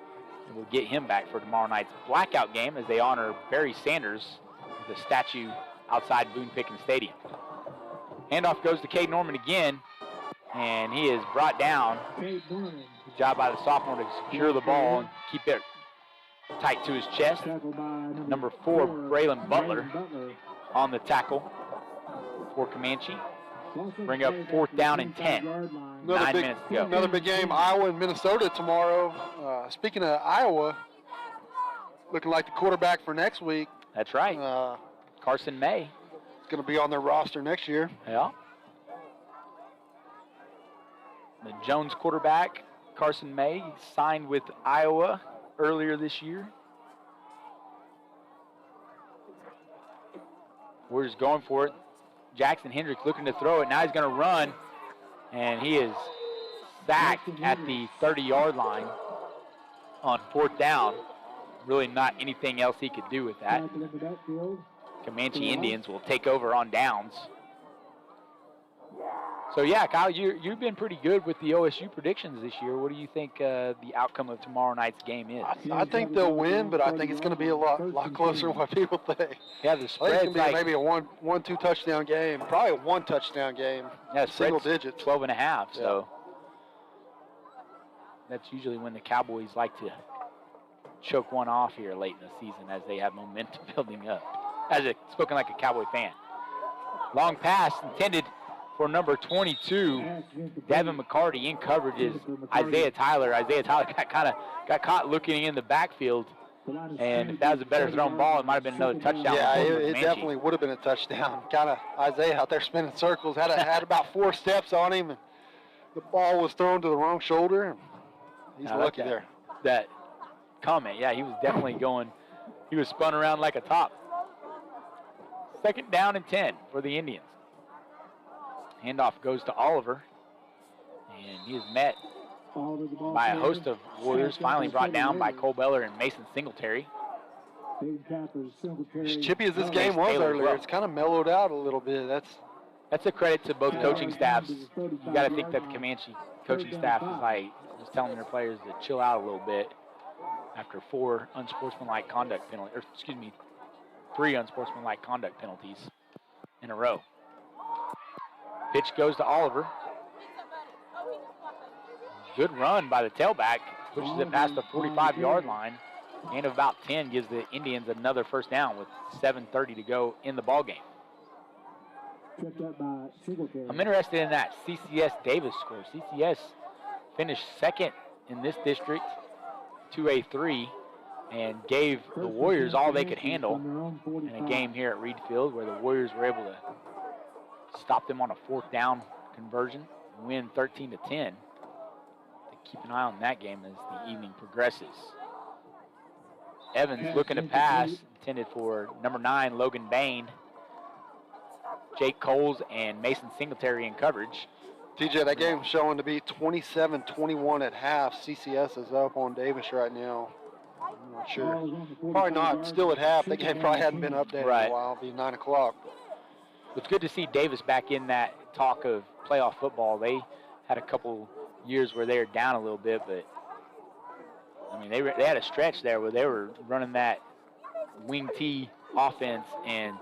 will get him back for tomorrow night's blackout game as they honor Barry Sanders with a statue outside Boone Pickens Stadium. Handoff goes to Cade Norman again, and he is brought down. Good job by the sophomore to secure the ball and keep it tight to his chest. Number 4, Braylon Butler on the tackle for Comanche. Bring up 4th down and 10. 9 minutes to go. Another big game, Iowa and Minnesota tomorrow. Speaking of Iowa, looking like the quarterback for next week. That's right. Carson May. It's going to be on their roster next year. Yeah. The Jones quarterback, Carson May, signed with Iowa earlier this year. We're just going for it. Jackson Hendricks looking to throw it. Now he's going to run, and he is sacked at the 30-yard line on 4th down. Really not anything else he could do with that. Comanche Indians will take over on downs. So, yeah, Kyle, you've been pretty good with the OSU predictions this year. What do you think the outcome of tomorrow night's game is? I think they'll win, but I think it's going to be a lot closer than what people think. Yeah, the spread's going to be maybe a 1-2 touchdown game. Probably a 1 touchdown game. Yeah, single digits. 12.5, so that's usually when the Cowboys like to choke one off here late in the season as they have momentum building up. Spoken like a Cowboy fan. Long pass intended for number 22, Devin McCarty. In coverage is Isaiah Tyler. Isaiah Tyler got caught looking in the backfield, and if that was a better thrown ball, it might have been another touchdown. Yeah, it definitely would have been a touchdown. Kind of Isaiah out there spinning circles. Had about 4 steps on him, and the ball was thrown to the wrong shoulder. He's lucky there. That comment, yeah, he was definitely going. He was spun around like a top. 2nd down and 10 for the Indians. Handoff goes to Oliver, and he is met by a host of Warriors, finally brought down by Cole Beller and Mason Singletary. As chippy as this game was earlier, it's kind of mellowed out a little bit. That's a credit to both coaching staffs. You got to think that the Comanche coaching staff is like just telling their players to chill out a little bit after 4 unsportsmanlike conduct penalties, or excuse me, 3 unsportsmanlike conduct penalties in a row. Pitch goes to Oliver. Good run by the tailback. Pushes it past the 45-yard line. Gain of about 10 gives the Indians another first down with 7:30 to go in the ball game. I'm interested in that CCS Davis score. CCS finished second in this district, 2A3, and gave the Warriors all they could handle in a game here at Reed Field where the Warriors were able to stop them on a 4th down conversion and win 13-10. Keep an eye on that game as the evening progresses. Evans looking to pass, intended for number 9, Logan Bain. Jake Coles and Mason Singletary in coverage. TJ, that game's showing to be 27-21 at half. CCS is up on Davis right now. I'm not sure. Probably not still at half. That game probably hadn't been updated in a while. It'll be 9 o'clock. It's good to see Davis back in that talk of playoff football. They had a couple years where they were down a little bit, but I mean they had a stretch there where they were running that wing T offense and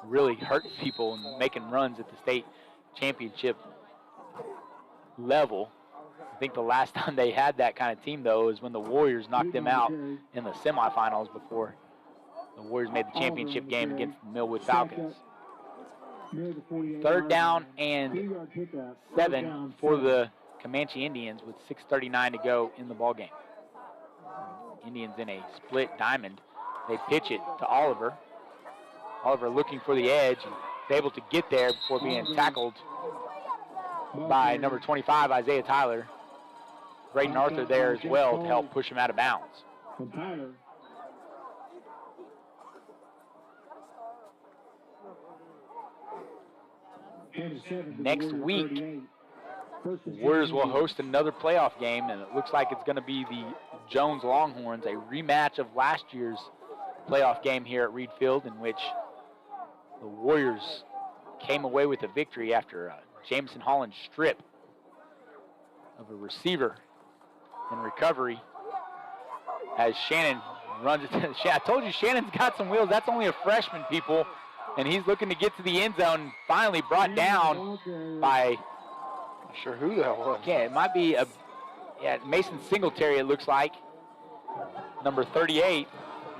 really hurting people and making runs at the state championship level. I think the last time they had that kind of team though is when the Warriors knocked them out in the semifinals before the Warriors made the championship game against the Millwood Falcons. 3rd down and 7 for the Comanche Indians with 6:39 to go in the ball game. Indians in a split diamond. They pitch it to Oliver. Oliver looking for the edge. He's able to get there before being tackled by number 25, Isaiah Tyler. Braden Arthur there as well to help push him out of bounds. Next week, the Warriors will host another playoff game, and it looks like it's going to be the Jones Longhorns, a rematch of last year's playoff game here at Reed Field, in which the Warriors came away with a victory after a Jameson Holland strip of a receiver in recovery as Shannon runs it. I told you Shannon's got some wheels. That's only a freshman, people, and he's looking to get to the end zone. Finally brought down by, not sure who that was. Yeah, it might be Mason Singletary, it looks like. Number 38,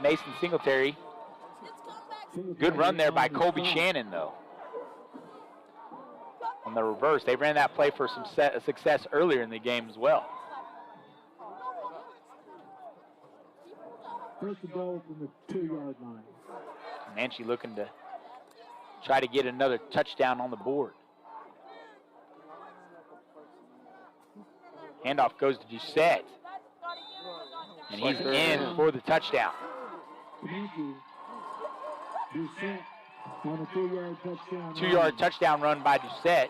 Mason Singletary. Good run there by Colby Shannon, though. On the reverse, they ran that play for some success earlier in the game as well. First and goal from the 2-yard line. Comanche looking to try to get another touchdown on the board. Handoff goes to Doucette. And he's in for the touchdown. Doucette on a 2-yard touchdown. 2-yard touchdown run by Doucette.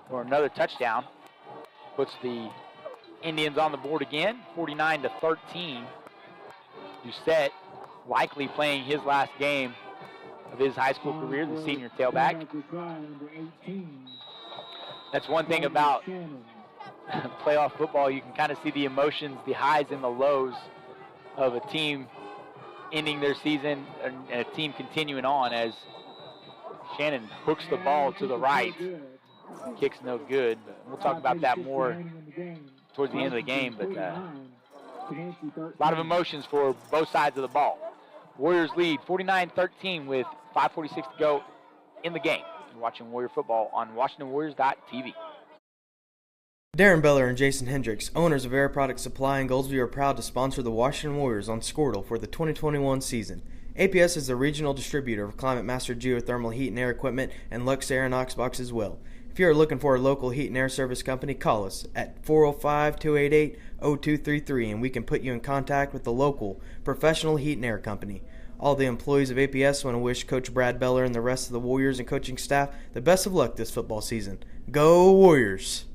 For another touchdown. Puts the Indians on the board again, 49-13. Doucette likely playing his last game of his high school career, the senior tailback. That's one thing about playoff football. You can kind of see the emotions, the highs and the lows of a team ending their season and a team continuing on as Shannon hooks the ball to the right. Kick's no good. But we'll talk about that more towards the end of the game, but a lot of emotions for both sides of the ball. Warriors lead 49-13 with 5:46 to go in the game. You're watching Warrior football on WashingtonWarriors.tv. Darren Beller and Jason Hendricks, owners of Air Product Supply in Goldsview, are proud to sponsor the Washington Warriors on Squirtle for the 2021 season. APS is the regional distributor of Climate Master geothermal heat and air equipment and Lux Air and Oxbox as well. If you are looking for a local heat and air service company, call us at 405-288-0233 and we can put you in contact with the local professional heat and air company. All the employees of APS want to wish Coach Brad Beller and the rest of the Warriors and coaching staff the best of luck this football season. Go Warriors!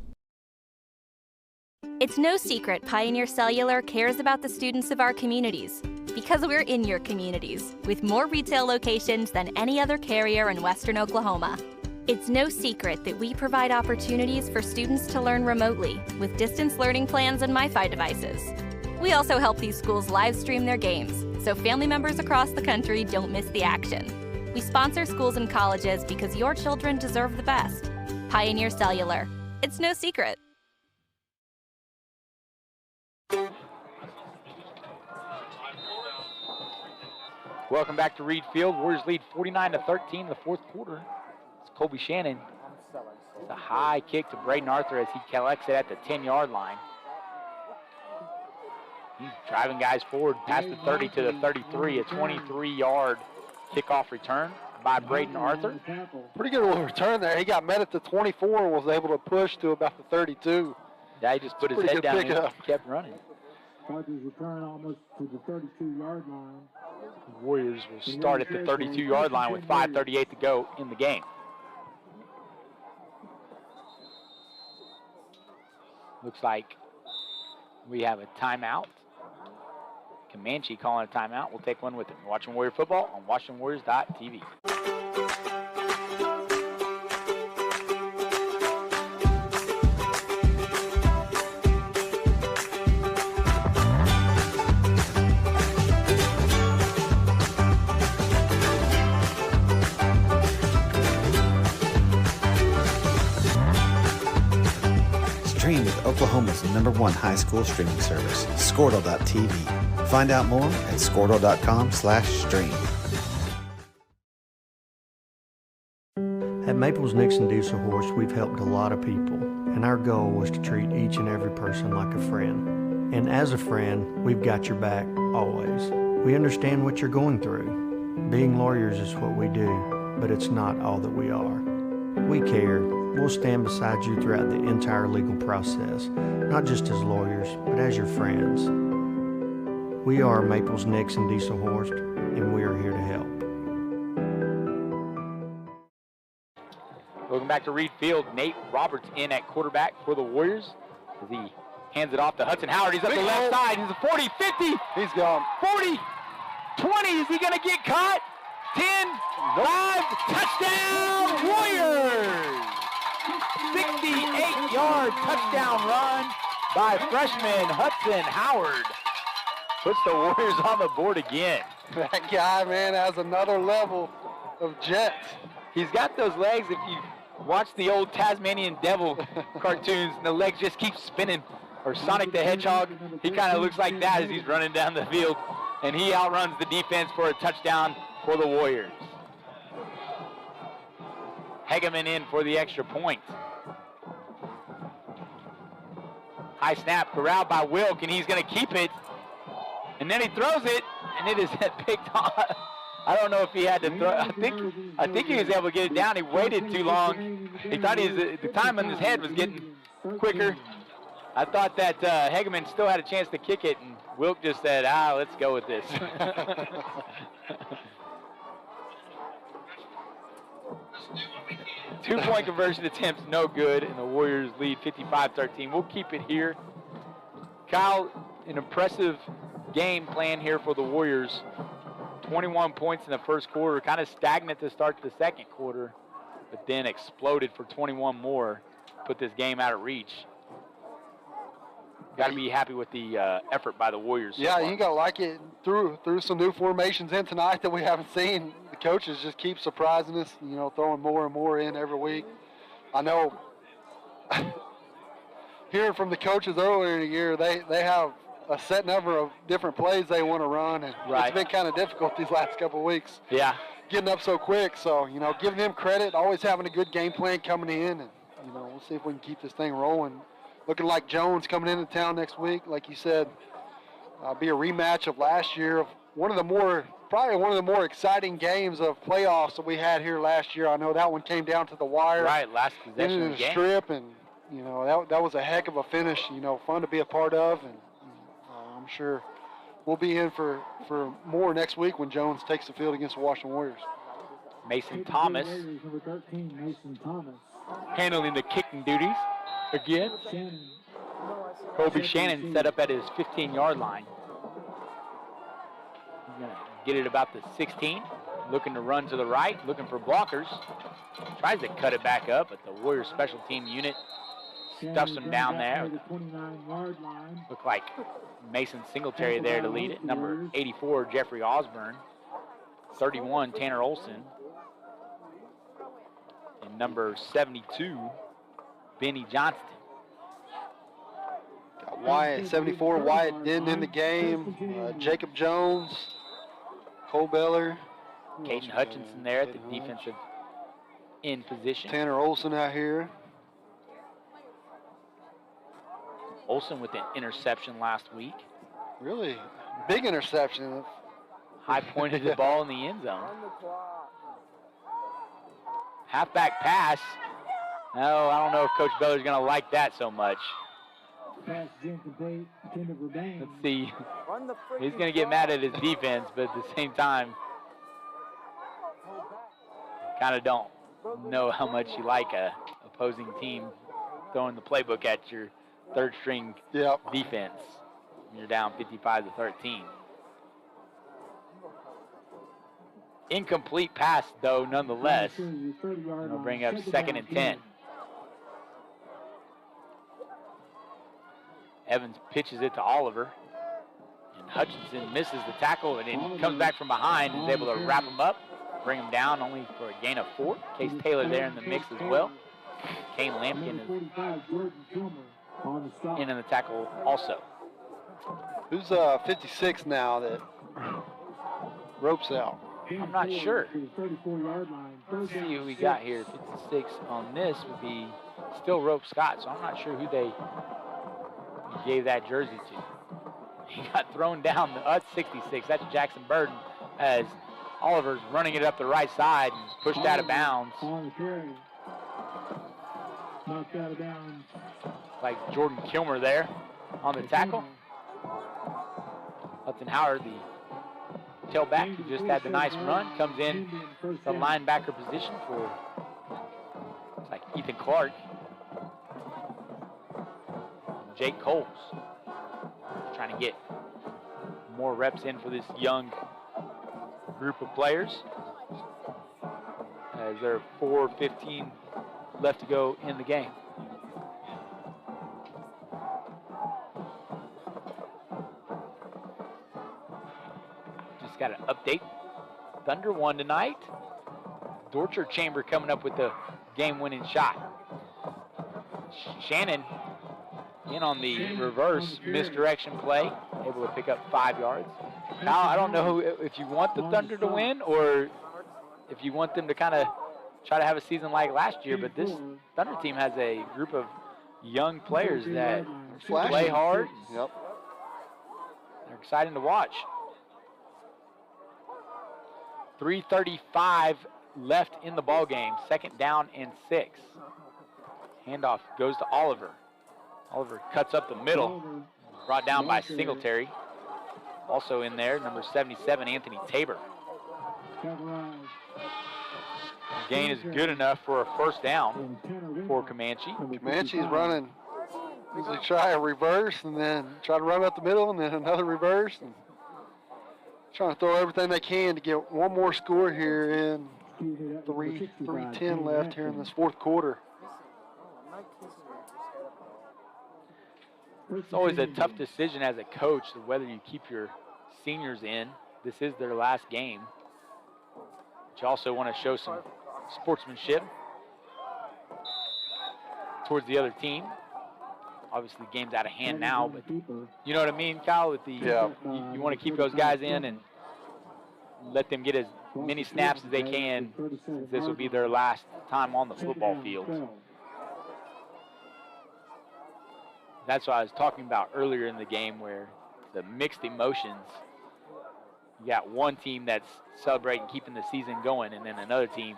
It's no secret Pioneer Cellular cares about the students of our communities. Because we're in your communities, with more retail locations than any other carrier in Western Oklahoma. It's no secret that we provide opportunities for students to learn remotely with distance learning plans and MiFi devices. We also help these schools live stream their games, so family members across the country don't miss the action. We sponsor schools and colleges because your children deserve the best. Pioneer Cellular. It's no secret. Welcome back to Reed Field. Warriors lead 49-13 in the fourth quarter. It's Colby Shannon. It's a high kick to Braden Arthur as he collects it at the 10-yard line. He's driving guys forward past the 30 to the 33, a 23-yard kickoff return by Braden Arthur. Pretty good little return there. He got met at the 24 and was able to push to about the 32. Yeah, he just put his head down and kept running. Arthur's return almost to the 32-yard line. The Warriors will start at the 32-yard line with 5:38 to go in the game. Looks like we have a timeout. Comanche calling a timeout. We'll take one with him. Watching Warrior football on WashingtonWarriors.tv. Stream with Oklahoma's #1 high school streaming service, Squirtle.tv. Find out more at squirtle.com/stream. At Maples Nixon Diesel Horse, we've helped a lot of people, and our goal was to treat each and every person like a friend. And as a friend, we've got your back always. We understand what you're going through. Being lawyers is what we do, but it's not all that we are. We care. We'll stand beside you throughout the entire legal process, not just as lawyers, but as your friends. We are Maples Nixon Diesel Horse, and we are here to help. Welcome back to Reed Field. Nate Roberts in at quarterback for the Warriors as he hands it off to Hudson Howard. He's up the left side. He's a 40, 50. He's gone. 40, 20. Is he going to get caught? 10, 5, touchdown Warriors! 68-yard touchdown run by freshman Hudson Howard. Puts the Warriors on the board again. That guy, man, has another level of jet. He's got those legs. If you watch the old Tasmanian Devil cartoons, the legs just keep spinning. Or Sonic the Hedgehog, he kind of looks like that as he's running down the field. And he outruns the defense for a touchdown for the Warriors. Hegeman in for the extra point. High snap, corralled by Wilk, and he's going to keep it. And then he throws it, and it is picked off. I don't know if he had to throw. I think he was able to get it down. He waited too long. He thought the time on his head was getting quicker. I thought that Hegeman still had a chance to kick it, and Wilk just said, let's go with this. Two-point conversion attempts, no good, and the Warriors lead 55-13. We'll keep it here. Kyle, an impressive game plan here for the Warriors. 21 points in the first quarter, kind of stagnant to start the second quarter, but then exploded for 21 more, put this game out of reach. Got to be happy with the effort by the Warriors. Yeah, you got to like it. Through some new formations in tonight that we haven't seen. The coaches just keep surprising us, throwing more and more in every week. I know hearing from the coaches earlier in the year, they have a set number of different plays they want to run, and It's been kind of difficult these last couple of weeks. Yeah. Getting up so quick, so, giving them credit, always having a good game plan coming in, and, we'll see if we can keep this thing rolling. Looking like Jones coming into town next week, like you said, be a rematch of last year, of probably one of the more exciting games of playoffs that we had here last year. I know that one came down to the wire. Right, last possession of the game. Strip, and, that was a heck of a finish, fun to be a part of, and I'm sure we'll be in for more next week when Jones takes the field against the Washington Warriors. Mason Thomas. Number 13, Mason Thomas. Handling the kicking duties again. Colby Shannon set up at his 15-yard line. Gonna get it about the 16. Looking to run to the right, looking for blockers. Tries to cut it back up, but the Warriors special team unit stuffs him down there. Look like Mason Singletary there to lead it. Number 84, Jeffrey Osborne. 31, Tanner Olson. And number 72, Benny Johnston. Got Wyatt, 74, Wyatt Denton in the game. Jacob Jones, Cole Beller. Caden Hutchinson there at the defensive end position. Tanner Olson out here. Olson with an interception last week. Really big interception. High pointed the ball in the end zone. Halfback pass. No, I don't know if Coach Beller's going to like that so much. Let's see. He's going to get mad at his defense, but at the same time, kind of don't know how much you like a opposing team throwing the playbook at your third string defense. You're down 55-13. Incomplete pass, though, nonetheless. It'll bring up 2nd and 10. Evans pitches it to Oliver. And Hutchinson misses the tackle and then comes back from behind and is able to wrap him up, bring him down only for a gain of 4. Case Taylor there in the mix as well. Kane Lampkin is in the tackle also. Who's 56 now that ropes out? I'm not sure. Let's see who we got here. 56 on this would be still Rope Scott, so I'm not sure who they gave that jersey to. He got thrown down. That's 66. That's Jackson Burden as Oliver's running it up the right side and pushed out of bounds. Knocked out of bounds. Like Jordan Kilmer there on the tackle. Hudson Howard, the tailback, who just had the nice run, comes in the linebacker position for, looks like Ethan Clark. Jake Coles trying to get more reps in for this young group of players. As there are 4:15 left to go in the game. Just got an update. Thunder won tonight. Dorcher Chamber coming up with the game-winning shot. Shannon in on the reverse misdirection play, able to pick up 5 yards. Now, I don't know if you want the Thunder to win or if you want them to kind of try to have a season like last year, but this Thunder team has a group of young players that play hard. Yep. They're exciting to watch. 3:35 left in the ball game. 2nd down and 6. Handoff goes to Oliver. Oliver cuts up the middle. Brought down by Singletary. Also in there, number 77, Anthony Tabor. Gain is good enough for a 1st down for Comanche. Comanche's running. Usually try a reverse and then try to run up the middle and then another reverse. And trying to throw everything they can to get one more score here in 3:10 left here in this 4th quarter. It's always a tough decision as a coach whether you keep your seniors in. This is their last game. But you also want to show some sportsmanship towards the other team. Obviously, the game's out of hand now, but you know what I mean, Kyle? With the you want to keep those guys in and let them get as many snaps as they can, since this will be their last time on the football field. That's what I was talking about earlier in the game, where the mixed emotions. You got one team that's celebrating keeping the season going, and then another team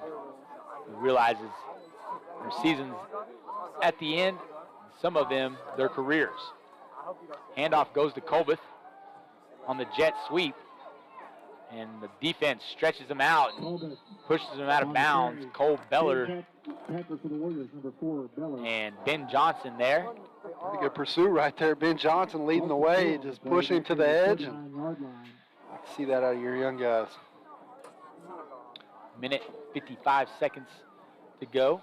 who realizes their season's at the end. Some of them, their careers. Handoff goes to Colbeth on the jet sweep, and the defense stretches him out and pushes him out of bounds. Cole Beller and Ben Johnson there. Pretty good pursuit right there. Ben Johnson leading the way, just pushing to the edge. And See that out of your young guys. Minute 55 seconds to go.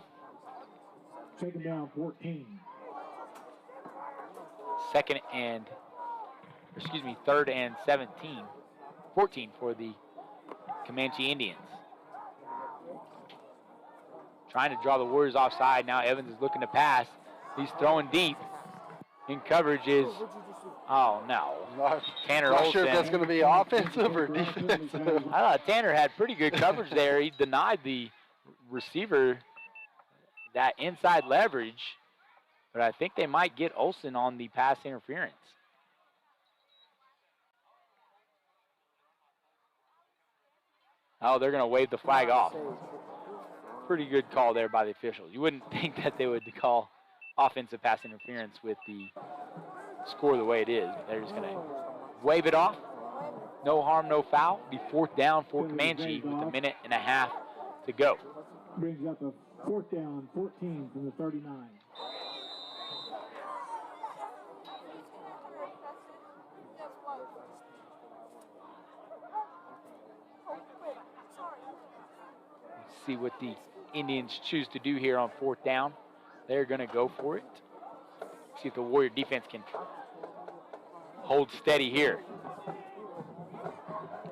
Second down, 14. Third and 14 for the Comanche Indians. Trying to draw the Warriors offside. Now Evans is looking to pass. He's throwing deep. In coverage is, oh no. Tanner Not Olsen. sure if that's going to be offensive or defensive. I thought Tanner had pretty good coverage there. He denied the receiver that inside leverage, but I think they might get Olsen on the pass interference. Oh, they're going to wave the flag off. Pretty good call there by the officials. You wouldn't think that they would call offensive pass interference with the score the way it is. They're just going to wave it off. No harm, no foul. Be fourth down for Comanche with a minute and a half to go. Brings up a fourth down, 14 from the 39. Let's see what the Indians choose to do here on fourth down. They're going to go for it. See if the Warrior defense can hold steady here.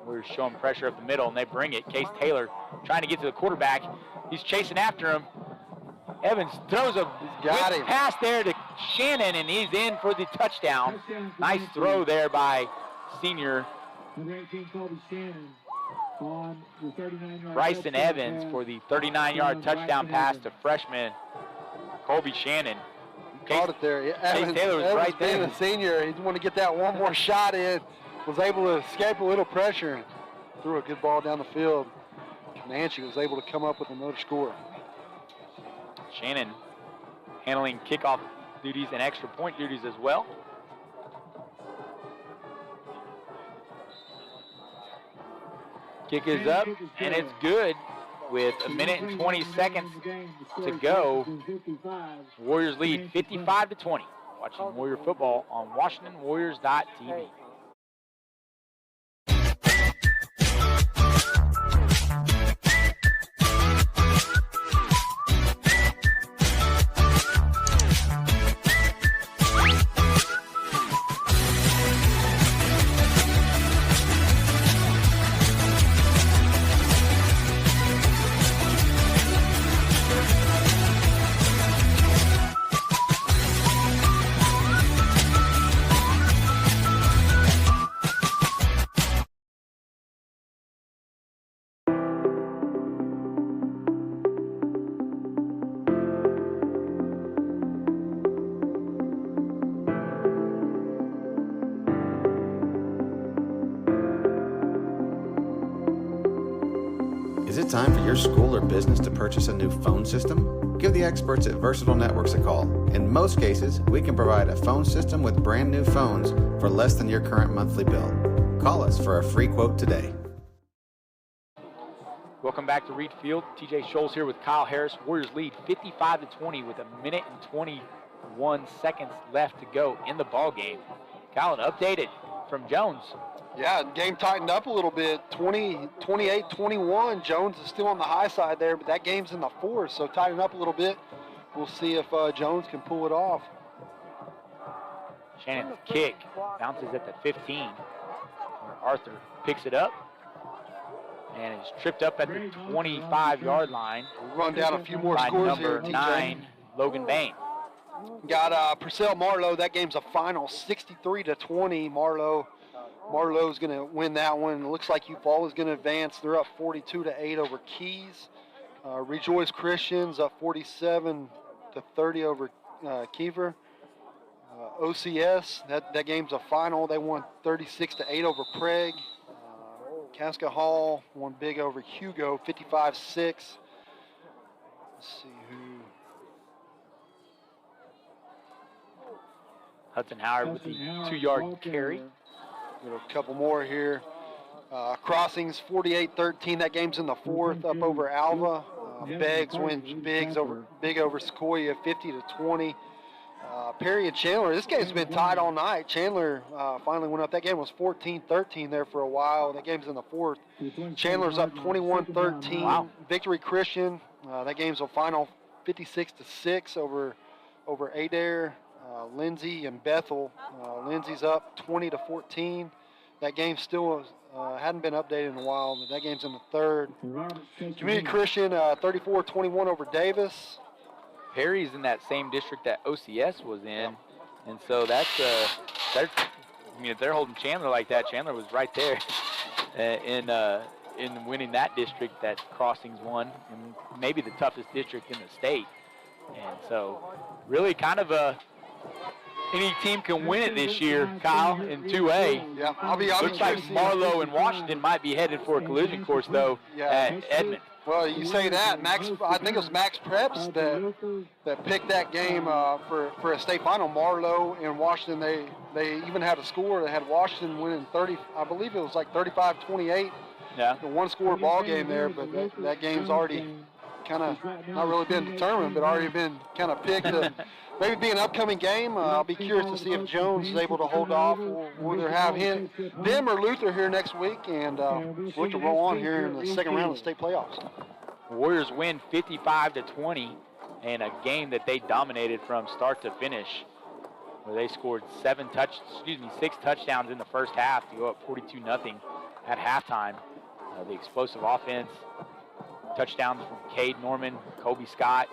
Warriors showing pressure up the middle, and they bring it. Case Taylor trying to get to the quarterback. He's chasing after him. Evans throws a pass there to Shannon, and he's in for the touchdown. Nice throw there by senior Bryson Evans for the 39-yard touchdown pass to freshman Colby Shannon. Caught it there. Case Taylor was right there. Being a senior, he wanted to get that one more shot in. Was able to escape a little pressure and threw a good ball down the field. Comanche was able to come up with another score. Shannon handling kickoff duties and extra point duties as well. Kick is up, and it's good with a minute and 20 seconds to go. Warriors lead 55-20. Watching Warrior football on WashingtonWarriors.tv. Is it time for your school or business to purchase a new phone system? Give the experts at Versatile Networks a call. In most cases, we can provide a phone system with brand new phones for less than your current monthly bill. Call us for a free quote today. Welcome back to Reed Field. TJ Scholes here with Kyle Harris. Warriors lead 55-20 with a minute and 21 seconds left to go in the ball game. Kyle, an updated from Jones. Yeah, the game tightened up a little bit. 28-21. Jones is still on the high side there, but that game's in the fourth, so tighten up a little bit. We'll see if Jones can pull it off. Shannon's kick bounces at the 15, where Arthur picks it up and is tripped up at the 25-yard line. We'll run down a few more by scores number here. 9, Logan Bain. Got Purcell Marlowe. That game's a final 63-20. Marlowe's going to win that one. It looks like Eufaula is going to advance. They're up 42-8 over Keys. Rejoice Christians up 47-30 over Kiever. OCS, that game's a final. They won 36-8 over Prague. Casca Hall won big over Hugo, 55-6. Let's see who. Hudson Howard with the 2-yard carry. A couple more here. Crossings 48-13. That game's in the fourth, up over Alva. Beggs wins big over Sequoia, 50-20. Perry and Chandler. This game's been tied all night. Chandler finally went up. That game was 14-13 there for a while. That game's in the fourth. Chandler's up 21-13. Wow. Victory Christian. That game's a final 56-6 over Adair. Lindsay and Bethel. Lindsay's up 20-14. That game still hadn't been updated in a while, but that game's in the third. Community Christian 34-21 over Davis. Perry's in that same district that OCS was in, and so that's if they're holding Chandler like that, Chandler was right there in winning that district that Crossings won, and maybe the toughest district in the state. And so really kind of any team can win it this year, Kyle, in 2A. Yeah, I'll be Looks like Marlowe and Washington might be headed for a collision course, though, at Edmond. Well, you say that. Max, I think it was Max Preps that picked that game for a state final. Marlowe and Washington, they even had a score. They had Washington winning 30, I believe it was like 35-28. Yeah. The one-score ball game there, but that game's already kind of not really been determined, but already been kind of picked to maybe be an upcoming game. I'll be curious to see if Jones is able to hold off. We'll either have them or Luther here next week, and look to roll on here in the second round of the state playoffs. Warriors win 55-20 in a game that they dominated from start to finish, where they scored 6 touchdowns in the first half to go up 42-0 at halftime. The explosive offense, touchdowns from Cade Norman, Cole Scott,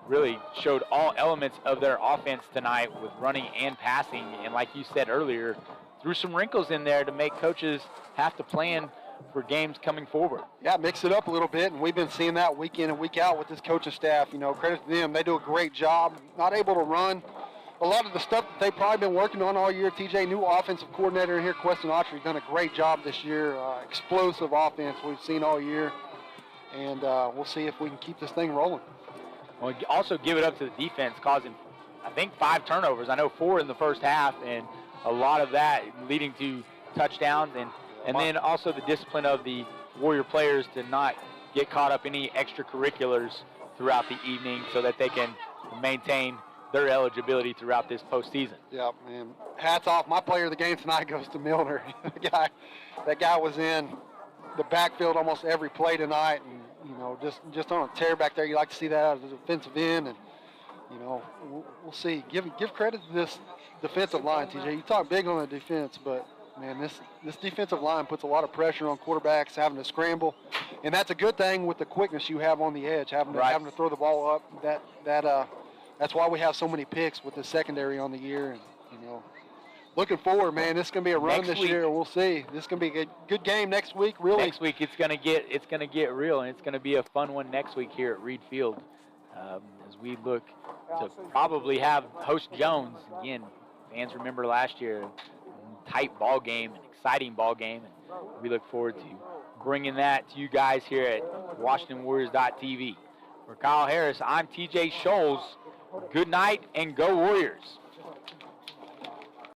really showed all elements of their offense tonight with running and passing. And like you said earlier, threw some wrinkles in there to make coaches have to plan for games coming forward. Yeah, mix it up a little bit, and we've been seeing that week in and week out with this coaching staff. You know, credit to them. They do a great job. Not able to run a lot of the stuff that they've probably been working on all year. TJ, new offensive coordinator in here, Queston Autry, done a great job this year. Explosive offense we've seen all year, and we'll see if we can keep this thing rolling. Well, also give it up to the defense, causing, I think, 5 turnovers. I know 4 in the first half, and a lot of that leading to touchdowns, and then also the discipline of the Warrior players to not get caught up in any extracurriculars throughout the evening so that they can maintain their eligibility throughout this postseason. Yeah, man. Hats off. My player of the game tonight goes to Milner. That guy was in the backfield almost every play tonight, and you know, just on a tear back there. You like to see that out of the defensive end, and you know, we'll see. Give credit to this defensive line, TJ. You talk big on the defense, but man, this defensive line puts a lot of pressure on quarterbacks having to scramble, and that's a good thing with the quickness you have on the edge, having to throw the ball up. That's why we have so many picks with the secondary on the year, and you know, looking forward, man. This is gonna be a run this year. We'll see. This is gonna be a good game next week. Really, next week it's gonna get real, and it's gonna be a fun one next week here at Reed Field, as we look to probably have host Jones again. Fans remember last year, tight ball game, an exciting ball game, and we look forward to bringing that to you guys here at WashingtonWarriors.tv. For Kyle Harris, I'm TJ Scholes. Good night and go Warriors.